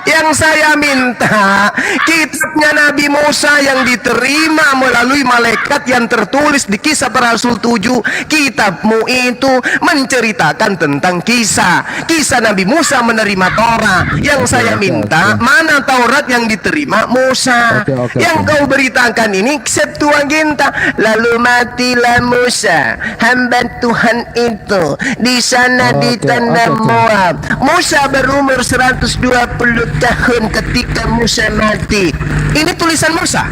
Speaker 4: Yang saya minta kitabnya Nabi Musa yang diterima melalui malaikat yang tertulis di Kisah Para Rasul 7. Kitabmu itu menceritakan tentang kisah Nabi Musa menerima Taurat. Yang saya minta mana Taurat yang diterima Musa. Yang kau beritakan ini Septuaginta. Lalu matilah Musa, hamba Tuhan itu, di sana di tanah Moab. Musa berumur 120 tahun ketika Musa mati. Ini tulisan Musa.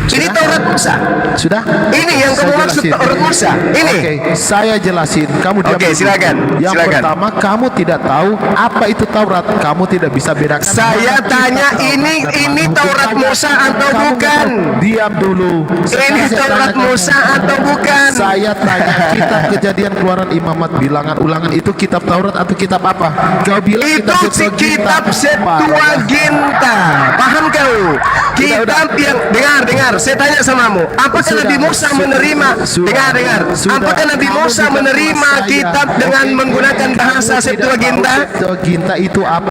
Speaker 4: Ini Taurat Musa.
Speaker 9: Sudah?
Speaker 4: Ini yang kamu maksud Taurat Musa. Ini.
Speaker 9: Saya jelasin. Kamu
Speaker 4: silakan.
Speaker 9: Yang pertama, kamu tidak tahu apa itu Taurat. Kamu tidak bisa bedakan.
Speaker 4: Saya tanya ini Taurat Musa atau bukan?
Speaker 9: Diam dulu.
Speaker 4: Ini Taurat Musa atau bukan?
Speaker 9: Saya tanya kitab Kejadian Keluaran Imamat Bilangan ulangan itu kitab Taurat atau kitab apa? Kau bilang
Speaker 4: itu kitab Septuaginta. Paham kau? Kitab yang dengar. Saya tanya samamu, apakah Nabi Musa menerima? Dengar. Apakah Nabi Musa menerima kitab dengan menggunakan bahasa Septuaginta?
Speaker 9: Septuaginta itu apa?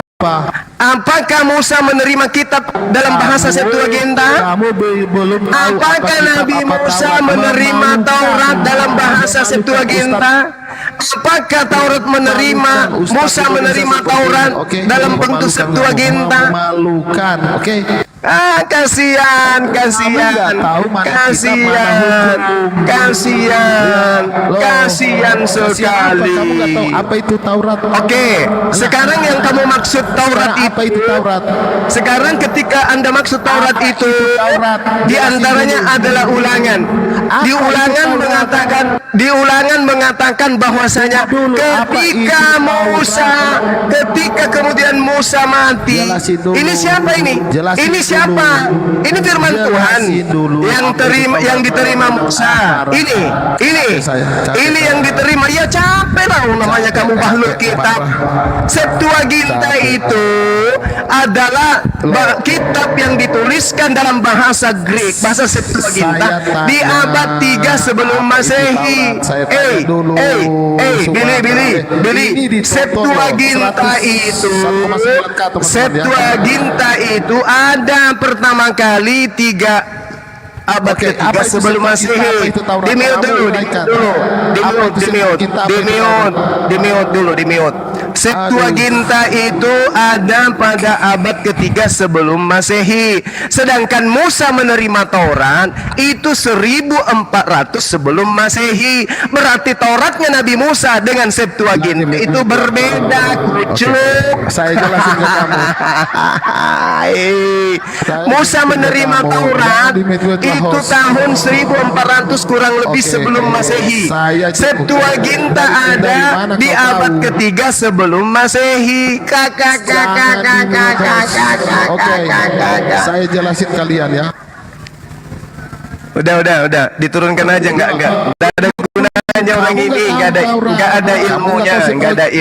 Speaker 4: Apakah Musa menerima kitab dalam bahasa Septuaginta?
Speaker 9: Kamu belum tahu.
Speaker 4: Apakah Nabi Musa menerima Taurat dalam bahasa Septuaginta? Apakah Taurat menerima Musa menerima Taurat dalam bentuk Septuaginta?
Speaker 9: Memalukan,
Speaker 4: Kasihan,
Speaker 9: nggak tahu mana kitab, mana hukum.
Speaker 4: Kasihan sekali.
Speaker 9: Kamu nggak tahu apa itu Taurat?
Speaker 4: Oke, sekarang yang kamu maksud Taurat
Speaker 9: Sekarang apa itu Taurat?
Speaker 4: Sekarang ketika Anda maksud Taurat
Speaker 9: Apa
Speaker 4: itu,
Speaker 9: Taurat?
Speaker 4: di antaranya adalah Ulangan. Di
Speaker 9: Apa
Speaker 4: Ulangan
Speaker 9: itu Taurat?
Speaker 4: mengatakan bahwasanya ketika kemudian Musa mati.
Speaker 9: Jelasin dulu.
Speaker 4: Ini siapa ini?
Speaker 9: Jelasin
Speaker 4: Ini siapa?
Speaker 9: dulu.
Speaker 4: Ini firman
Speaker 9: Jelasin
Speaker 4: Tuhan
Speaker 9: dulu.
Speaker 4: yang diterima Musa. Ini yang diterima. Ya capek lah namanya kamu bahlul kitab. Septuaginta itu adalah kitab yang dituliskan dalam bahasa Greek, bahasa Septuaginta di abad 3 sebelum Masehi. Billy, Septuaginta itu ada pertama kali 3 abad ketiga sebelum Masehi. Dimiut. Septuaginta itu ada pada abad ketiga sebelum Masehi. Sedangkan Musa menerima Taurat itu 1400 sebelum Masehi. Berarti Tauratnya Nabi Musa dengan Septuaginta itu berbeda, kucuk.
Speaker 9: Saya jelasin ke kamu.
Speaker 4: Musa menerima Taurat itu tahun 1400 kurang lebih sebelum Masehi. Septuaginta ada di abad ketiga sebelum Masehi.
Speaker 9: Oke, saya jelasin kalian ya.
Speaker 4: Udah, diturunkan aja, enggak ada gunanya orang ini, enggak ada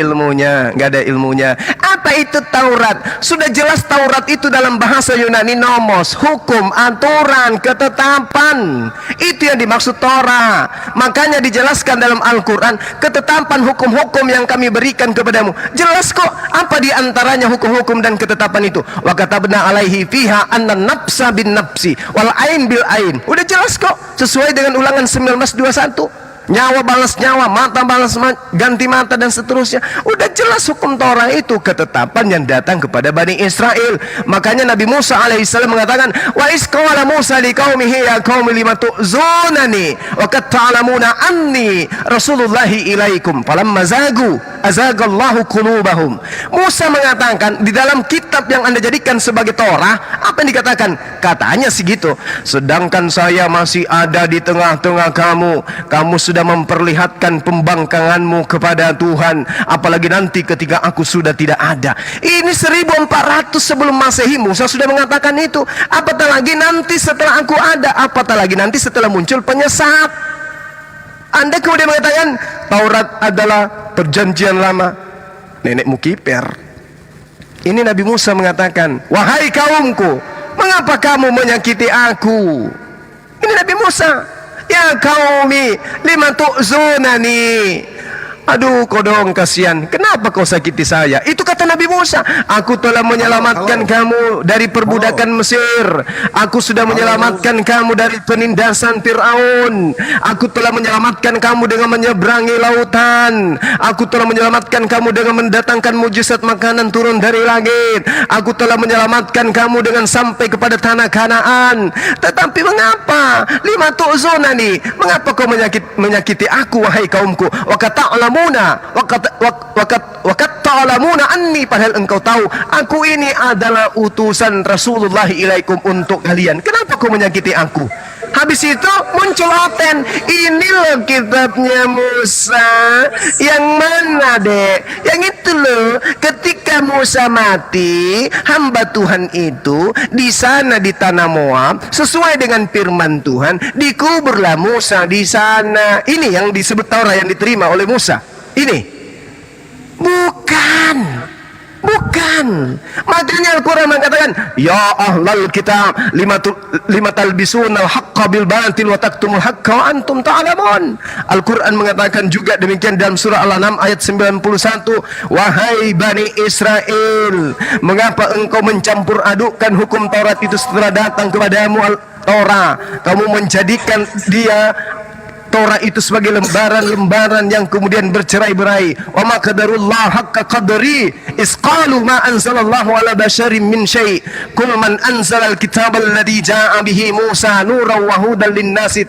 Speaker 4: ilmunya. Apa itu Taurat? Sudah jelas Taurat itu dalam bahasa Yunani nomos, hukum, aturan, ketetapan. Itu yang dimaksud Torah. Makanya dijelaskan dalam Al-Quran, ketetapan hukum-hukum yang kami berikan kepadamu. Jelas kok apa di antaranya hukum-hukum dan ketetapan itu. Wa katabna alaihi fiha anna nafsa bin nafsi wal ain bil ain. Udah jelas kok, sesuai dengan Ulangan 1921. Nyawa balas nyawa, mata balas ganti mata, dan seterusnya. Udah jelas hukum Torah itu ketetapan yang datang kepada Bani Israel. Makanya Nabi Musa alaihissalam mengatakan, wa isqala Musa liqaumihi ya qaumi lima tu'zunani wa qad ta'lamuna anni rasulullahi ilaikum falamma zagu azagallahu qulubahum. Musa mengatakan di dalam kitab yang Anda jadikan sebagai Torah, apa yang dikatakan? Katanya segitu. Sedangkan saya masih ada di tengah-tengah kamu sudah memperlihatkan pembangkanganmu kepada Tuhan, apalagi nanti ketika aku sudah tidak ada. Ini 1400 sebelum Masehi Musa sudah mengatakan itu. Apatah lagi nanti setelah aku ada, apatah lagi nanti setelah muncul penyesat. Anda kemudian mengatakan Taurat adalah perjanjian lama. Nenekmu kiper. Ini Nabi Musa mengatakan, wahai kaumku, mengapa kamu menyakiti aku? Ini Nabi Musa. Ya qaumi lima tu'zunani. Aduh kodong, kasihan, kenapa kau sakiti saya? Itu kata Nabi Musa. Aku telah menyelamatkan kamu dari perbudakan Mesir. Aku sudah menyelamatkan kamu dari penindasan Fir'aun. Aku telah menyelamatkan kamu dengan menyeberangi lautan. Aku telah menyelamatkan kamu dengan mendatangkan mujizat makanan turun dari langit. Aku telah menyelamatkan kamu dengan sampai kepada tanah Kanaan. Tetapi mengapa lima tu'zunani? Mengapa kau menyakiti aku, wahai kaumku? Wa ta'lamuna anni, padahal engkau tahu aku ini adalah utusan Rasulullah ilaikum untuk kalian. Kenapa kau menyakiti aku? Habis itu muncul oten. Ini loh kitabnya Musa. Yang mana, Dek? Yang itu loh. Ketika Musa mati, hamba Tuhan itu di sana di tanah Moab, sesuai dengan firman Tuhan, dikuburlah Musa di sana. Ini yang disebut Taurat yang diterima oleh Musa. Ini bukan. Makanya Al-Quran mengatakan, ya ahlal kitab lima talbisunal haqqa bil batil wa taktumul haqqa wa antum ta'lamun. Al-Quran mengatakan juga demikian dalam surah Al-An'am ayat 91, wahai Bani Israel, mengapa engkau mencampur adukkan hukum Taurat itu setelah datang kepadamu Torah? Kamu menjadikan dia Taurat itu sebagai lembaran-lembaran yang kemudian bercerai-berai. Wa ma qadarullah haqqa qadri isqalu ma anzalallahu ala basharin min syai' kul man anzalal kitaba alladhi jaa bihi Musa nuran wa hudan lin-nasi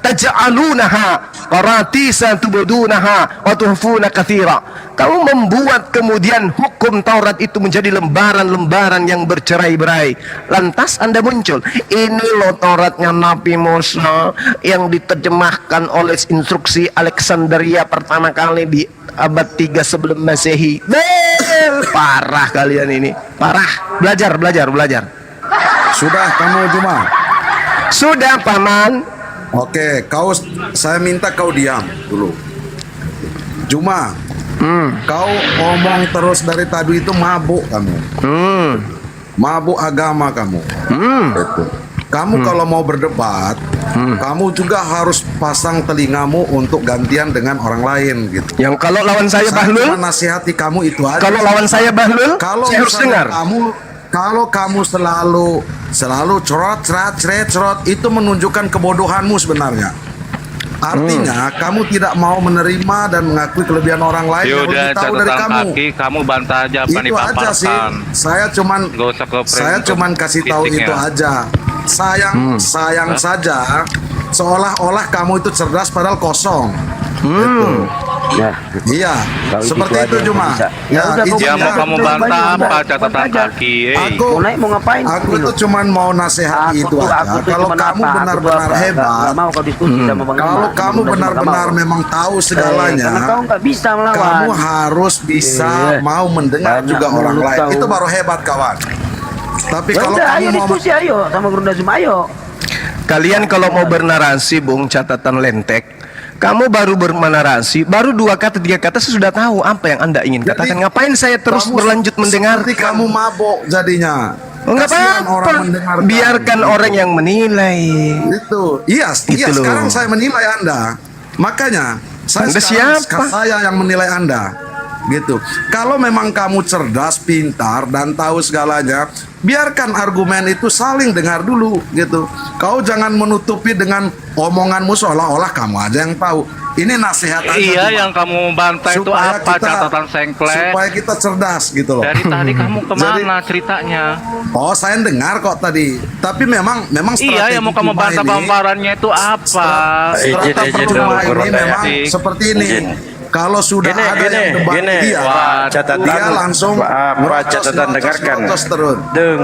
Speaker 4: taj'alunaha qaratisa tubdunaha wa tuhfuna katsira. Kamu membuat kemudian hukum Taurat itu menjadi lembaran-lembaran yang bercerai-berai. Lantas Anda muncul, ini loh Tauratnya Nabi Musa yang diterjemahkan oleh instruksi Alexandria pertama kali di abad 3 sebelum Masehi. Parah kalian ini, parah. Belajar.
Speaker 7: Sudah kamu Juma.
Speaker 4: Sudah paman.
Speaker 7: Oke, saya minta kau diam dulu. Juma, kau ngomong terus dari tadi itu mabuk kamu. Mabuk agama kamu. Itu. Kamu kalau mau berdebat, kamu juga harus pasang telingamu untuk gantian dengan orang lain gitu.
Speaker 4: Yang kalau lawan saya Bahlul,
Speaker 7: cuma nasihati kamu itu aja.
Speaker 4: kalau lawan saya Bahlul,
Speaker 7: Kalau
Speaker 4: saya harus dengar.
Speaker 7: Kalau kamu selalu cerot, itu menunjukkan kebodohanmu sebenarnya. Artinya kamu tidak mau menerima dan mengakui kelebihan orang lain yang
Speaker 8: Yaudah,
Speaker 7: lebih tahu dari
Speaker 8: catatan
Speaker 7: kamu.
Speaker 8: kaki, kamu bantah aja apa
Speaker 7: Itu aja sih. Saya cuman kasih tahu itu aja. Sayang saja seolah-olah kamu itu cerdas padahal kosong. Gitu. Iya, seperti itu cuma.
Speaker 8: Ya mau kamu bantah apa catatan kaki?
Speaker 7: Aku itu cuman mau nasihati itu aja. Kalau kamu benar-benar hebat, kalau kamu benar-benar memang tahu segalanya, kamu harus bisa mau mendengar juga orang lain. Itu baru hebat kawan. Tapi kalau kamu mau
Speaker 10: diskusi, ayo sama Guru Nazim, ayo.
Speaker 4: Kalian kalau mau bernarasi, Bung, catatan lentek. Kamu baru bernarasi, baru 2 kata 3 kata saya sudah tahu apa yang Anda ingin katakan. Ngapain saya terus berlanjut mendengar?
Speaker 7: Seperti kamu mabok jadinya.
Speaker 4: Enggak apa-apa. Biarkan orang yang menilai.
Speaker 7: Itu. Iya, sekarang saya menilai Anda. Makanya saya yang menilai Anda. Gitu. Kalau memang kamu cerdas, pintar dan tahu segalanya, biarkan argumen itu saling dengar dulu gitu. Kau jangan menutupi dengan omonganmu seolah-olah kamu aja yang tahu. Ini nasihat aja.
Speaker 8: Iya, yang kamu bantah itu apa? Catatan sengklek.
Speaker 7: Supaya kita cerdas gitu loh.
Speaker 8: Dari tadi kamu kemana ceritanya?
Speaker 7: Oh, saya dengar kok tadi. Tapi memang
Speaker 8: iya, yang mau kamu bantah pamparannya itu apa?
Speaker 7: Strategi ini memang seperti ini. Kalau sudah ada yang debat dia langsung
Speaker 3: catatan dengarkan.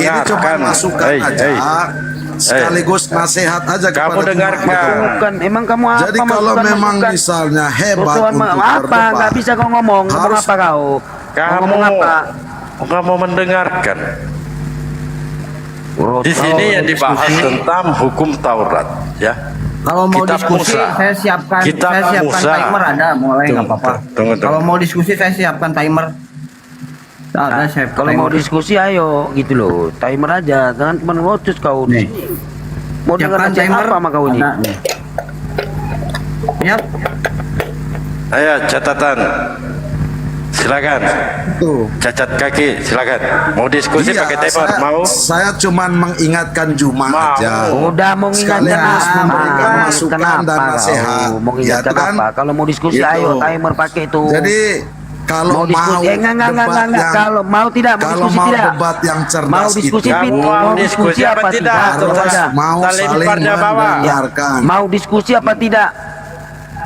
Speaker 7: Ini cuma masukan aja, sekaligus nasihat aja kepada
Speaker 3: kamu dengarkan.
Speaker 10: Bukan, emang kamu apa?
Speaker 7: Jadi kalau memang misalnya hebat untuk
Speaker 10: apa?
Speaker 7: berdebat,
Speaker 10: Nggak bisa kau ngomong apa kau?
Speaker 3: Kamu
Speaker 10: apa?
Speaker 3: Kamu mendengarkan. Di sini yang dibahas tentang hukum Taurat, ya.
Speaker 10: Kalau mau
Speaker 3: Kitab
Speaker 10: diskusi,
Speaker 3: Musa.
Speaker 10: saya siapkan
Speaker 3: Musa.
Speaker 10: timer, ada mulai nggak apa-apa.
Speaker 3: Tunggu.
Speaker 10: Kalau mau diskusi, saya siapkan timer. Ada saya. Kalau mau diskusi, ayo gitu loh, timer aja, jangan cuma ngocus kau. Nih. Mau dengar timer apa sama kau ini? Siap.
Speaker 3: Ayo catatan. Silakan.
Speaker 7: Tuh.
Speaker 3: Cacat kaki, silakan. Mau diskusi pakai timer, mau?
Speaker 7: Saya cuman mengingatkan Juma aja.
Speaker 10: Udah mau ingatkan
Speaker 7: memberikan masukan dan nasihat.
Speaker 10: Mau ingatkan apa? Kalau mau diskusi, ayo timer pakai itu.
Speaker 7: Jadi kalau mau
Speaker 10: diskusi, enggak. Kalau mau tidak,
Speaker 7: kalau mau debat yang cerdas,
Speaker 10: mau diskusi
Speaker 3: mau diskusi apa tidak?
Speaker 7: Mau saling mendengarkan.
Speaker 10: Mau diskusi apa tidak?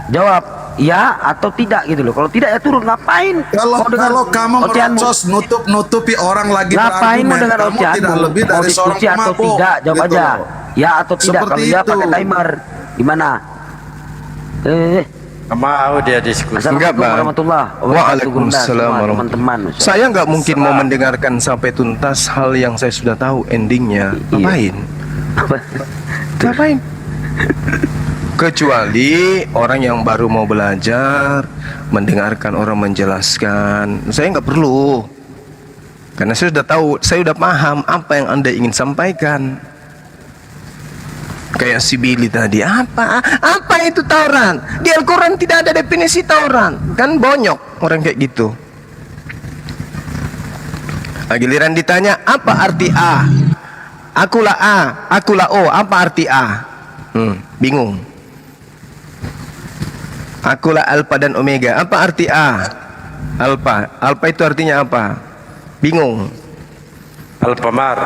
Speaker 10: Jawab ya atau tidak gitu loh. Kalau tidak ya turun. Ngapain?
Speaker 7: Kalau kamu merocos nutupi orang lagi
Speaker 10: ngapain mau dengar
Speaker 7: kamu tidak lebih dari seorang
Speaker 10: diskusi atau tidak? Jawab
Speaker 7: gitu
Speaker 10: aja. Ya atau tidak. Kalau ya pakai timer. Gimana?
Speaker 3: Mau dia diskusi.
Speaker 4: Enggak, Bang. Waalaikumsalam
Speaker 10: teman-teman.
Speaker 4: Saya nggak mungkin mau mendengarkan sampai tuntas hal yang saya sudah tahu endingnya. Ngapain? Ngapain? Kecuali orang yang baru mau belajar, mendengarkan orang menjelaskan. Saya nggak perlu, karena saya sudah tahu, saya sudah paham apa yang Anda ingin sampaikan. Kayak si Billy tadi, apa itu Taurat? Di Al-Quran tidak ada definisi Taurat. Kan bonyok orang kayak gitu. Giliran ditanya, apa arti A? Akulah A, akulah O, apa arti A? Bingung. Akulah Alpha dan Omega. Apa arti A? Alpha. Alpha itu artinya apa? Bingung.
Speaker 3: Alpamar.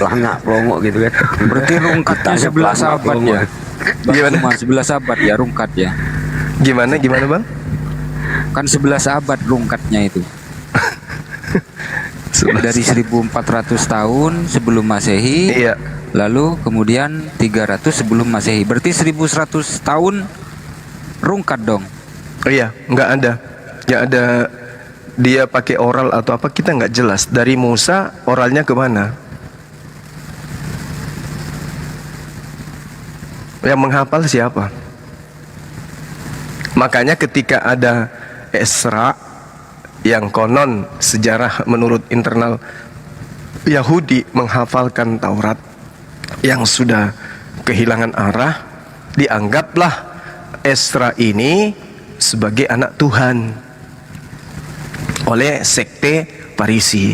Speaker 10: Pelangak pelongok gitu kan.
Speaker 5: Berarti rungkatnya 11 abad ya.
Speaker 4: Gimana?
Speaker 5: Cuma 11 abad ya rungkat ya.
Speaker 4: Gimana Bang?
Speaker 5: Kan 11 abad rungkatnya itu. Dari 1400 tahun sebelum Masehi.
Speaker 4: Iya.
Speaker 5: Lalu kemudian 300 sebelum Masehi. Berarti 1100 tahun rungkat dong.
Speaker 4: Oh iya, nggak ada. Dia pakai oral atau apa, kita nggak jelas. Dari Musa oralnya kemana? Yang menghafal siapa? Makanya ketika ada Esra yang konon sejarah menurut internal Yahudi menghafalkan Taurat yang sudah kehilangan arah, dianggaplah Esra ini sebagai anak Tuhan oleh sekte Parisi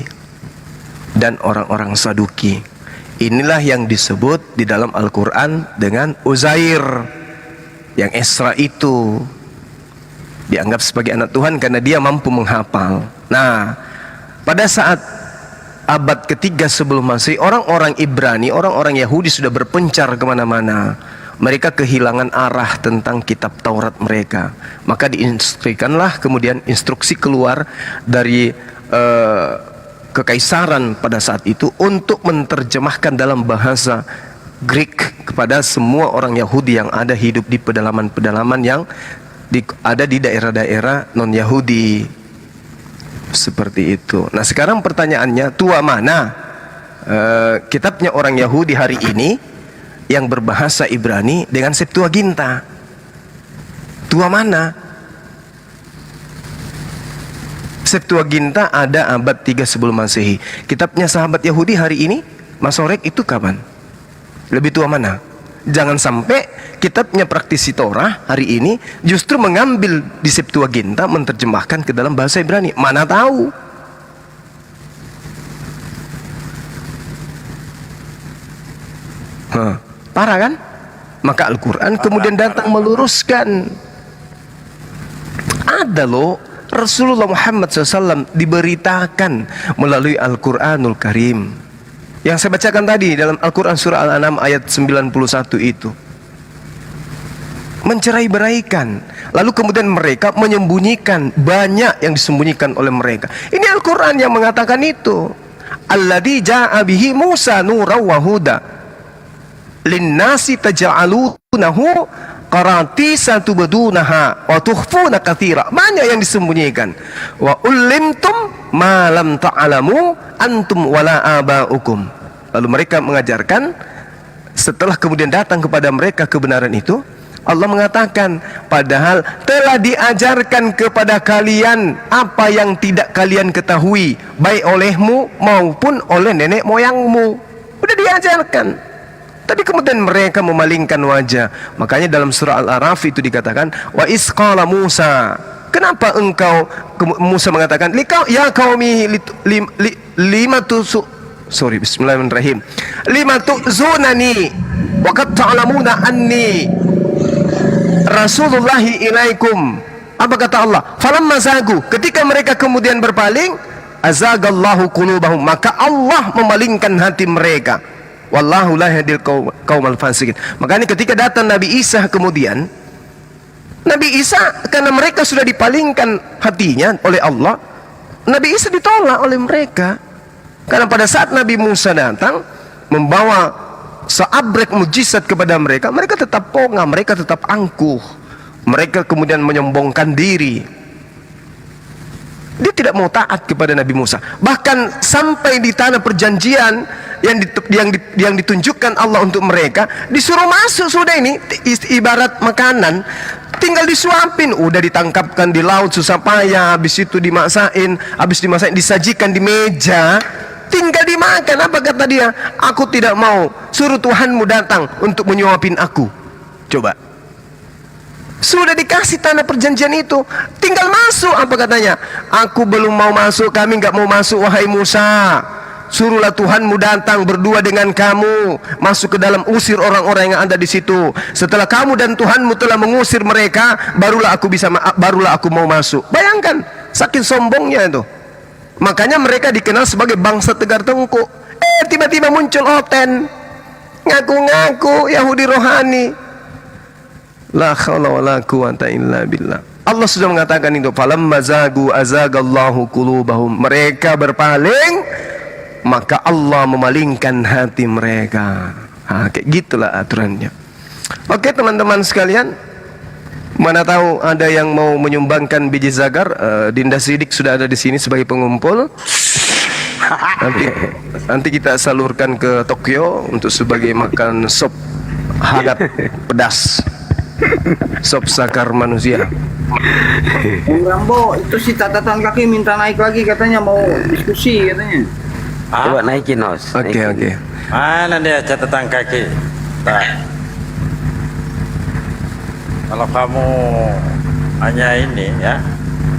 Speaker 4: dan orang-orang Saduki. Inilah yang disebut di dalam Al-Quran dengan Uzair. Yang Esra itu dianggap sebagai anak Tuhan karena dia mampu menghafal. Nah, pada saat abad ketiga sebelum Masehi, orang-orang Ibrani, orang-orang Yahudi sudah berpencar kemana-mana. Mereka kehilangan arah tentang kitab Taurat mereka. Maka diinstruksikanlah kemudian instruksi keluar dari kekaisaran pada saat itu untuk menerjemahkan dalam bahasa Greek kepada semua orang Yahudi yang ada hidup di pedalaman-pedalaman yang ada di daerah-daerah non-Yahudi. Seperti itu. Nah sekarang pertanyaannya, tua mana kitabnya orang Yahudi hari ini yang berbahasa Ibrani dengan Septuaginta? Tua mana? Septuaginta ada abad 3 sebelum Masehi. Kitabnya sahabat Yahudi hari ini, Masorek, itu kapan? Lebih tua mana? Jangan sampai kitabnya praktisi Torah hari ini justru mengambil di Septuaginta menerjemahkan ke dalam bahasa Ibrani. Mana tahu? Parah kan? Maka Al-Quran kemudian datang meluruskan. Ada loh, Rasulullah Muhammad SAW diberitakan melalui Al-Quranul Karim yang saya bacakan tadi dalam Al-Quran surah Al-An'am ayat 91 itu. Mencerai-beraikan, lalu kemudian mereka menyembunyikan, banyak yang disembunyikan oleh mereka. Ini Al-Quran yang mengatakan itu. Alladzi ja'a bihi Musa nuran wa huda linnasi taj'alunahu qaratisa tubdunaha wa tukhfuna katsira. Banyak yang disembunyikan. Wa ulimtum ma lam ta'lamu antum wala aba'ukum. Lalu mereka mengajarkan, setelah kemudian datang kepada mereka kebenaran itu, Allah mengatakan, padahal telah diajarkan kepada kalian apa yang tidak kalian ketahui, baik olehmu maupun oleh nenek moyangmu. Udah diajarkan. Tapi kemudian mereka memalingkan wajah. Makanya dalam surah Al-A'raf itu dikatakan, wa isqala Musa. Kenapa engkau, Musa mengatakan, ya qaumi bismillahirrahmanirrahim. Lima tu'zunani wa qad ta'lamuna anni Rasulullahi ilaikum. Apa kata Allah? Falamma zagu, ketika mereka kemudian berpaling, azagallahu qulubahum, maka Allah memalingkan hati mereka. Wallahu la yahdil qaumal fasikin. Makanya ketika datang Nabi Isa kemudian, Nabi Isa karena mereka sudah dipalingkan hatinya oleh Allah, Nabi Isa ditolak oleh mereka. Karena pada saat Nabi Musa datang membawa seabrek mujizat kepada mereka, mereka tetap pongah, mereka tetap angkuh. Mereka kemudian menyombongkan diri. Dia tidak mau taat kepada Nabi Musa. Bahkan sampai di tanah perjanjian yang ditunjukkan Allah untuk mereka, disuruh masuk sudah, ini ibarat makanan, tinggal disuapin, udah ditangkapkan di laut susah payah, habis itu dimasakin, habis dimasakin disajikan di meja, tinggal dimakan. Apa kata dia? Aku tidak mau, suruh Tuhanmu datang untuk menyuapin aku. Coba, sudah dikasih tanah perjanjian itu, tinggal masuk. Apa katanya? Aku belum mau masuk, kami nggak mau masuk, wahai Musa. suruhlah Tuhanmu datang berdua dengan kamu, masuk ke dalam, usir orang-orang yang ada di situ. Setelah kamu dan Tuhanmu telah mengusir mereka, barulah aku mau masuk. Bayangkan, saking sombongnya itu. Makanya mereka dikenal sebagai bangsa tegar tengkuk. Tiba-tiba muncul Oten, ngaku-ngaku Yahudi rohani. La haula wala quwata illa billah. Allah sudah mengatakan itu, falamma zagu azagallahu qulubahum. Mereka berpaling, maka Allah memalingkan hati mereka. Kayak gitulah aturannya. Oke teman-teman sekalian, mana tahu ada yang mau menyumbangkan biji zagar. Dinda Sidik sudah ada di sini sebagai pengumpul. Nanti kita salurkan ke Tokyo untuk sebagai makan sop hangat pedas. Sop sakar manusia.
Speaker 10: Rambo, itu si catatan kaki minta naik lagi katanya, mau diskusi katanya. Coba naikin, Os.
Speaker 4: Oke.
Speaker 3: Mana dia catatan kaki? Kalau kamu hanya ini ya,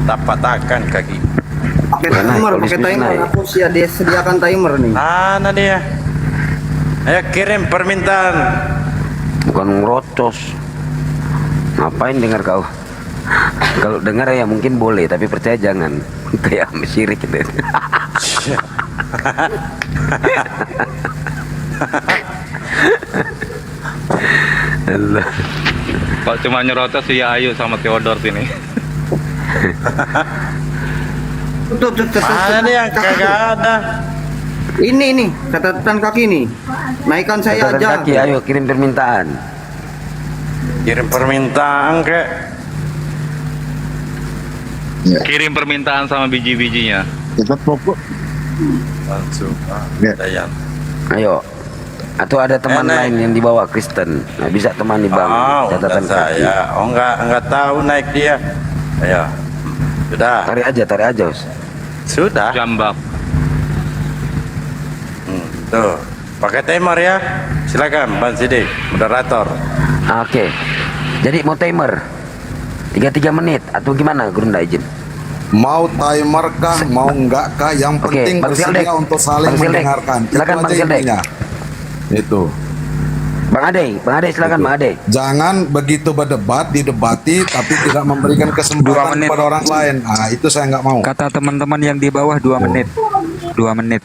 Speaker 3: tak patahkan kaki.
Speaker 10: Pakai timer, aku dia sediakan timer nih.
Speaker 3: Mana dia? Ayo kirim permintaan.
Speaker 10: Bukan ngerocos. Ngapain dengar kau? Kalau dengar ya mungkin boleh, tapi percaya jangan. Kayak syirik gitu.
Speaker 8: Kalau cuma nyerotos ya Ayu sama Theodor sini.
Speaker 3: Mana nih yang kagak ada?
Speaker 10: Ini catatan kaki nih. Naikkan saya
Speaker 5: Catatan
Speaker 10: aja.
Speaker 5: kaki, ayo kirim permintaan.
Speaker 3: Kirim permintaan kek.
Speaker 8: Kirim permintaan sama biji-bijinya.
Speaker 9: Tetap pokok.
Speaker 3: Langsung.
Speaker 9: Ya.
Speaker 3: Dayan.
Speaker 5: Ayo. Atau ada teman lain yang dibawa Kristen. Nah, bisa temani Bang. Catatan kaki.
Speaker 3: Saya. Oh enggak tahu naik dia. Ayo. Sudah.
Speaker 5: Tarik aja, Os.
Speaker 3: Sudah.
Speaker 8: Jambak.
Speaker 3: Tuh. Pakai timer ya. Silakan Bang Sidik, moderator.
Speaker 5: Oke. Jadi mau timer 33 menit atau gimana Gurunda izin?
Speaker 7: Mau timer kah, mau enggak kah, yang
Speaker 5: Oke,
Speaker 7: penting
Speaker 5: Bang
Speaker 7: bersedia
Speaker 5: Sildek.
Speaker 7: untuk saling
Speaker 5: Bang Sildek.
Speaker 7: mendengarkan.
Speaker 5: Silakan,
Speaker 7: Itu
Speaker 5: Bang
Speaker 7: aja
Speaker 5: Sildek.
Speaker 7: intinya. Itu.
Speaker 5: Bang Ade silakan Bang Ade.
Speaker 7: Jangan begitu berdebat, didebati tapi tidak memberikan
Speaker 5: 2
Speaker 7: kesempatan
Speaker 5: menit.
Speaker 7: kepada orang lain. Itu saya nggak mau.
Speaker 5: Kata teman-teman yang di bawah 2 menit. 2 menit.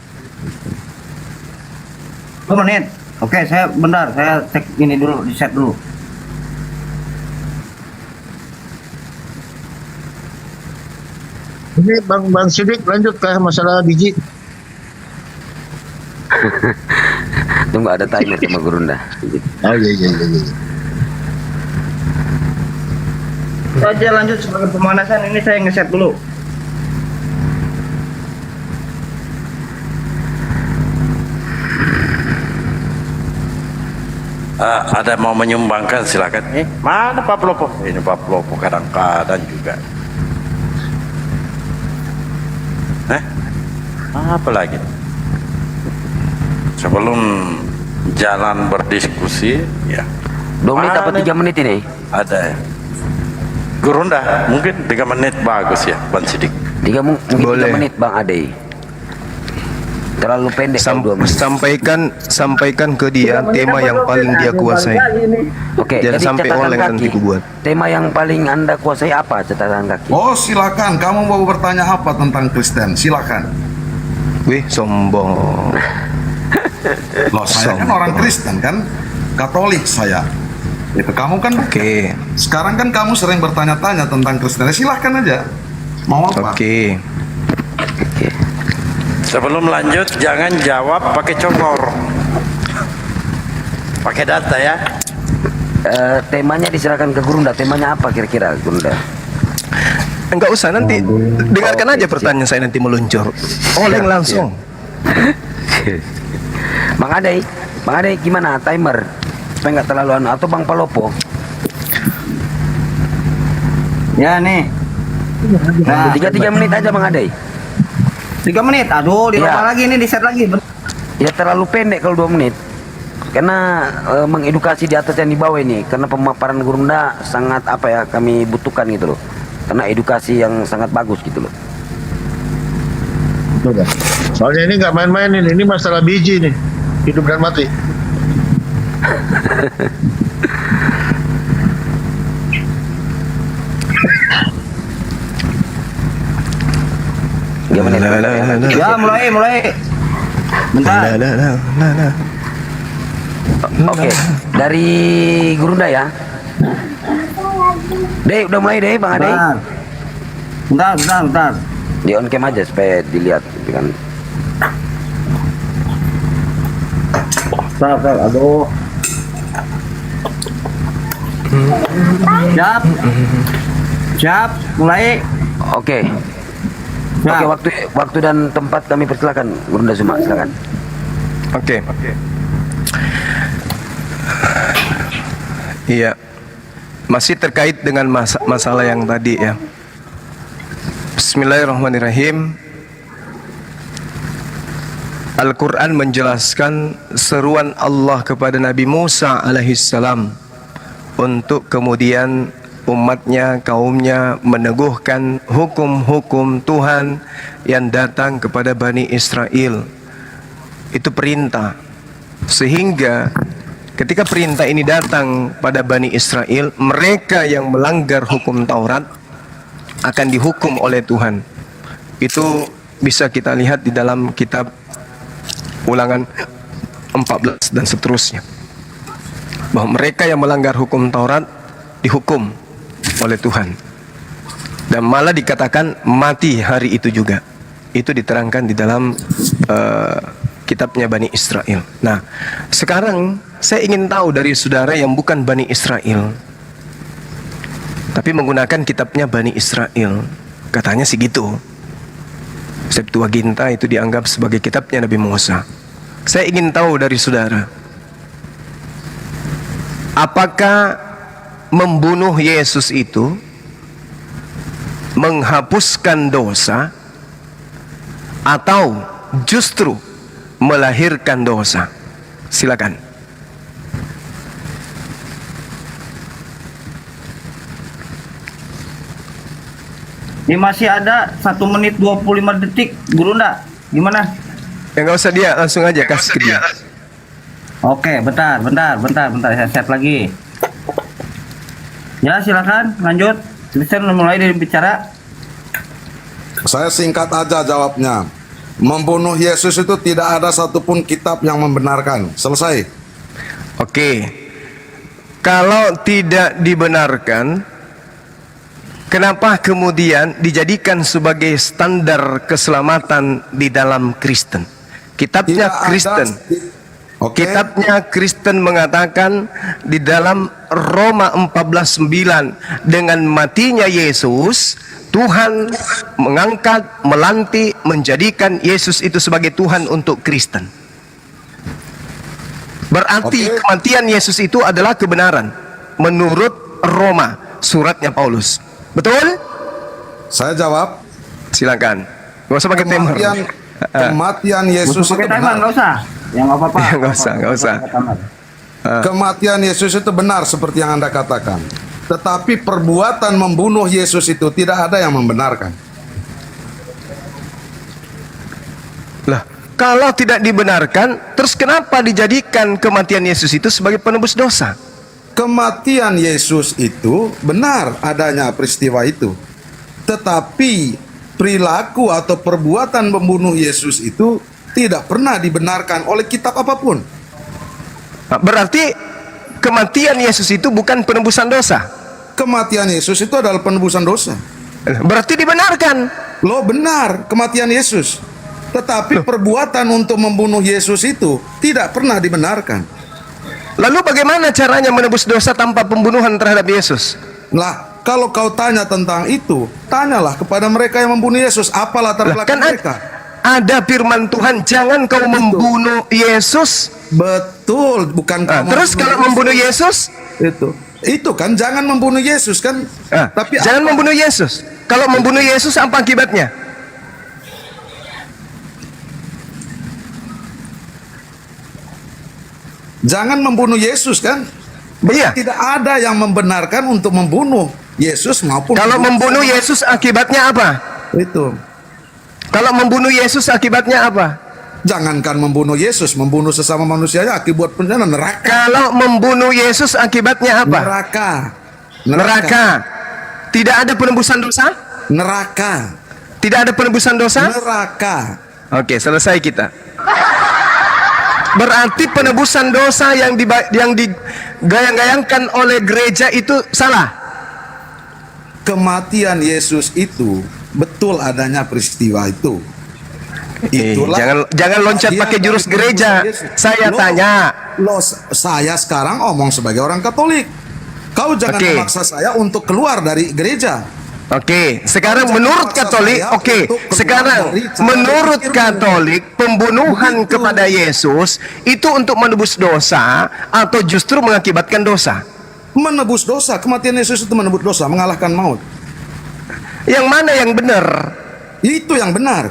Speaker 10: 2 menit. Oke, saya bentar, saya cek ini dulu, di set dulu.
Speaker 9: Ini Bang Sidik lanjut ke masalah biji.
Speaker 5: Tunggu ada timer sama Gurunda.
Speaker 9: Oh iya.
Speaker 10: Kita aja lanjut sebagai pemanasan, ini saya ngeset dulu.
Speaker 3: Ada mau menyumbangkan silakan. Mana Pak Plopo? Ini Pak Plopo kadang-kadang juga. Apa lagi? Sebelum jalan berdiskusi, ya.
Speaker 5: 2 menit apa 3 menit ini?
Speaker 3: Ada ya. Gurunda, mungkin 3 menit bagus ya, Bang Sidik.
Speaker 5: Mungkin 3
Speaker 4: Boleh.
Speaker 5: menit Bang Ade. Terlalu pendek kalau 2 menit.
Speaker 4: Sampaikan ke dia tema yang paling dia kuasai.
Speaker 5: Oke,
Speaker 4: Jangan
Speaker 5: jadi
Speaker 4: sampai
Speaker 5: catatan
Speaker 4: oleng
Speaker 5: kaki.
Speaker 4: nanti ku buat.
Speaker 5: Tema yang paling Anda kuasai apa catatan kaki?
Speaker 7: Oh silakan, kamu mau bertanya apa tentang Kristen? Silakan.
Speaker 4: Wih, sombong.
Speaker 7: Loh, saya kan orang Kristen kan, Katolik saya. Itu kamu kan.
Speaker 4: Oke.
Speaker 7: Sekarang kan kamu sering bertanya-tanya tentang Kristen. Silakan aja. Mau apa?
Speaker 4: Oke.
Speaker 3: Sebelum lanjut, jangan jawab pakai congor. Pakai data ya.
Speaker 5: Temanya diserahkan ke Gurunda. Temanya apa kira-kira Gurunda?
Speaker 4: Enggak usah, nanti dengarkan aja pertanyaan saya nanti meluncur. Oleng langsung.
Speaker 5: Bang Ade gimana timer? Supaya nggak terlalu atau Bang Palopo?
Speaker 10: Ya nih. Nah,
Speaker 5: 3 menit aja Bang Ade.
Speaker 10: 3 menit. Aduh,
Speaker 5: Ya.
Speaker 10: dirubah lagi nih, di set lagi.
Speaker 5: Ya terlalu pendek kalau 2 menit. Karena mengedukasi di atas yang di bawah ini. Karena pemaparan Gurunda sangat apa ya kami butuhkan gitu loh. Karena edukasi yang sangat bagus gitu loh.
Speaker 9: sebetulnya. Soalnya ini nggak main-mainin, ini masalah biji nih, hidup dan mati.
Speaker 10: Ya, mulai. Bentar.
Speaker 5: Oke, dari Gurunda ya. Deh, udah mulai deh, Bang Ade.
Speaker 10: Bentar.
Speaker 5: Di on cam aja supaya dilihat gitu kan.
Speaker 10: Bentar, aduh. Siap, mulai.
Speaker 5: Oke. Oke, waktu dan tempat kami persilakan, Gurunda Suma, silakan.
Speaker 4: Oke. Iya. Masih terkait dengan masalah yang tadi ya. Bismillahirrahmanirrahim. Al-Quran menjelaskan seruan Allah kepada Nabi Musa alaihissalam untuk kemudian umatnya, kaumnya meneguhkan hukum-hukum Tuhan yang datang kepada Bani Israel. Itu perintah. Sehingga ketika perintah ini datang pada Bani Israel, mereka yang melanggar hukum Taurat akan dihukum oleh Tuhan. Itu bisa kita lihat di dalam kitab Ulangan 14 dan seterusnya, bahwa mereka yang melanggar hukum Taurat dihukum oleh Tuhan, dan malah dikatakan mati hari itu juga. Itu diterangkan di dalam kitabnya Bani Israel. Nah, sekarang saya ingin tahu dari saudara yang bukan Bani Israel, tapi menggunakan kitabnya Bani Israel. Katanya sih gitu, Septuaginta itu dianggap sebagai kitabnya Nabi Musa. Saya ingin tahu dari saudara, apakah membunuh Yesus itu menghapuskan dosa atau justru melahirkan dosa? Silakan.
Speaker 10: Ini masih ada 1 menit 25 detik, Gurunda. Gimana?
Speaker 4: Ya nggak usah, dia langsung aja kasih ke dia.
Speaker 10: Oke, bentar. Saya set lagi. Ya, silakan lanjut. Bisa mulai dari bicara.
Speaker 7: Saya singkat aja jawabnya. Membunuh Yesus itu tidak ada satupun kitab yang membenarkan. Selesai.
Speaker 4: Oke. Kalau tidak dibenarkan, kenapa kemudian dijadikan sebagai standar keselamatan di dalam Kristen? Kitabnya Kristen. Kitabnya Kristen mengatakan di dalam Roma 14:9, dengan matinya Yesus, Tuhan mengangkat, melantik, menjadikan Yesus itu sebagai Tuhan untuk Kristen. Berarti kematian Yesus itu adalah kebenaran menurut Roma, suratnya Paulus. Betul?
Speaker 7: Saya jawab.
Speaker 4: Silakan. Gak usah pakai timer.
Speaker 7: Kematian Yesus itu benar.
Speaker 10: Nggak usah. Ya nggak apa-apa.
Speaker 4: Nggak usah.
Speaker 7: Kematian Yesus itu benar seperti yang Anda katakan. Tetapi perbuatan membunuh Yesus itu tidak ada yang membenarkan.
Speaker 4: Lah, kalau tidak dibenarkan, terus kenapa dijadikan kematian Yesus itu sebagai penebus dosa?
Speaker 7: Kematian Yesus itu benar adanya peristiwa itu. Tetapi perilaku atau perbuatan membunuh Yesus itu tidak pernah dibenarkan oleh kitab apapun.
Speaker 4: Berarti kematian Yesus itu bukan penebusan dosa.
Speaker 7: Kematian Yesus itu adalah penebusan dosa.
Speaker 4: Berarti dibenarkan.
Speaker 7: Loh, benar kematian Yesus. Tetapi perbuatan untuk membunuh Yesus itu tidak pernah dibenarkan.
Speaker 4: Lalu bagaimana caranya menebus dosa tanpa pembunuhan terhadap Yesus?
Speaker 7: Lah, kalau kau tanya tentang itu, tanyalah kepada mereka yang membunuh Yesus, apa latar belakang mereka.
Speaker 4: Ada firman Tuhan, jangan kau membunuh Yesus.
Speaker 7: Betul, bukan kamu.
Speaker 4: Terus kalau membunuh Yesus?
Speaker 7: Itu kan jangan membunuh Yesus kan. Tapi
Speaker 4: jangan membunuh Yesus. Kalau membunuh Yesus apa akibatnya?
Speaker 7: Jangan membunuh Yesus kan?
Speaker 4: Iya.
Speaker 7: Tidak ada yang membenarkan untuk membunuh Yesus maupun.
Speaker 4: Kalau membunuh Yesus akibatnya apa?
Speaker 7: Itu.
Speaker 4: Kalau membunuh Yesus akibatnya apa?
Speaker 7: Jangankan membunuh Yesus, membunuh sesama manusianya akibat bencana neraka.
Speaker 4: Kalau membunuh Yesus akibatnya apa?
Speaker 7: Neraka.
Speaker 4: Neraka. Tidak ada penebusan dosa?
Speaker 7: Neraka.
Speaker 4: Tidak ada penebusan dosa?
Speaker 7: Neraka.
Speaker 4: Oke, selesai kita. Berarti penebusan dosa yang digayang-gayangkan oleh gereja itu salah.
Speaker 7: Kematian Yesus itu betul adanya peristiwa itu.
Speaker 4: Jangan loncat pakai jurus gereja. Saya tanya.
Speaker 7: Saya sekarang omong sebagai orang Katolik. Kau jangan memaksa saya untuk keluar dari gereja.
Speaker 4: Oke, sekarang menurut Katolik, sekarang menurut Katolik, pembunuhan kepada Yesus itu untuk menebus dosa atau justru mengakibatkan dosa?
Speaker 7: Menebus dosa. Kematian Yesus itu menebus dosa, mengalahkan maut.
Speaker 4: Yang mana yang benar?
Speaker 7: Itu yang benar.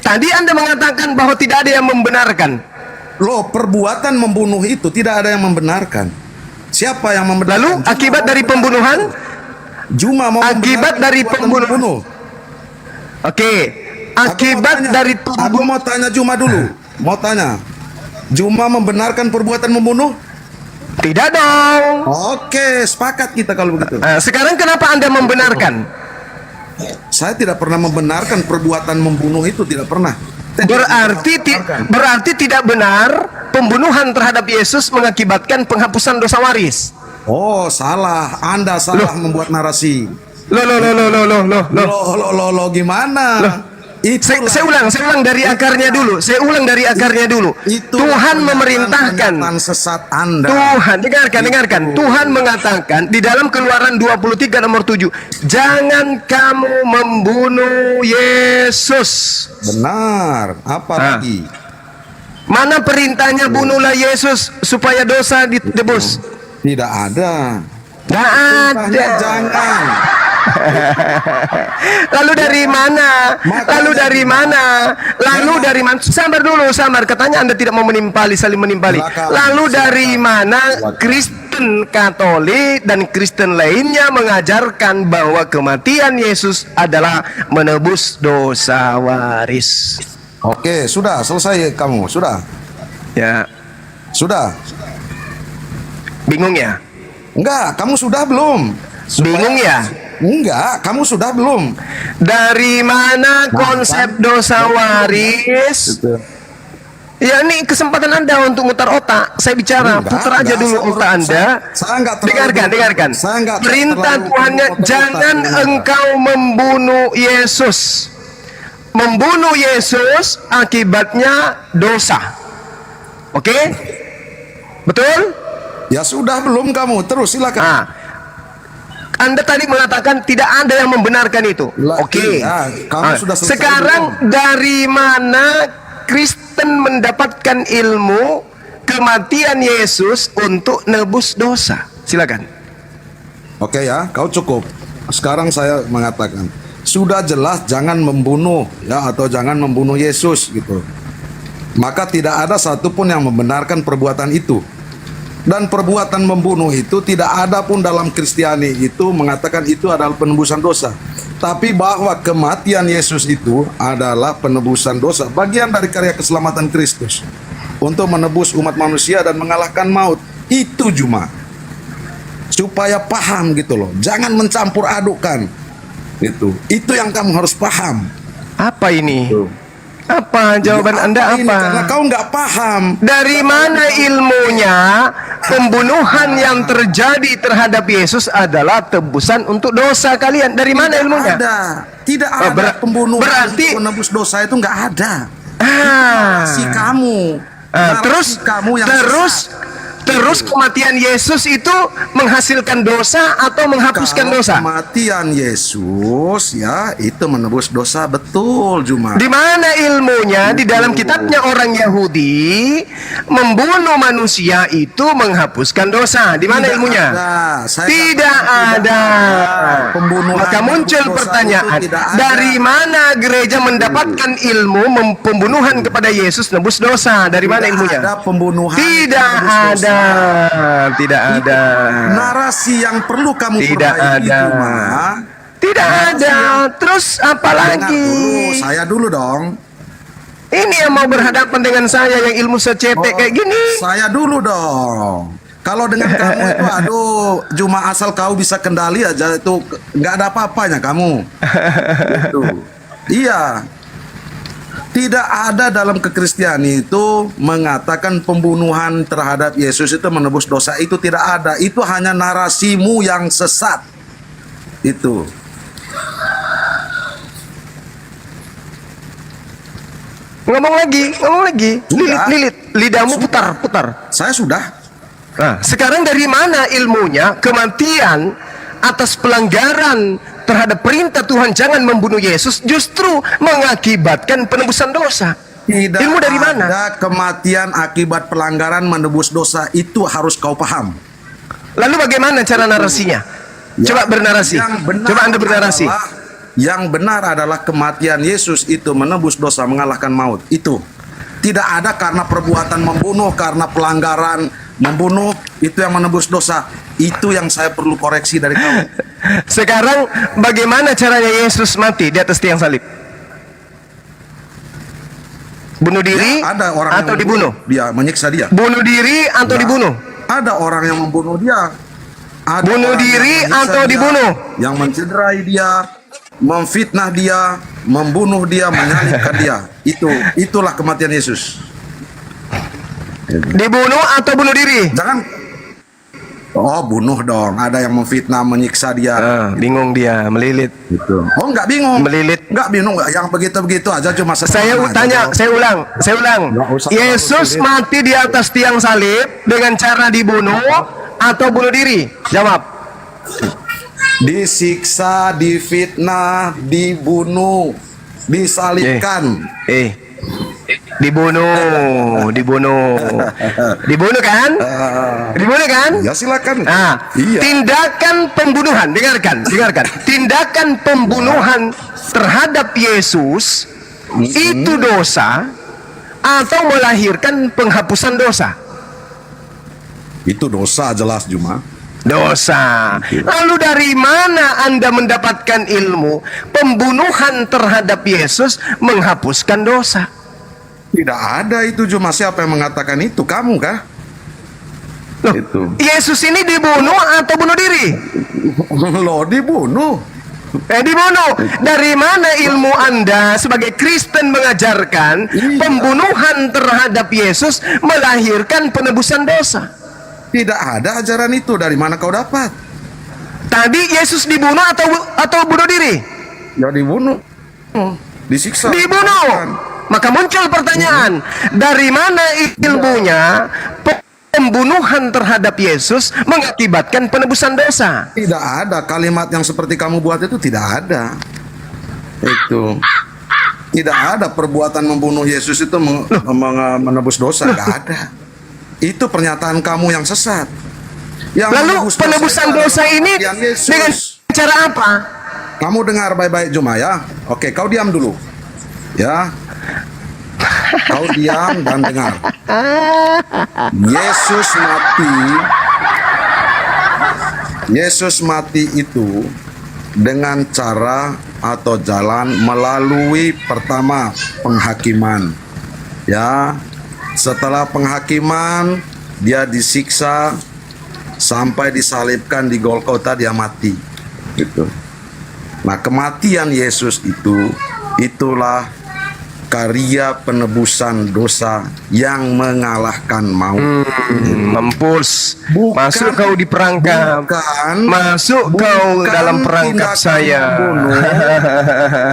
Speaker 4: Tadi Anda mengatakan bahwa tidak ada yang membenarkan.
Speaker 7: Loh, perbuatan membunuh itu tidak ada yang membenarkan. Siapa yang membenarkan?
Speaker 4: Lalu akibat dari pembunuhan?
Speaker 7: Juma mau
Speaker 4: akibat dari pembunuh. Oke, akibat dari pembunuh.
Speaker 7: Aku mau tanya Juma dulu. Mau tanya, Juma membenarkan perbuatan membunuh?
Speaker 4: Tidak dong.
Speaker 7: Oke, sepakat kita kalau begitu.
Speaker 4: Sekarang kenapa Anda membenarkan?
Speaker 7: Saya tidak pernah membenarkan perbuatan membunuh itu, tidak pernah.
Speaker 4: Berarti tidak benar pembunuhan terhadap Yesus mengakibatkan penghapusan dosa waris.
Speaker 7: Oh, salah. Anda salah membuat narasi.
Speaker 4: Loh,
Speaker 7: gimana?
Speaker 4: Saya ulang dari akarnya dulu. Tuhan memerintahkan.
Speaker 7: Sesat Anda.
Speaker 4: Tuhan, dengarkan. Tuhan mengatakan di dalam Keluaran 23 nomor 7, jangan kamu membunuh Yesus.
Speaker 7: Benar. Apa lagi?
Speaker 4: Mana perintahnya bunuhlah Yesus supaya dosa ditebus?
Speaker 7: Tidak ada.
Speaker 4: Tidak ada.
Speaker 7: Jangan.
Speaker 4: Lalu dari mana? Sabar dulu. Katanya Anda tidak mau saling menimpali. Lalu dari mana Kristen Katolik dan Kristen lainnya mengajarkan bahwa kematian Yesus adalah menebus dosa waris?
Speaker 7: Oke, sudah selesai kamu, sudah.
Speaker 4: Ya.
Speaker 7: Sudah.
Speaker 4: Bingung ya?
Speaker 7: Enggak, kamu sudah belum?
Speaker 4: Bingung ya?
Speaker 7: Enggak, kamu sudah belum?
Speaker 4: Dari mana konsep dosa waris? Ya, ini kesempatan Anda untuk mutar otak. Saya bicara, putar aja dulu otak Anda. Dengarkan. Perintah Tuhannya, jangan engkau membunuh Yesus. Membunuh Yesus akibatnya dosa. Oke? Betul?
Speaker 7: Ya sudah belum kamu, terus silakan.
Speaker 4: Anda tadi mengatakan tidak ada yang membenarkan itu. Oke.
Speaker 7: Kamu sudah selesai.
Speaker 4: Sekarang dari mana Kristen mendapatkan ilmu kematian Yesus untuk nebus dosa? Silakan.
Speaker 7: Oke ya, kau cukup. Sekarang saya mengatakan, sudah jelas jangan membunuh ya, atau jangan membunuh Yesus gitu. Maka tidak ada satupun yang membenarkan perbuatan itu. Dan perbuatan membunuh itu tidak ada pun dalam Kristiani itu mengatakan itu adalah penebusan dosa. Tapi bahwa kematian Yesus itu adalah penebusan dosa, bagian dari karya keselamatan Kristus untuk menebus umat manusia dan mengalahkan maut. Itu cuma supaya paham gitu loh. Jangan mencampur adukkan. Itu yang kamu harus paham.
Speaker 4: Apa ini? Apa jawaban Anda apa?
Speaker 7: Karena kau nggak paham.
Speaker 4: Dari mana ilmunya pembunuhan yang terjadi terhadap Yesus adalah tebusan untuk dosa kalian? Dari mana ilmunya?
Speaker 7: Tidak ada pembunuhan
Speaker 4: berarti
Speaker 7: untuk menebus dosa itu nggak ada. Si kamu.
Speaker 4: Terus kematian Yesus itu menghasilkan dosa atau menghapuskan dosa?
Speaker 7: Kematian Yesus ya itu menebus dosa, betul Juma.
Speaker 4: Di mana ilmunya? Di dalam kitabnya orang Yahudi membunuh manusia itu menghapuskan dosa. Di mana ilmunya? Tidak ada. Maka muncul pertanyaan, dari mana gereja mendapatkan ilmu pembunuhan kepada Yesus nebus dosa? Dari mana ilmunya?
Speaker 7: Ada pembunuhan.
Speaker 4: Tidak ada. Tidak ada.
Speaker 7: Narasi yang perlu kamu
Speaker 4: tidak
Speaker 7: perbaiki,
Speaker 4: ada. Tidak ada. Terus apa
Speaker 7: Dengar
Speaker 4: lagi?
Speaker 7: dulu, saya dulu dong.
Speaker 4: Ini yang mau berhadapan dengan saya yang ilmu secetek kayak gini.
Speaker 7: Saya dulu dong. Kalau dengan kamu itu, aduh, cuma asal kau bisa kendali aja itu nggak ada apa-apanya kamu. Gitu. Iya. Tidak ada dalam kekristianan itu mengatakan pembunuhan terhadap Yesus itu menebus dosa, itu tidak ada. Itu hanya narasimu yang sesat. Itu.
Speaker 4: Ngomong lagi.
Speaker 7: Sudah.
Speaker 4: Lilit, lidahmu putar.
Speaker 7: Saya sudah.
Speaker 4: Nah, sekarang dari mana ilmunya kematian atas pelanggaran terhadap perintah Tuhan jangan membunuh Yesus justru mengakibatkan penebusan dosa?
Speaker 7: Tidak
Speaker 4: Ilmu dari mana?
Speaker 7: ada kematian akibat pelanggaran menebus dosa, itu harus kau paham.
Speaker 4: Lalu bagaimana cara narasinya? Coba bernarasi. Coba Anda bernarasi.
Speaker 7: Yang benar adalah kematian Yesus itu menebus dosa, mengalahkan maut. Itu tidak ada karena perbuatan membunuh, karena pelanggaran membunuh itu yang menebus dosa. Itu yang saya perlu koreksi dari kamu.
Speaker 4: Sekarang bagaimana caranya Yesus mati di atas tiang salib? Bunuh diri
Speaker 7: Ya, ada orang
Speaker 4: atau
Speaker 7: yang
Speaker 4: dibunuh?
Speaker 7: Dia menyiksa dia.
Speaker 4: Bunuh diri atau
Speaker 7: Ya,
Speaker 4: dibunuh?
Speaker 7: Ada orang yang membunuh dia. Ada
Speaker 4: Bunuh
Speaker 7: orang
Speaker 4: diri
Speaker 7: yang menyiksa
Speaker 4: atau
Speaker 7: dia,
Speaker 4: dibunuh?
Speaker 7: Yang mencederai dia, memfitnah dia, membunuh dia, menyalibkan dia. Itulah kematian Yesus.
Speaker 4: Dibunuh atau bunuh diri?
Speaker 7: Jangan. Oh, bunuh dong. Ada yang memfitnah, menyiksa dia.
Speaker 4: Bingung dia, melilit.
Speaker 7: Gitu. Oh, nggak bingung.
Speaker 4: Melilit.
Speaker 7: Nggak bingung. Yang begitu-begitu aja cuma
Speaker 4: Saya tanya, saya ulang.
Speaker 7: Nggak usah
Speaker 4: Yesus
Speaker 7: terlalu sulit.
Speaker 4: mati di atas tiang salib dengan cara dibunuh atau bunuh diri? Jawab.
Speaker 7: Disiksa, difitnah, dibunuh, disalibkan.
Speaker 4: Dibunuh kan? Dibunuh kan?
Speaker 7: Ya silakan.
Speaker 4: Nah,
Speaker 7: Iya.
Speaker 4: tindakan pembunuhan, dengarkan. Tindakan pembunuhan terhadap Yesus itu dosa atau melahirkan penghapusan dosa?
Speaker 7: Itu dosa jelas, Juma.
Speaker 4: Dosa. Lalu dari mana Anda mendapatkan ilmu pembunuhan terhadap Yesus menghapuskan dosa?
Speaker 7: Tidak ada itu, Juma. Siapa yang mengatakan itu? Kamu kah?
Speaker 4: Loh,
Speaker 7: Itu.
Speaker 4: Yesus ini dibunuh atau bunuh diri?
Speaker 7: Loh, dibunuh.
Speaker 4: Dibunuh. Dari mana ilmu Anda sebagai Kristen mengajarkan pembunuhan terhadap Yesus melahirkan penebusan dosa?
Speaker 7: Tidak ada ajaran itu. Dari mana kau dapat?
Speaker 4: Tadi Yesus dibunuh atau bunuh diri?
Speaker 7: Ya dibunuh. Disiksa.
Speaker 4: Dibunuh. Maka muncul pertanyaan, dari mana ilmunya pembunuhan terhadap Yesus mengakibatkan penebusan dosa?
Speaker 7: Tidak ada kalimat yang seperti kamu buat itu, tidak ada. Itu. Tidak ada perbuatan membunuh Yesus itu menebus dosa, tidak ada. Itu pernyataan kamu yang sesat. Yang
Speaker 4: Lalu penebusan dosa ini dengan cara apa?
Speaker 7: Kamu dengar baik-baik, Juma, ya. Oke, kau diam dulu. Ya. Kau diam dan dengar. Yesus mati itu dengan cara atau jalan melalui pertama penghakiman. Ya. Setelah penghakiman, dia disiksa sampai disalibkan di Golgota, dia mati. Gitu. Nah, kematian Yesus itulah karya penebusan dosa yang mengalahkan maut.
Speaker 4: Mampus. Masuk kau di perangkap. Masuk kau dalam perangkap saya.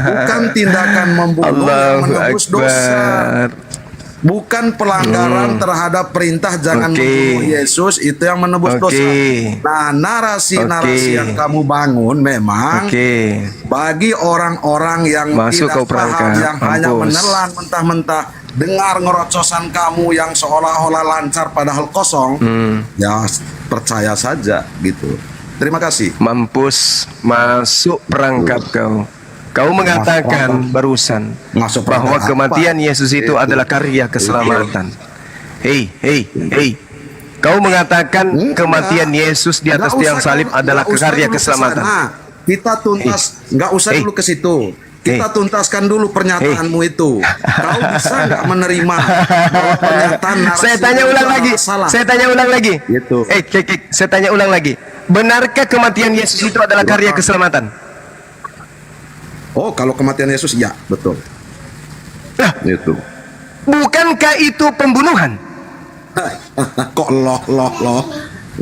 Speaker 7: Bukan tindakan membunuh yang menebus dosa. Bukan pelanggaran terhadap perintah jangan membunuh Yesus itu yang menebus dosa. Nah, narasi-narasi yang kamu bangun memang bagi orang-orang yang
Speaker 4: Masuk
Speaker 7: tidak paham, yang hanya menelan mentah-mentah, dengar ngerocosan kamu yang seolah-olah lancar padahal kosong, ya percaya saja gitu. Terima kasih.
Speaker 4: Mampus, masuk perangkap kau. Kau mengatakan barusan bahwa kematian Yesus itu adalah karya keselamatan. Hei. Kau mengatakan kematian Yesus di atas tiang salib adalah karya keselamatan.
Speaker 7: kita tuntas, nggak usah dulu ke situ. Kita tuntaskan dulu pernyataanmu itu. Kau bisa nggak menerima bahwa pernyataan narasi
Speaker 4: Saya tanya ulang lagi.
Speaker 7: salah?
Speaker 4: Saya tanya ulang lagi.
Speaker 7: Gitu.
Speaker 4: Saya tanya ulang lagi. Benarkah kematian Yesus itu adalah karya keselamatan?
Speaker 7: Oh, kalau kematian Yesus, ya betul.
Speaker 4: Lah,
Speaker 7: Itu.
Speaker 4: bukankah itu pembunuhan?
Speaker 7: Kok loh.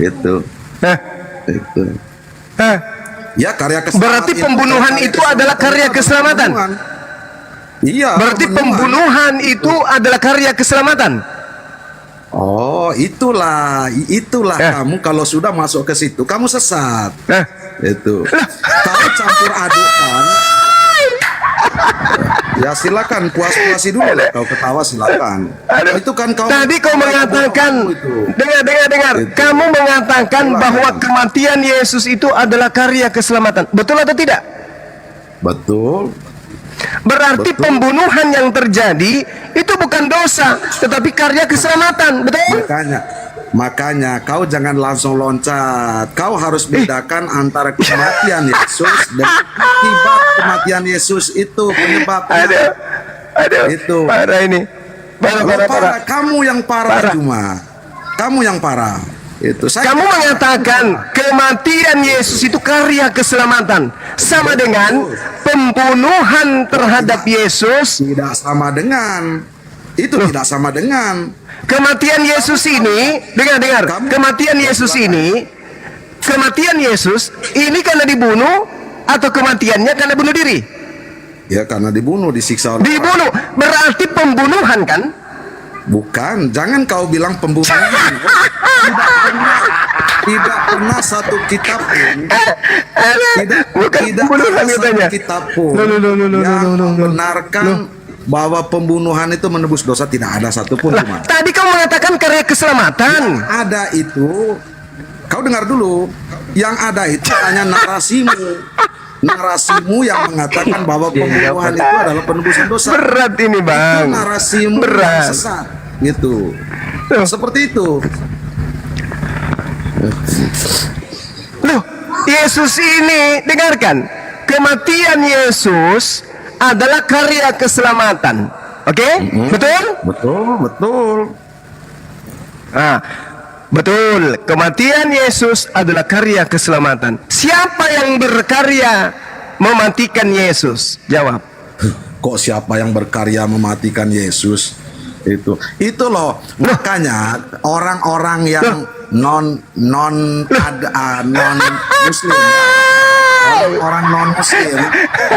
Speaker 7: Itu.
Speaker 4: Hah?
Speaker 7: Itu.
Speaker 4: Hah?
Speaker 7: Ya, karya keselamatan.
Speaker 4: Berarti pembunuhan itu adalah karya keselamatan.
Speaker 7: Iya.
Speaker 4: Berarti pembunuhan itu adalah karya keselamatan.
Speaker 7: Oh, itulah kamu kalau sudah masuk ke situ, kamu sesat. Itu. Kalau campur adukan, ya silakan puas-puasi dulu lah. Kau ketawa silakan. Itu kan kau.
Speaker 4: Tadi kau mengatakan, dengar.
Speaker 7: Itu.
Speaker 4: Kamu mengatakan bahwa kematian Yesus itu adalah karya keselamatan. Betul atau tidak?
Speaker 7: Betul.
Speaker 4: Berarti
Speaker 7: Betul.
Speaker 4: pembunuhan yang terjadi itu bukan dosa, tetapi karya keselamatan. Betul?
Speaker 7: Makanya kau jangan langsung loncat. Kau harus bedakan antara kematian Yesus dan akibat kematian Yesus itu penyebabnya.
Speaker 4: Aduh,
Speaker 7: Itu.
Speaker 4: parah ini. Parah.
Speaker 7: Kamu yang parah cuma. Kamu yang parah. Itu.
Speaker 4: Kamu mengatakan kematian Yesus itu karya keselamatan, sama dengan pembunuhan terhadap Yesus.
Speaker 7: Tidak sama dengan. Itu tidak sama dengan.
Speaker 4: Kematian Yesus ini, dengar. Kematian Yesus ini karena dibunuh atau kematiannya karena bunuh diri?
Speaker 7: Ya karena dibunuh, disiksa oleh
Speaker 4: Dibunuh, berarti pembunuhan kan?
Speaker 7: Bukan, jangan kau bilang pembunuhan. Tidak pernah satu kitab pun. Tidak
Speaker 4: pembunuhan
Speaker 7: ada
Speaker 4: katanya.
Speaker 7: satu kitab pun
Speaker 4: No.
Speaker 7: yang membenarkan bahwa pembunuhan itu menebus dosa. Tidak ada satupun. Cuma
Speaker 4: Tadi kau mengatakan karya keselamatan.
Speaker 7: ada itu. Kau dengar dulu. Yang ada itu hanya narasimu yang mengatakan bahwa pembunuhan itu adalah penebusan dosa.
Speaker 4: Berat ini, Bang.
Speaker 7: Itu narasimu yang sesat gitu. Seperti itu.
Speaker 4: Loh, Yesus ini, dengarkan, kematian Yesus adalah karya keselamatan. Oke? Betul?
Speaker 7: Betul.
Speaker 4: Betul, kematian Yesus adalah karya keselamatan. Siapa yang berkarya mematikan Yesus? Jawab.
Speaker 7: Kok siapa yang berkarya mematikan Yesus? Itu loh. Makanya orang-orang yang non muslim, orang non muslim,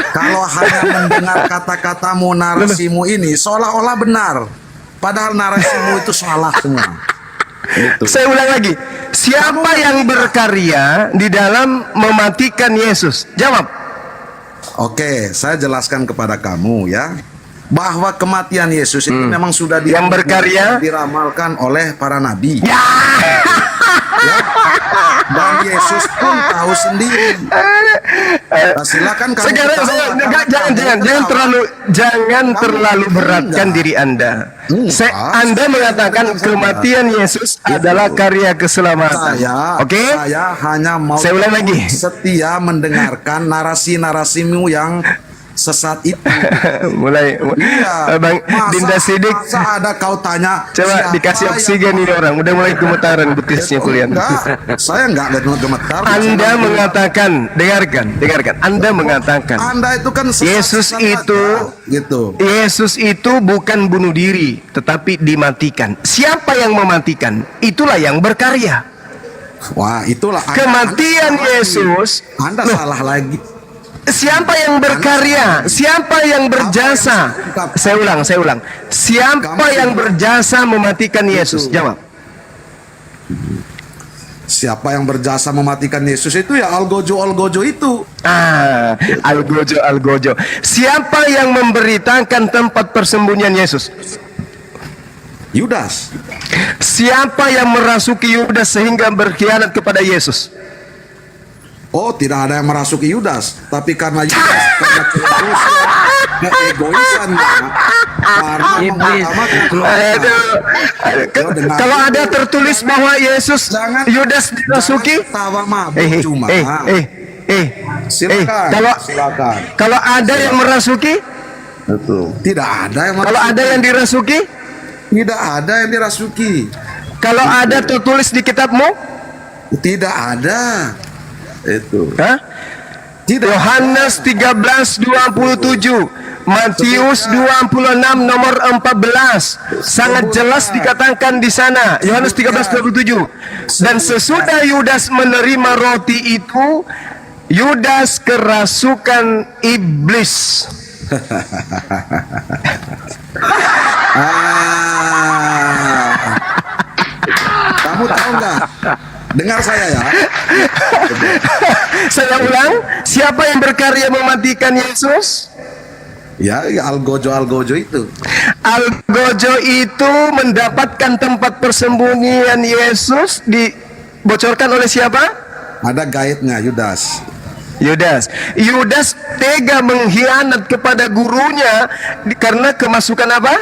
Speaker 7: kalau hanya mendengar kata-katamu, narasimu ini seolah-olah benar, padahal narasimu itu salah semua.
Speaker 4: Saya ulang lagi. Siapa yang berkarya di dalam mematikan Yesus? Jawab.
Speaker 7: Oke, saya jelaskan kepada kamu ya, bahwa kematian Yesus itu memang sudah
Speaker 4: yang berkarya
Speaker 7: diramalkan oleh para nabi. Ya. Dan Yesus pun tahu sendiri. Nah, silakan kamu.
Speaker 4: Jangan terlalu beratkan diri Anda. Anda mengatakan kematian Yesus adalah karya keselamatan. Oke?
Speaker 7: Saya hanya mau setia mendengarkan narasi-narasimu yang sesat itu.
Speaker 4: mulai Bang Dinda Sidik,
Speaker 7: masa ada kau tanya
Speaker 4: coba dikasih oksigen ini orang udah mulai gemetaran betisnya kalian.
Speaker 7: Saya enggak gemetar.
Speaker 4: Anda mengatakan, dengarkan, Anda mengatakan
Speaker 7: Anda itu kan
Speaker 4: Yesus itu bukan bunuh diri tetapi dimatikan. Siapa yang mematikan? Itulah yang berkarya.
Speaker 7: Wah, itulah
Speaker 4: kematian Yesus.
Speaker 7: Anda salah lagi.
Speaker 4: Siapa yang berkarya? Siapa yang berjasa? Saya ulang. Siapa yang berjasa mematikan Yesus? Jawab.
Speaker 7: Siapa yang berjasa mematikan Yesus itu ya Algojo itu.
Speaker 4: Algojo. Siapa yang memberitakan tempat persembunyian Yesus?
Speaker 7: Yudas.
Speaker 4: Siapa yang merasuki Yudas sehingga berkhianat kepada Yesus?
Speaker 7: Oh, tidak ada yang merasuki Yudas, tapi karena Yudas karena keegoisan,
Speaker 4: kalau ada tertulis bahwa Yesus Yudas dirasuki,
Speaker 7: Silakan. Silakan.
Speaker 4: Kalau ada yang merasuki,
Speaker 7: Betul. Tidak ada yang
Speaker 4: kalau ada yang dirasuki,
Speaker 7: tidak ada yang dirasuki.
Speaker 4: kalau ada tertulis di kitabmu,
Speaker 7: Tidak ada. Itu.
Speaker 4: hah?
Speaker 7: Tidak.
Speaker 4: Yohanes 13:27, Matius 26 nomor 14, sangat jelas dikatakan di sana. Yohanes 13:27. Dan sesudah Yudas menerima roti itu, Yudas kerasukan iblis.
Speaker 7: Kamu tahu nggak? Dengar saya ya.
Speaker 4: Saya ulang, siapa yang berkarya mematikan Yesus?
Speaker 7: Ya, Algojo itu.
Speaker 4: Algojo itu mendapatkan tempat persembunyian Yesus dibocorkan oleh siapa?
Speaker 7: Ada gaibnya Yudas.
Speaker 4: Yudas tega mengkhianat kepada gurunya karena kemasukan apa?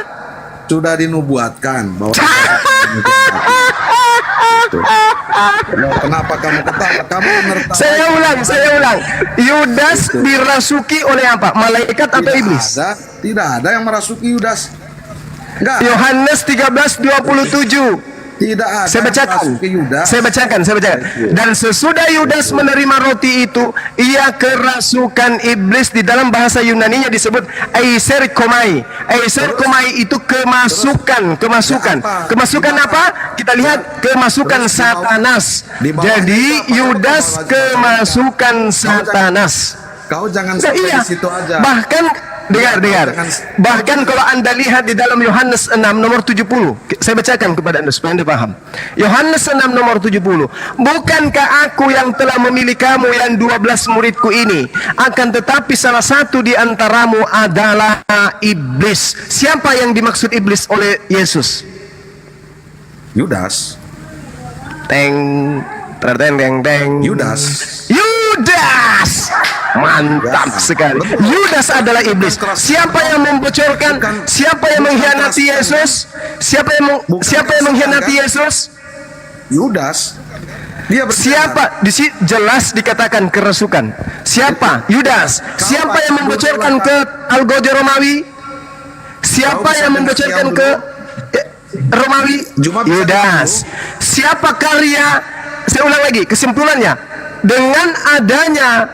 Speaker 7: Sudah dinubuatkan bahwa Loh, kenapa kamu ketawa? Kamu menertawa.
Speaker 4: Saya ulang. Yudas dirasuki oleh apa? Malaikat atau iblis?
Speaker 7: Tidak ada yang merasuki Yudas. Enggak.
Speaker 4: Yohanes 13:27.
Speaker 7: Tidak ada.
Speaker 4: Saya bacakan. Dan sesudah Yudas menerima roti itu, ia kerasukan iblis. Di dalam bahasa Yunani-nya disebut eiser komai. Eiser komai itu kemasukan. Kemasukan apa? Kita lihat, kemasukan Satanas. Jadi Yudas kemasukan Satanas.
Speaker 7: Kau jangan sampai di situ aja.
Speaker 4: Bahkan dengar. Bahkan kalau Anda lihat di dalam Yohanes 6 nomor 70, saya bacakan kepada Anda supaya Anda paham. Yohanes 6 nomor 70. Bukankah aku yang telah memilih kamu yang 12 muridku ini? Akan tetapi salah satu di antaramu adalah iblis. Siapa yang dimaksud iblis oleh Yesus?
Speaker 7: Yudas.
Speaker 4: Yudas. Mantap sekali. Yudas adalah iblis. Siapa yang membocorkan? Siapa yang mengkhianati Yesus? Siapa yang mengkhianati Yesus?
Speaker 7: Yudas.
Speaker 4: Siapa? Di sini jelas dikatakan kerasukan. Siapa? Yudas. Siapa yang membocorkan ke Algojo Romawi? Siapa yang membocorkan ke Romawi? Yudas. Siapa karya? Saya ulang lagi, kesimpulannya, dengan adanya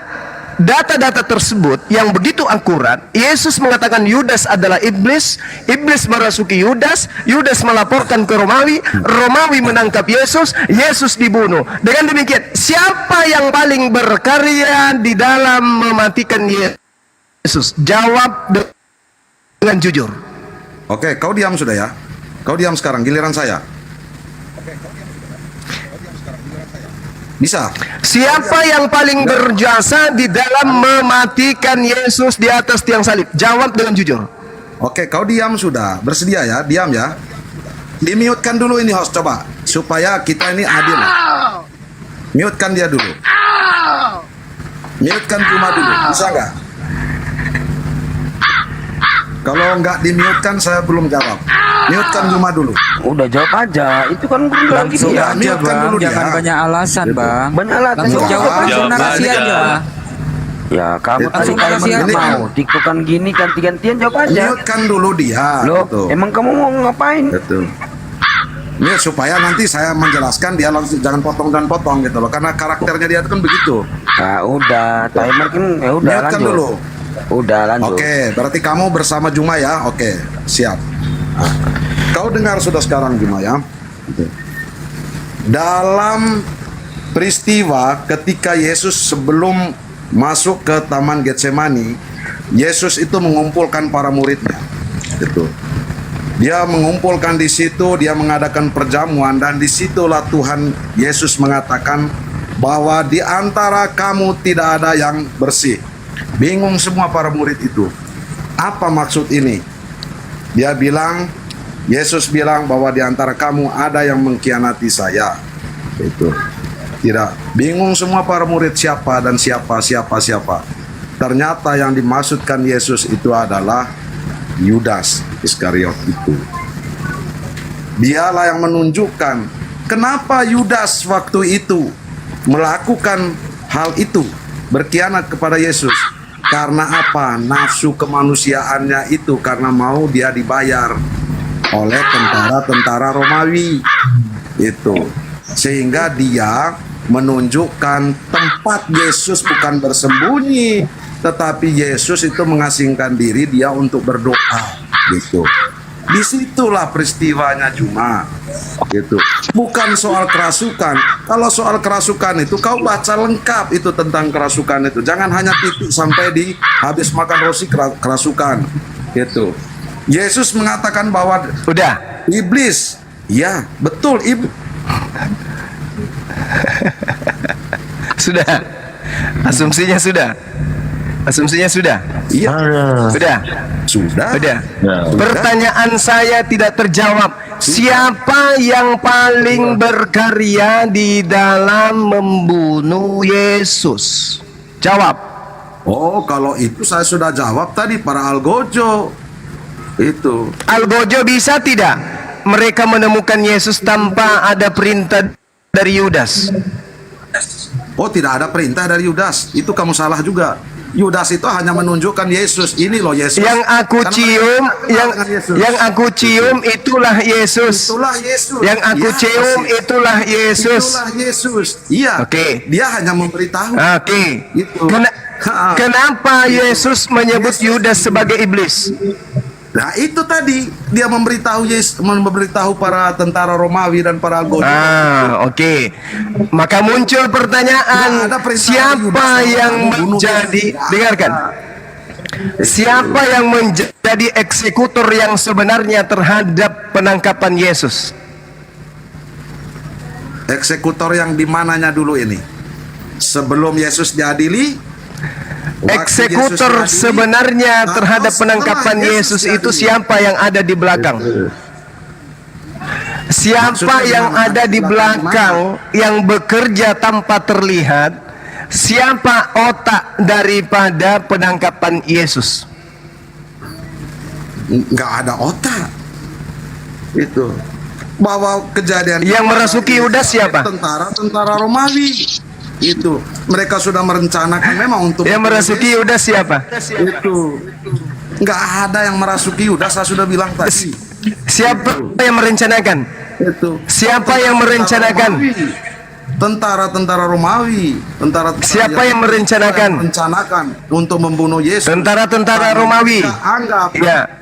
Speaker 4: data-data tersebut yang begitu akurat, Yesus mengatakan Yudas adalah iblis, iblis merasuki Yudas, Yudas melaporkan ke Romawi, Romawi menangkap Yesus, Yesus dibunuh. Dengan demikian, siapa yang paling berkarya di dalam mematikan Yesus? Jawab dengan jujur.
Speaker 7: Oke, kau diam sudah ya. Kau diam sekarang, giliran saya. Bisa.
Speaker 4: Siapa yang paling berjasa di dalam mematikan Yesus di atas tiang salib? Jawab dengan jujur.
Speaker 7: Oke, kau diam sudah. Bersedia ya, diam ya. Di-mute-kan dulu ini host, coba. Supaya kita ini adil. Mute-kan dia dulu. Mute-kan Juma dulu, bisa nggak? Kalau nggak di-mute-kan saya belum jawab. Mute-kan Juma dulu.
Speaker 5: Udah jawab aja. Itu kan
Speaker 7: langsung
Speaker 5: ya.
Speaker 7: aja bang,
Speaker 11: jangan banyak alasan bang.
Speaker 5: Banyak alasan.
Speaker 11: Langsung jawab langsung narasi aja.
Speaker 5: Ya kamu tadi mau tiktokan gini ganti-gantian jawab aja.
Speaker 7: Mute-kan dulu dia.
Speaker 5: Loh,
Speaker 7: betul.
Speaker 5: emang kamu mau ngapain?
Speaker 7: Betul. Mute supaya nanti saya menjelaskan dia langsung jangan potong dan potong gitu loh. Karena karakternya dia itu kan begitu.
Speaker 5: Nah udah, timer kan ya udah
Speaker 7: Mute-kan
Speaker 5: lanjut.
Speaker 7: dulu.
Speaker 5: Udah lanjut.
Speaker 7: Oke, berarti kamu bersama Juma ya. Oke, siap. Nah, kau dengar sudah sekarang Juma ya. Dalam peristiwa ketika Yesus sebelum masuk ke Taman Getsemani, Yesus itu mengumpulkan para muridnya. Gitu. Dia mengumpulkan di situ, dia mengadakan perjamuan, dan disitulah Tuhan Yesus mengatakan bahwa di antara kamu tidak ada yang bersih. Bingung semua para murid itu. Apa maksud ini? Dia bilang, Yesus bilang bahwa di antara kamu ada yang mengkhianati saya. Itu. Tidak. Bingung semua para murid siapa dan siapa. Ternyata yang dimaksudkan Yesus itu adalah Yudas Iskariot itu. Dialah yang menunjukkan kenapa Yudas waktu itu melakukan hal itu. berkhianat kepada Yesus. Karena apa? Nafsu kemanusiaannya itu, karena mau dia dibayar oleh tentara-tentara Romawi. Itu. Sehingga dia menunjukkan tempat Yesus bukan bersembunyi, tetapi Yesus itu mengasingkan diri dia untuk berdoa. Gitu. Disitulah peristiwanya Juma, gitu. Bukan soal kerasukan. Kalau soal kerasukan itu kau baca lengkap itu tentang kerasukan itu. Jangan hanya titik sampai di habis makan roti kerasukan, gitu. Yesus mengatakan bahwa iblis, ya betul
Speaker 4: Sudah. Asumsinya sudah.
Speaker 7: Iya.
Speaker 4: Sudah. Pertanyaan saya tidak terjawab. Siapa yang paling berkarya di dalam membunuh Yesus? Jawab.
Speaker 7: Oh, kalau itu saya sudah jawab tadi, para algojo. Itu.
Speaker 4: Algojo bisa tidak mereka menemukan Yesus tanpa ada perintah dari Yudas?
Speaker 7: Oh, tidak ada perintah dari Yudas. Itu kamu salah juga. Yudas itu hanya menunjukkan Yesus. Ini loh Yesus.
Speaker 4: Yang aku cium, yang aku cium itulah Yesus.
Speaker 7: Itulah Yesus.
Speaker 4: Yang aku cium itulah Yesus.
Speaker 7: Itulah Yesus. Iya.
Speaker 4: Oke.
Speaker 7: Dia hanya memberitahu.
Speaker 4: Oke.
Speaker 7: Itu.
Speaker 4: Kenapa Yesus menyebut Yudas sebagai iblis?
Speaker 7: Nah, itu tadi dia memberitahu para tentara Romawi dan para algojo.
Speaker 4: Oke. Maka muncul pertanyaan, siapa yang menjadi, dengarkan, siapa yang menjadi eksekutor yang sebenarnya terhadap penangkapan Yesus?
Speaker 7: Eksekutor yang di mananya dulu ini? Sebelum Yesus diadili?
Speaker 4: Eksekutor sebenarnya terhadap penangkapan Yesus itu siapa yang ada di belakang? Siapa yang ada di belakang yang bekerja tanpa terlihat? Siapa otak daripada penangkapan Yesus?
Speaker 7: Nggak ada otak. Itu. Bahwa kejadian
Speaker 4: yang merasuki Yudas siapa?
Speaker 7: Tentara Romawi. Itu mereka sudah merencanakan memang untuk
Speaker 4: yang merasuki Yudas siapa?
Speaker 7: Itu nggak ada yang merasuki Yudas, saya sudah bilang tadi.
Speaker 4: Siapa yang merencanakan?
Speaker 7: Itu
Speaker 4: siapa yang merencanakan?
Speaker 7: Tentara Romawi.
Speaker 4: Siapa yang merencanakan
Speaker 7: untuk membunuh Yesus?
Speaker 4: Tentara Romawi.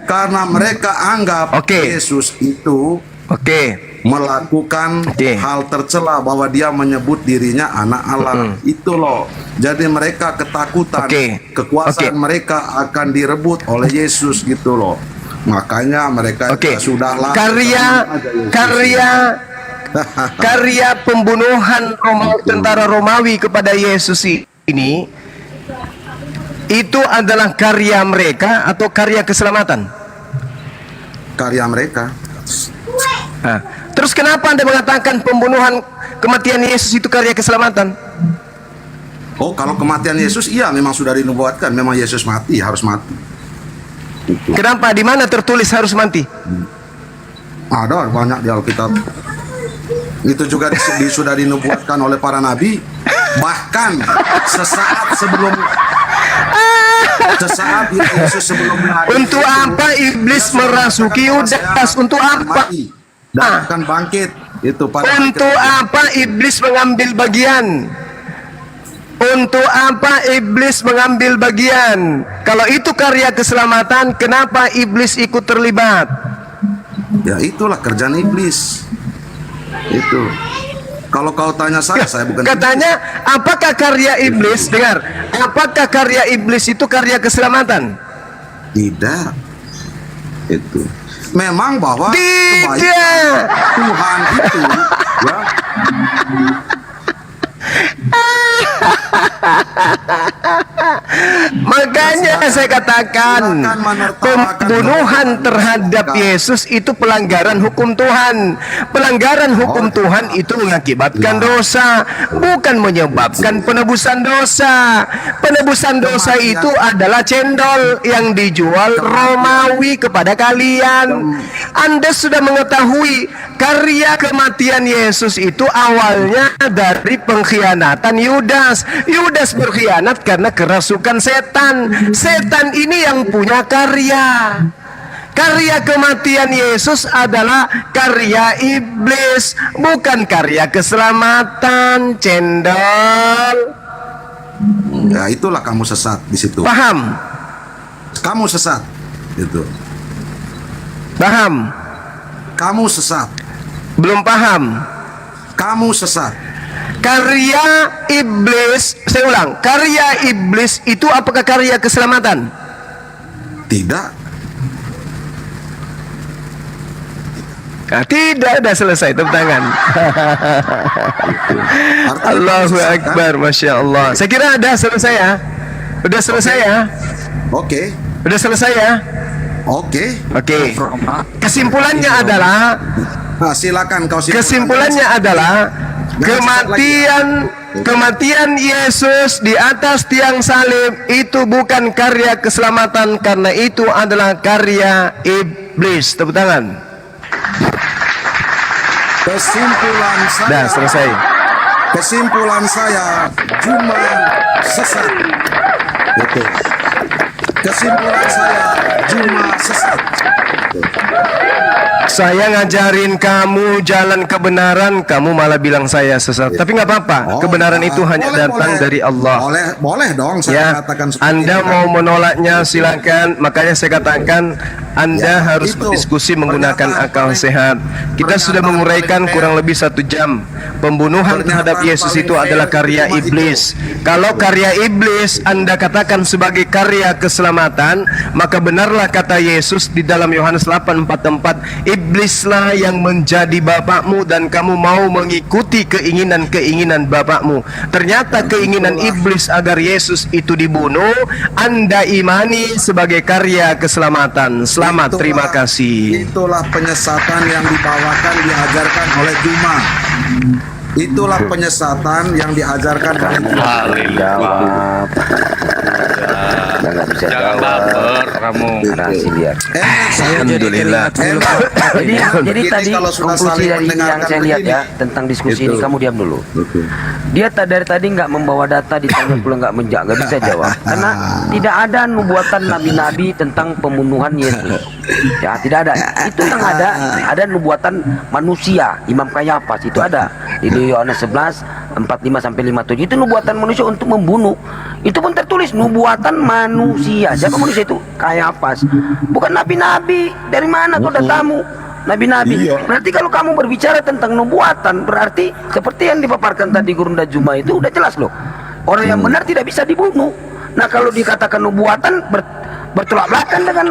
Speaker 7: Karena mereka anggap Yesus itu melakukan hal tercela, bahwa dia menyebut dirinya anak Allah. Itu loh. Jadi mereka ketakutan kekuasaan mereka akan direbut oleh Yesus, gitu loh. Makanya mereka sudahlah karya pembunuhan tentara Romawi kepada Yesus ini itu adalah karya mereka atau karya keselamatan? Karya mereka. Terus kenapa Anda mengatakan pembunuhan kematian Yesus itu karya keselamatan? Oh, kalau kematian Yesus iya memang sudah dinubuatkan, memang Yesus mati, harus mati. Kenapa? Di mana tertulis harus mati? Ada banyak di Alkitab. Itu juga sudah dinubuatkan oleh para nabi. Bahkan sesaat sebelum Yesus sebelum untuk apa iblis merasuki Yudas? Untuk apa? Dan akan bangkit itu pada untuk apa iblis mengambil bagian? Untuk apa iblis mengambil bagian? Kalau itu karya keselamatan, kenapa iblis ikut terlibat? Ya itulah kerjaan iblis. Itu. Kalau kau tanya saya bukan. Katanya, apakah karya iblis? Dengar, apakah karya iblis itu karya keselamatan? Tidak. Itu. Memang bahwa kebaikan Tuhan itu ya. Makanya
Speaker 4: Maka saya katakan pembunuhan terhadap Yesus itu pelanggaran hukum Tuhan. Pelanggaran hukum Tuhan itu mengakibatkan dosa, bukan menyebabkan penebusan dosa. Penebusan dosa itu adalah cendol yang dijual Romawi kepada kalian. Anda sudah mengetahui karya kematian Yesus itu awalnya dari pengkhianatan Yudas. Yudas berkhianat karena kerasukan setan. Setan ini yang punya karya. Karya kematian Yesus adalah karya iblis, bukan karya keselamatan. Cendol.
Speaker 7: Ya itulah kamu sesat di situ.
Speaker 4: Paham?
Speaker 7: Kamu sesat. Itu.
Speaker 4: Paham?
Speaker 7: Kamu sesat.
Speaker 4: Belum paham?
Speaker 7: Kamu sesat.
Speaker 4: Karya iblis, saya ulang, karya iblis itu apakah karya keselamatan?
Speaker 7: Tidak.
Speaker 4: Nah, tidak, ada selesai, tepuk tangan. Allahu Akbar, Masya Allah. Saya kira ada selesai ya. Udah selesai ya.
Speaker 7: Oke.
Speaker 4: Udah selesai ya.
Speaker 7: Oke.
Speaker 4: Oke. Kesimpulannya adalah,
Speaker 7: silakan kau simpulkan.
Speaker 4: kesimpulannya adalah kematian Yesus di atas tiang salib itu bukan karya keselamatan, karena itu adalah karya iblis. Tepuk tangan.
Speaker 7: Kesimpulan saya.
Speaker 4: Dah selesai.
Speaker 7: Kesimpulan saya cuma sesat. Betul. Kesimpulan saya cuma sesat.
Speaker 4: Saya ngajarin kamu jalan kebenaran, kamu malah bilang saya sesat. Tapi nggak apa-apa, kebenaran itu hanya datang dari Allah.
Speaker 7: Boleh dong saya katakan seperti
Speaker 4: Anda
Speaker 7: itu.
Speaker 4: mau menolaknya silakan. Makanya saya katakan Anda harus berdiskusi menggunakan akal sehat. Kita sudah menguraikan kurang lebih 1 jam. Pembunuhan terhadap Yesus itu adalah karya iblis. Kalau karya iblis Anda katakan sebagai karya keselamatan, maka benarlah kata Yesus di dalam Yohanes 8:44, iblislah yang menjadi bapakmu dan kamu mau mengikuti keinginan-keinginan bapakmu. Ternyata keinginan iblis agar Yesus itu dibunuh, Anda imani sebagai karya keselamatan. Selamat, terima kasih.
Speaker 7: Itulah penyesatan yang dibawakan, diajarkan oleh Juma. Itulah penyesatan yang diajarkan oleh Juma.
Speaker 8: Jangan baper kamu.
Speaker 4: Alhamdulillah.
Speaker 5: Jadi tadi
Speaker 7: kalau sudah
Speaker 5: konklusi
Speaker 7: saling
Speaker 5: dari yang
Speaker 7: mendengarkan
Speaker 5: saya lihat ya
Speaker 7: begini,
Speaker 5: tentang diskusi
Speaker 7: gitu.
Speaker 5: ini, kamu diam dulu. Dia dari tadi nggak membawa data, ditanya pula nggak nggak bisa jawab karena tidak ada nubuatan nabi-nabi tentang pembunuhan Yesus. Ya tidak ada. Itu yang ada nubuatan manusia. Imam Kayafas itu ada di Yohanes 11:45-57. Itu nubuatan manusia untuk membunuh. Itu pun tertulis nubuatan manusia. Siapa manusia itu? Kayafas. Bukan nabi-nabi. Dari mana kau datamu? Nabi-nabi. Berarti kalau kamu berbicara tentang nubuatan, berarti seperti yang dipaparkan tadi Gurunda Juma itu udah jelas loh. Orang yang benar tidak bisa dibunuh. Nah kalau dikatakan nubuatan bertolak belakang dengan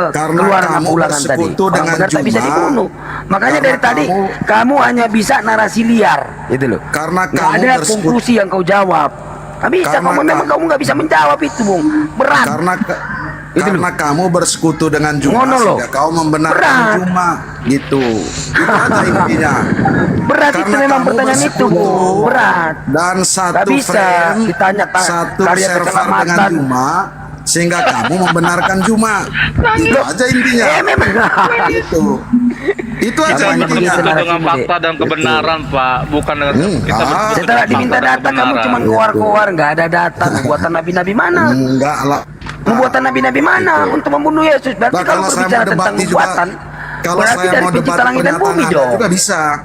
Speaker 5: keluaran ulangan tadi. Orang benar tak bisa dibunuh. Makanya dari tadi kamu hanya bisa narasi liar, gitu loh.
Speaker 7: Karena
Speaker 5: nggak ada konklusi yang kau jawab. Nggak bisa, memang kamu nggak bisa menjawab itu, Bung. Berat.
Speaker 7: Karena kamu bersekutu dengan Juma, sehingga kau membenarkan Juma, gitu. Itu aja intinya.
Speaker 5: Berat itu memang pertanyaan itu, Bung. Berat.
Speaker 7: Dan satu
Speaker 5: bisa
Speaker 7: frame,
Speaker 5: ditanya
Speaker 7: satu
Speaker 5: karya
Speaker 7: server
Speaker 5: keselamatan
Speaker 7: dengan Juma, sehingga kamu membenarkan Juma. Itu aja intinya.
Speaker 5: Memang.
Speaker 7: Itu. Itu aja intinya.
Speaker 8: Dengan fakta dan kebenaran, Pak, bukan dengan kita
Speaker 5: setelah diminta data kamu cuma keluar-keluar, nggak ada data. Buatan nabi-nabi mana?
Speaker 7: Enggak lah.
Speaker 5: Nubuatan nabi-nabi mana untuk membunuh Yesus? Berarti kalau berbicara tentang nubuatan, berarti dari pencipta langit dan bumi dong.
Speaker 7: Juga bisa.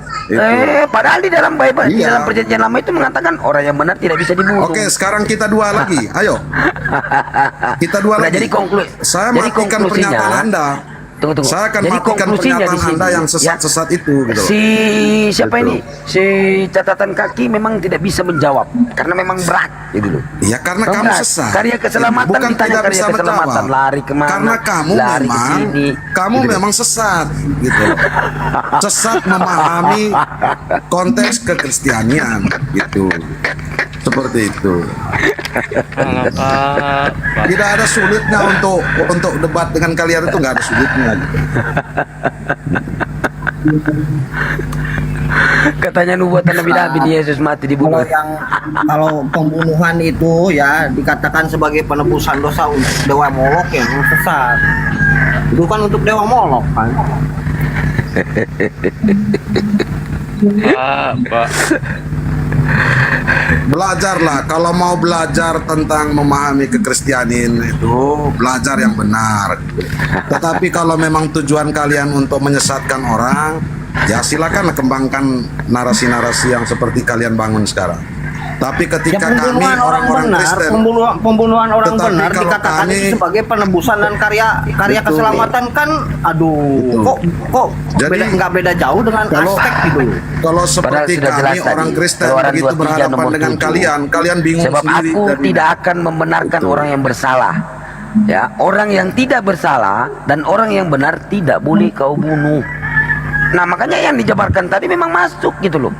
Speaker 5: Padahal di dalam Bible, di dalam perjanjian lama itu mengatakan orang yang benar tidak bisa dibunuh.
Speaker 7: Oke, sekarang kita dua lagi. Ayo. Kita dua lagi.
Speaker 5: Jadi
Speaker 7: saya matikan pernyataan Anda.
Speaker 5: Tunggu.
Speaker 7: Saya akan
Speaker 5: Jadi
Speaker 7: matikan pernyataan Anda yang sesat-sesat itu. Gitu.
Speaker 5: Siapa ini? Si catatan kaki memang tidak bisa menjawab karena memang berat, gitu loh.
Speaker 7: Iya, karena kamu sesat.
Speaker 5: Karya keselamatan,
Speaker 7: bukan
Speaker 5: ditanya
Speaker 7: tidak
Speaker 5: karya
Speaker 7: bisa
Speaker 5: keselamatan,
Speaker 7: menjawab.
Speaker 5: lari kemana?
Speaker 7: Karena kamu
Speaker 5: lari
Speaker 7: memang
Speaker 5: kesini,
Speaker 7: kamu
Speaker 5: gitu.
Speaker 7: memang sesat, gitu. Sesat memahami konteks kekristianian, gitu. Seperti itu.
Speaker 8: Alah, Pak.
Speaker 7: Tidak ada sulitnya untuk debat dengan kalian, itu nggak ada sulitnya.
Speaker 5: Katanya nubuatan Nabi Yesus mati dibunuh.
Speaker 10: Kalau pembunuhan itu ya dikatakan sebagai penebusan dosa untuk dewa Molok yang sesat. Itu kan untuk dewa Molok kan.
Speaker 8: Pak.
Speaker 7: Belajarlah, kalau mau belajar tentang memahami kekristianin itu belajar yang benar. Tetapi kalau memang tujuan kalian untuk menyesatkan orang, ya silakan kembangkan narasi-narasi yang seperti kalian bangun sekarang. Tapi ketika kami orang-orang Kristen,
Speaker 10: pembunuhan orang
Speaker 7: tetapi
Speaker 10: benar
Speaker 7: kalau
Speaker 10: dikatakan
Speaker 7: kami-
Speaker 10: itu sebagai penebusan dan karya
Speaker 7: Betul.
Speaker 10: keselamatan kan, aduh, kok
Speaker 7: Jadi,
Speaker 10: nggak beda jauh dengan
Speaker 7: kalau-
Speaker 10: aspek gitu.
Speaker 7: kalau seperti
Speaker 5: sudah jelas
Speaker 7: kami
Speaker 5: tadi,
Speaker 7: orang Kristen
Speaker 5: Keluaran
Speaker 7: begitu
Speaker 5: 23
Speaker 7: berhadapan
Speaker 5: nomor
Speaker 7: dengan
Speaker 5: 7.
Speaker 7: kalian bingung
Speaker 5: Sebab
Speaker 7: sendiri.
Speaker 5: aku
Speaker 7: dan-
Speaker 5: tidak akan membenarkan
Speaker 7: Betul.
Speaker 5: orang yang bersalah. Ya, orang yang tidak bersalah dan orang yang benar tidak boleh kau bunuh. Nah, makanya yang dijabarkan tadi memang masuk gitu loh.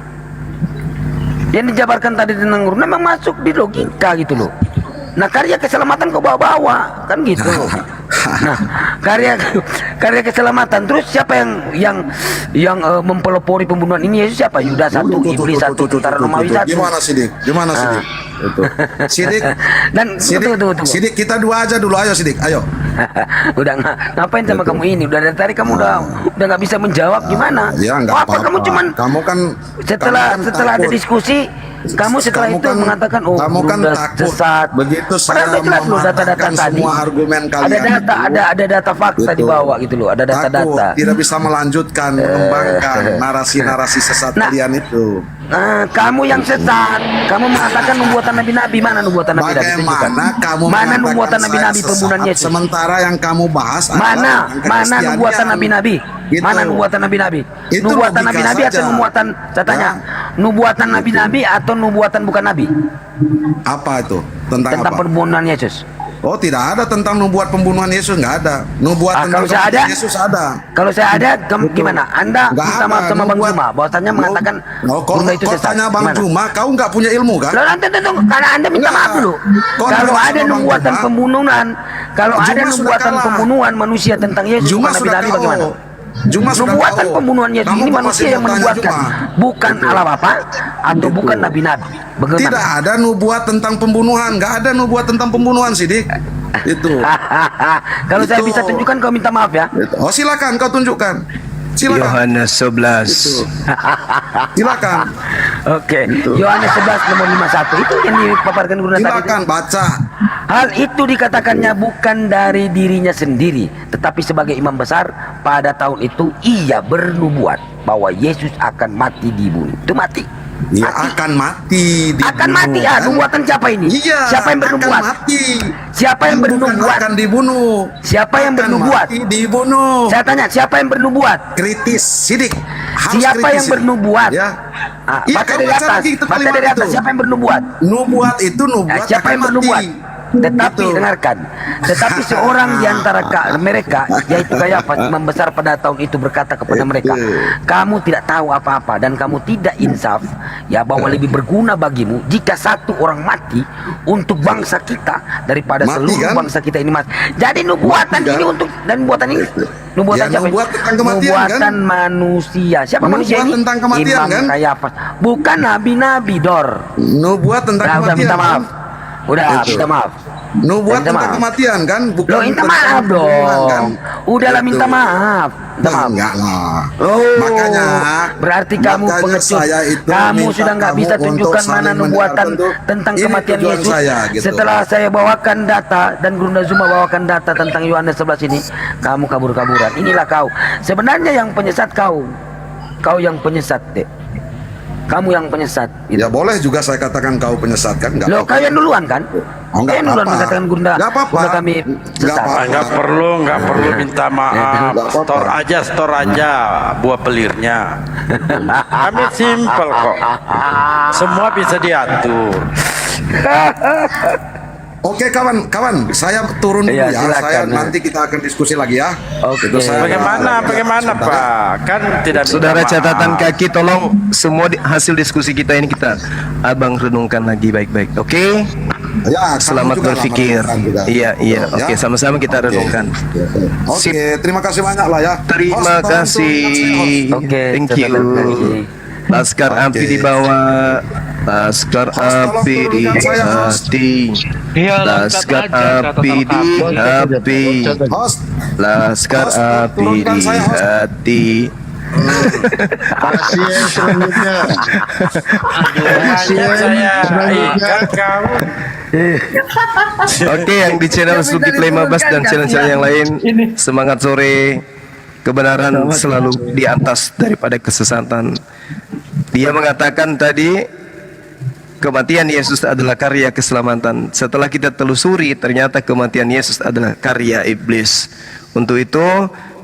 Speaker 5: Yang dijabarkan tadi tentang guru memang masuk di logika gitu loh. Nah, karya keselamatan kau bawa-bawa kan gitu. Nah, karya keselamatan. Terus siapa yang mempelopori pembunuhan ini? Yesus siapa? Yudas satu, iblis satu, tentara Romawi satu.
Speaker 7: Gimana Sidik? Gimana Sidik? Itu. Sidik.
Speaker 5: Dan
Speaker 7: Sidik, Sidik, kita dua aja dulu, ayo Sidik, ayo.
Speaker 5: Udah ngapain sama kamu ini? Udah dari tadi kamu udah nggak bisa menjawab gimana?
Speaker 7: Ya nggak
Speaker 5: Oh, apa
Speaker 7: apa-apa.
Speaker 5: kamu cuman
Speaker 7: Kamu kan
Speaker 5: setelah
Speaker 7: kamu kan
Speaker 5: ada
Speaker 7: takut.
Speaker 5: diskusi kamu setelah
Speaker 7: Kamu
Speaker 5: itu
Speaker 7: kan-
Speaker 5: mengatakan oh
Speaker 7: kamu kan
Speaker 5: udah
Speaker 7: takut.
Speaker 5: sesat.
Speaker 7: Begitu
Speaker 5: Padahal
Speaker 7: saya
Speaker 5: udah jelas loh data-data
Speaker 7: mematahkan
Speaker 5: tadi.
Speaker 7: semua argumen
Speaker 5: Ada
Speaker 7: kalian
Speaker 5: data,
Speaker 7: itu.
Speaker 5: ada data fakta di
Speaker 7: Betul.
Speaker 5: bawah gitu loh. Ada
Speaker 7: Takut
Speaker 5: data-data.
Speaker 7: tidak bisa melanjutkan, mengembangkan narasi-narasi sesat
Speaker 5: Nah.
Speaker 7: kalian itu.
Speaker 5: Kamu yang sesat. Kamu mengatakan nubuatan nabi-nabi. Mana nubuatan nabi-nabi? Tunjukkan.
Speaker 7: Bagaimana kamu
Speaker 5: Mana
Speaker 7: mengatakan
Speaker 5: nubuatan
Speaker 7: saya
Speaker 5: nabi-nabi
Speaker 7: sesat,
Speaker 5: pembunuhan Yesus?
Speaker 7: sementara yang kamu bahas adalah
Speaker 5: Mana
Speaker 7: tentang kekristianian.
Speaker 5: nubuatan nabi-nabi?
Speaker 7: Gitu.
Speaker 5: Mana nubuatan nabi-nabi?
Speaker 7: Itu
Speaker 5: Nubuatan
Speaker 7: logika
Speaker 5: nabi-nabi atau
Speaker 7: saja.
Speaker 5: nubuatan, saya tanya,
Speaker 7: Ya.
Speaker 5: nubuatan nabi-nabi atau nubuatan bukan nabi?
Speaker 7: Apa itu? Tentang
Speaker 5: Tentang
Speaker 7: apa?
Speaker 5: pembunuhan Yesus.
Speaker 7: Oh, tidak ada tentang nubuat pembunuhan Yesus, nggak ada. Nubuat tentang
Speaker 5: Kalau saya ada,
Speaker 7: kematian Yesus ada.
Speaker 5: Kalau saya ada, gimana? Anda
Speaker 7: Nggak
Speaker 5: minta maaf
Speaker 7: ada,
Speaker 5: sama Bang
Speaker 7: nubuat-
Speaker 5: Juma, bahwasanya mengatakan
Speaker 7: kok
Speaker 5: bunda itu sesat.
Speaker 7: tanya Bang
Speaker 5: Gimana?
Speaker 7: Juma, kau nggak punya ilmu kan?
Speaker 5: Loh, nanti karena Anda minta
Speaker 7: Enggak.
Speaker 5: maaf dulu.
Speaker 7: Kok
Speaker 5: Kalau
Speaker 7: nanya
Speaker 5: ada
Speaker 7: sama Bang
Speaker 5: nubuatan
Speaker 7: Juma?
Speaker 5: pembunuhan, kalau
Speaker 7: Juma
Speaker 5: ada
Speaker 7: sudah
Speaker 5: nubuatan
Speaker 7: kalah.
Speaker 5: pembunuhan manusia tentang Yesus
Speaker 7: Juma
Speaker 5: bukan
Speaker 7: sudah
Speaker 5: nabi-nabi
Speaker 7: KO.
Speaker 5: bagaimana?
Speaker 7: Juma sudah
Speaker 5: Nubuatan
Speaker 7: KO.
Speaker 5: pembunuhan Yesus
Speaker 7: Kamu
Speaker 5: ini
Speaker 7: kok
Speaker 5: manusia
Speaker 7: masih
Speaker 5: yang
Speaker 7: mau tanya
Speaker 5: menubuatkan,
Speaker 7: Juma?
Speaker 5: bukan Allah Bapa atau bukan nabi-nabi. Bagaimana?
Speaker 7: Tidak ada nubuat tentang pembunuhan, nggak ada nubuat tentang pembunuhan, Sidik. Itu.
Speaker 5: Kalau saya
Speaker 7: Itu.
Speaker 5: bisa tunjukkan, kau minta maaf ya.
Speaker 7: Oh, silakan kau tunjukkan. Silakan.
Speaker 4: Yohanes 11.
Speaker 7: Silakan.
Speaker 5: Oke, Yohanes 11 nomor 51 itu yang dipaparkan guru tadi.
Speaker 7: Silakan baca.
Speaker 5: Hal itu dikatakannya bukan dari dirinya sendiri, tetapi sebagai imam besar pada tahun itu ia bernubuat bahwa Yesus akan mati dibunuh. Itu mati.
Speaker 7: Dia akan mati.
Speaker 5: Akan mati ya, nubuatan siapa ini?
Speaker 7: Iya.
Speaker 5: Siapa yang bernubuat?
Speaker 7: Akan mati.
Speaker 5: Siapa yang
Speaker 7: Bukan
Speaker 5: bernubuat?
Speaker 7: akan dibunuh.
Speaker 5: Siapa yang
Speaker 7: Akan
Speaker 5: bernubuat?
Speaker 7: mati, dibunuh.
Speaker 5: Saya tanya, siapa yang bernubuat?
Speaker 7: Kritis, Sidik. Harus
Speaker 5: Siapa
Speaker 7: kritis,
Speaker 5: yang
Speaker 7: Sidik.
Speaker 5: bernubuat?
Speaker 7: Ya.
Speaker 5: Baca
Speaker 7: kamu
Speaker 5: dari
Speaker 7: baca
Speaker 5: atas.
Speaker 7: lagi itu
Speaker 5: Baca
Speaker 7: kalimat
Speaker 5: dari atas.
Speaker 7: itu.
Speaker 5: Siapa yang bernubuat?
Speaker 7: Nubuat itu nubuat
Speaker 5: Siapa
Speaker 7: akan
Speaker 5: yang bernubuat?
Speaker 7: mati.
Speaker 5: Tetapi
Speaker 7: Gitu.
Speaker 5: dengarkan, tetapi seorang di antara mereka, yaitu Kayafas, imam besar pada tahun itu berkata kepada mereka, kamu tidak tahu apa-apa dan kamu tidak insaf, ya bahwa lebih berguna bagimu jika satu orang mati untuk bangsa kita daripada
Speaker 7: Mati,
Speaker 5: seluruh
Speaker 7: kan?
Speaker 5: bangsa kita ini mati. Jadi nubuatan
Speaker 7: Mati, kan?
Speaker 5: ini untuk dan nubuatan ini nubuatan
Speaker 7: Ya,
Speaker 5: siapa?
Speaker 7: nubuat tentang kematian,
Speaker 5: Nubuatan
Speaker 7: kan?
Speaker 5: manusia. Siapa
Speaker 7: Nubuat
Speaker 5: manusia ini?
Speaker 7: tentang kematian,
Speaker 5: Imam
Speaker 7: kan?
Speaker 5: Kayafas, bukan nabi-nabi Dor.
Speaker 7: Nubuat tentang
Speaker 5: Udah
Speaker 7: kematian.
Speaker 5: minta maaf. Udah
Speaker 7: Itu.
Speaker 5: minta maaf.
Speaker 7: Nubuat
Speaker 5: Minta
Speaker 7: tentang
Speaker 5: maaf.
Speaker 7: kematian kan, bukan
Speaker 5: Loh, minta
Speaker 7: tentang
Speaker 5: maaf
Speaker 7: pembunuhan, kan?
Speaker 5: dong. Udahlah
Speaker 7: Itu.
Speaker 5: minta maaf. Minta maaf.
Speaker 7: Enggak lah.
Speaker 5: Oh,
Speaker 7: Makanya
Speaker 5: berarti kamu
Speaker 7: makanya
Speaker 5: pengecut.
Speaker 7: saya itu
Speaker 5: Kamu
Speaker 7: minta
Speaker 5: sudah nggak
Speaker 7: kamu
Speaker 5: bisa
Speaker 7: untuk
Speaker 5: tunjukkan mana
Speaker 7: saling
Speaker 5: nubuatan
Speaker 7: mendengar.
Speaker 5: tentang
Speaker 7: Ini
Speaker 5: kematian
Speaker 7: tujuan
Speaker 5: Yesus.
Speaker 7: saya, gitu.
Speaker 5: Setelah saya bawakan data dan Guru Nazuma bawakan data tentang Yohanes 11 ini, kamu kabur-kaburan. Inilah kau. Sebenarnya yang penyesat kau. Kau yang penyesat, Dek. Kamu yang penyesat. Gitu.
Speaker 7: Ya boleh juga saya katakan kau penyesat kan? Enggak
Speaker 5: Loh,
Speaker 7: apa-apa.
Speaker 5: kalian duluan kan?
Speaker 7: Oh, nggak
Speaker 5: Kalian duluan
Speaker 7: apa-apa.
Speaker 5: mengatakan Gunda.
Speaker 7: Nggak apa-apa.
Speaker 5: Gunda kami
Speaker 7: Nggak
Speaker 5: sesat.
Speaker 7: apa-apa.
Speaker 3: Nggak perlu minta maaf.
Speaker 7: Nggak apa-apa.
Speaker 3: Store aja buah pelirnya. Kami simpel kok. Semua bisa diatur.
Speaker 7: Oke kawan-kawan, saya turun dulu
Speaker 5: Iya,
Speaker 7: ya.
Speaker 5: silakan.
Speaker 7: Nanti kita akan diskusi lagi ya.
Speaker 5: Oke.
Speaker 7: Itu saya-
Speaker 3: Bagaimana Pak? Kan tidak minta
Speaker 4: Saudara
Speaker 3: maaf.
Speaker 4: catatan kaki, tolong semua hasil diskusi kita ini kita abang renungkan lagi baik-baik. Oke?
Speaker 7: Ya, kamu
Speaker 4: Selamat
Speaker 7: juga lah
Speaker 4: berpikir.
Speaker 7: merenungkan juga.
Speaker 4: Iya, iya.
Speaker 7: Ya.
Speaker 4: Oke, sama-sama kita renungkan.
Speaker 7: Oke, terima kasih banyak lah ya.
Speaker 4: Terima
Speaker 7: Host, tolong
Speaker 4: kasih.
Speaker 7: turunkan saya, host.
Speaker 5: Oke,
Speaker 4: Thank you.
Speaker 5: catatan kaki.
Speaker 4: Laskar api di bawah, laskar api di hati, laskar api di hati,
Speaker 7: Host,
Speaker 4: laskar
Speaker 7: Host,
Speaker 4: api
Speaker 7: turunkan
Speaker 4: di
Speaker 7: saya, host.
Speaker 4: hati.
Speaker 9: Pasien selanjutnya.
Speaker 3: Saya ikat kau.
Speaker 4: Oke, yang di channel Suki Play Mabas dan channel-channel yang lain, semangat sore. Kebenaran selalu di atas daripada kesesatan. Dia mengatakan tadi, kematian Yesus adalah karya keselamatan. Setelah kita telusuri, ternyata kematian Yesus adalah karya iblis. Untuk itu,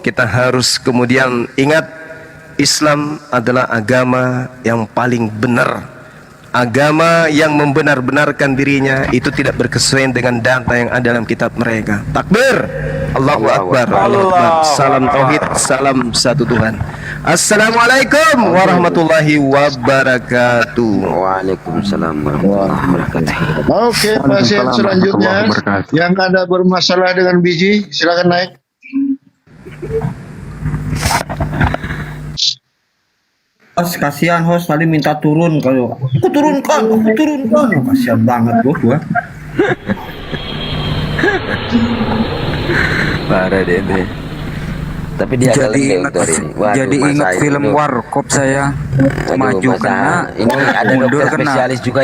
Speaker 4: kita harus kemudian ingat, Islam adalah agama yang paling benar. Agama yang membenar-benarkan dirinya itu tidak berkesesuaian dengan data yang ada dalam kitab mereka. Takbir, Allahu Akbar, Allahu Akbar. Salam tauhid, salam satu Tuhan. Assalamualaikum warahmatullahi wabarakatuh.
Speaker 5: Waalaikumsalam warahmatullahi wabarakatuh.
Speaker 9: Oke, pasien selanjutnya yang ada bermasalah dengan biji, silakan naik.
Speaker 10: Host, kasihan host tadi minta turun kalau aku turunkan. Kasihan banget gua.
Speaker 5: Parah deh. Tapi dia agak lembek untuk hari ini. Waduh,
Speaker 11: Jadi
Speaker 5: Mas
Speaker 11: ingat
Speaker 5: Ayu
Speaker 11: film
Speaker 5: itu.
Speaker 11: Warkop saya.
Speaker 5: Waduh,
Speaker 11: Maju
Speaker 5: Mas
Speaker 11: kena,
Speaker 5: Ayu. Ini ada
Speaker 11: mundur
Speaker 5: dokter
Speaker 11: kena.
Speaker 5: spesialis juga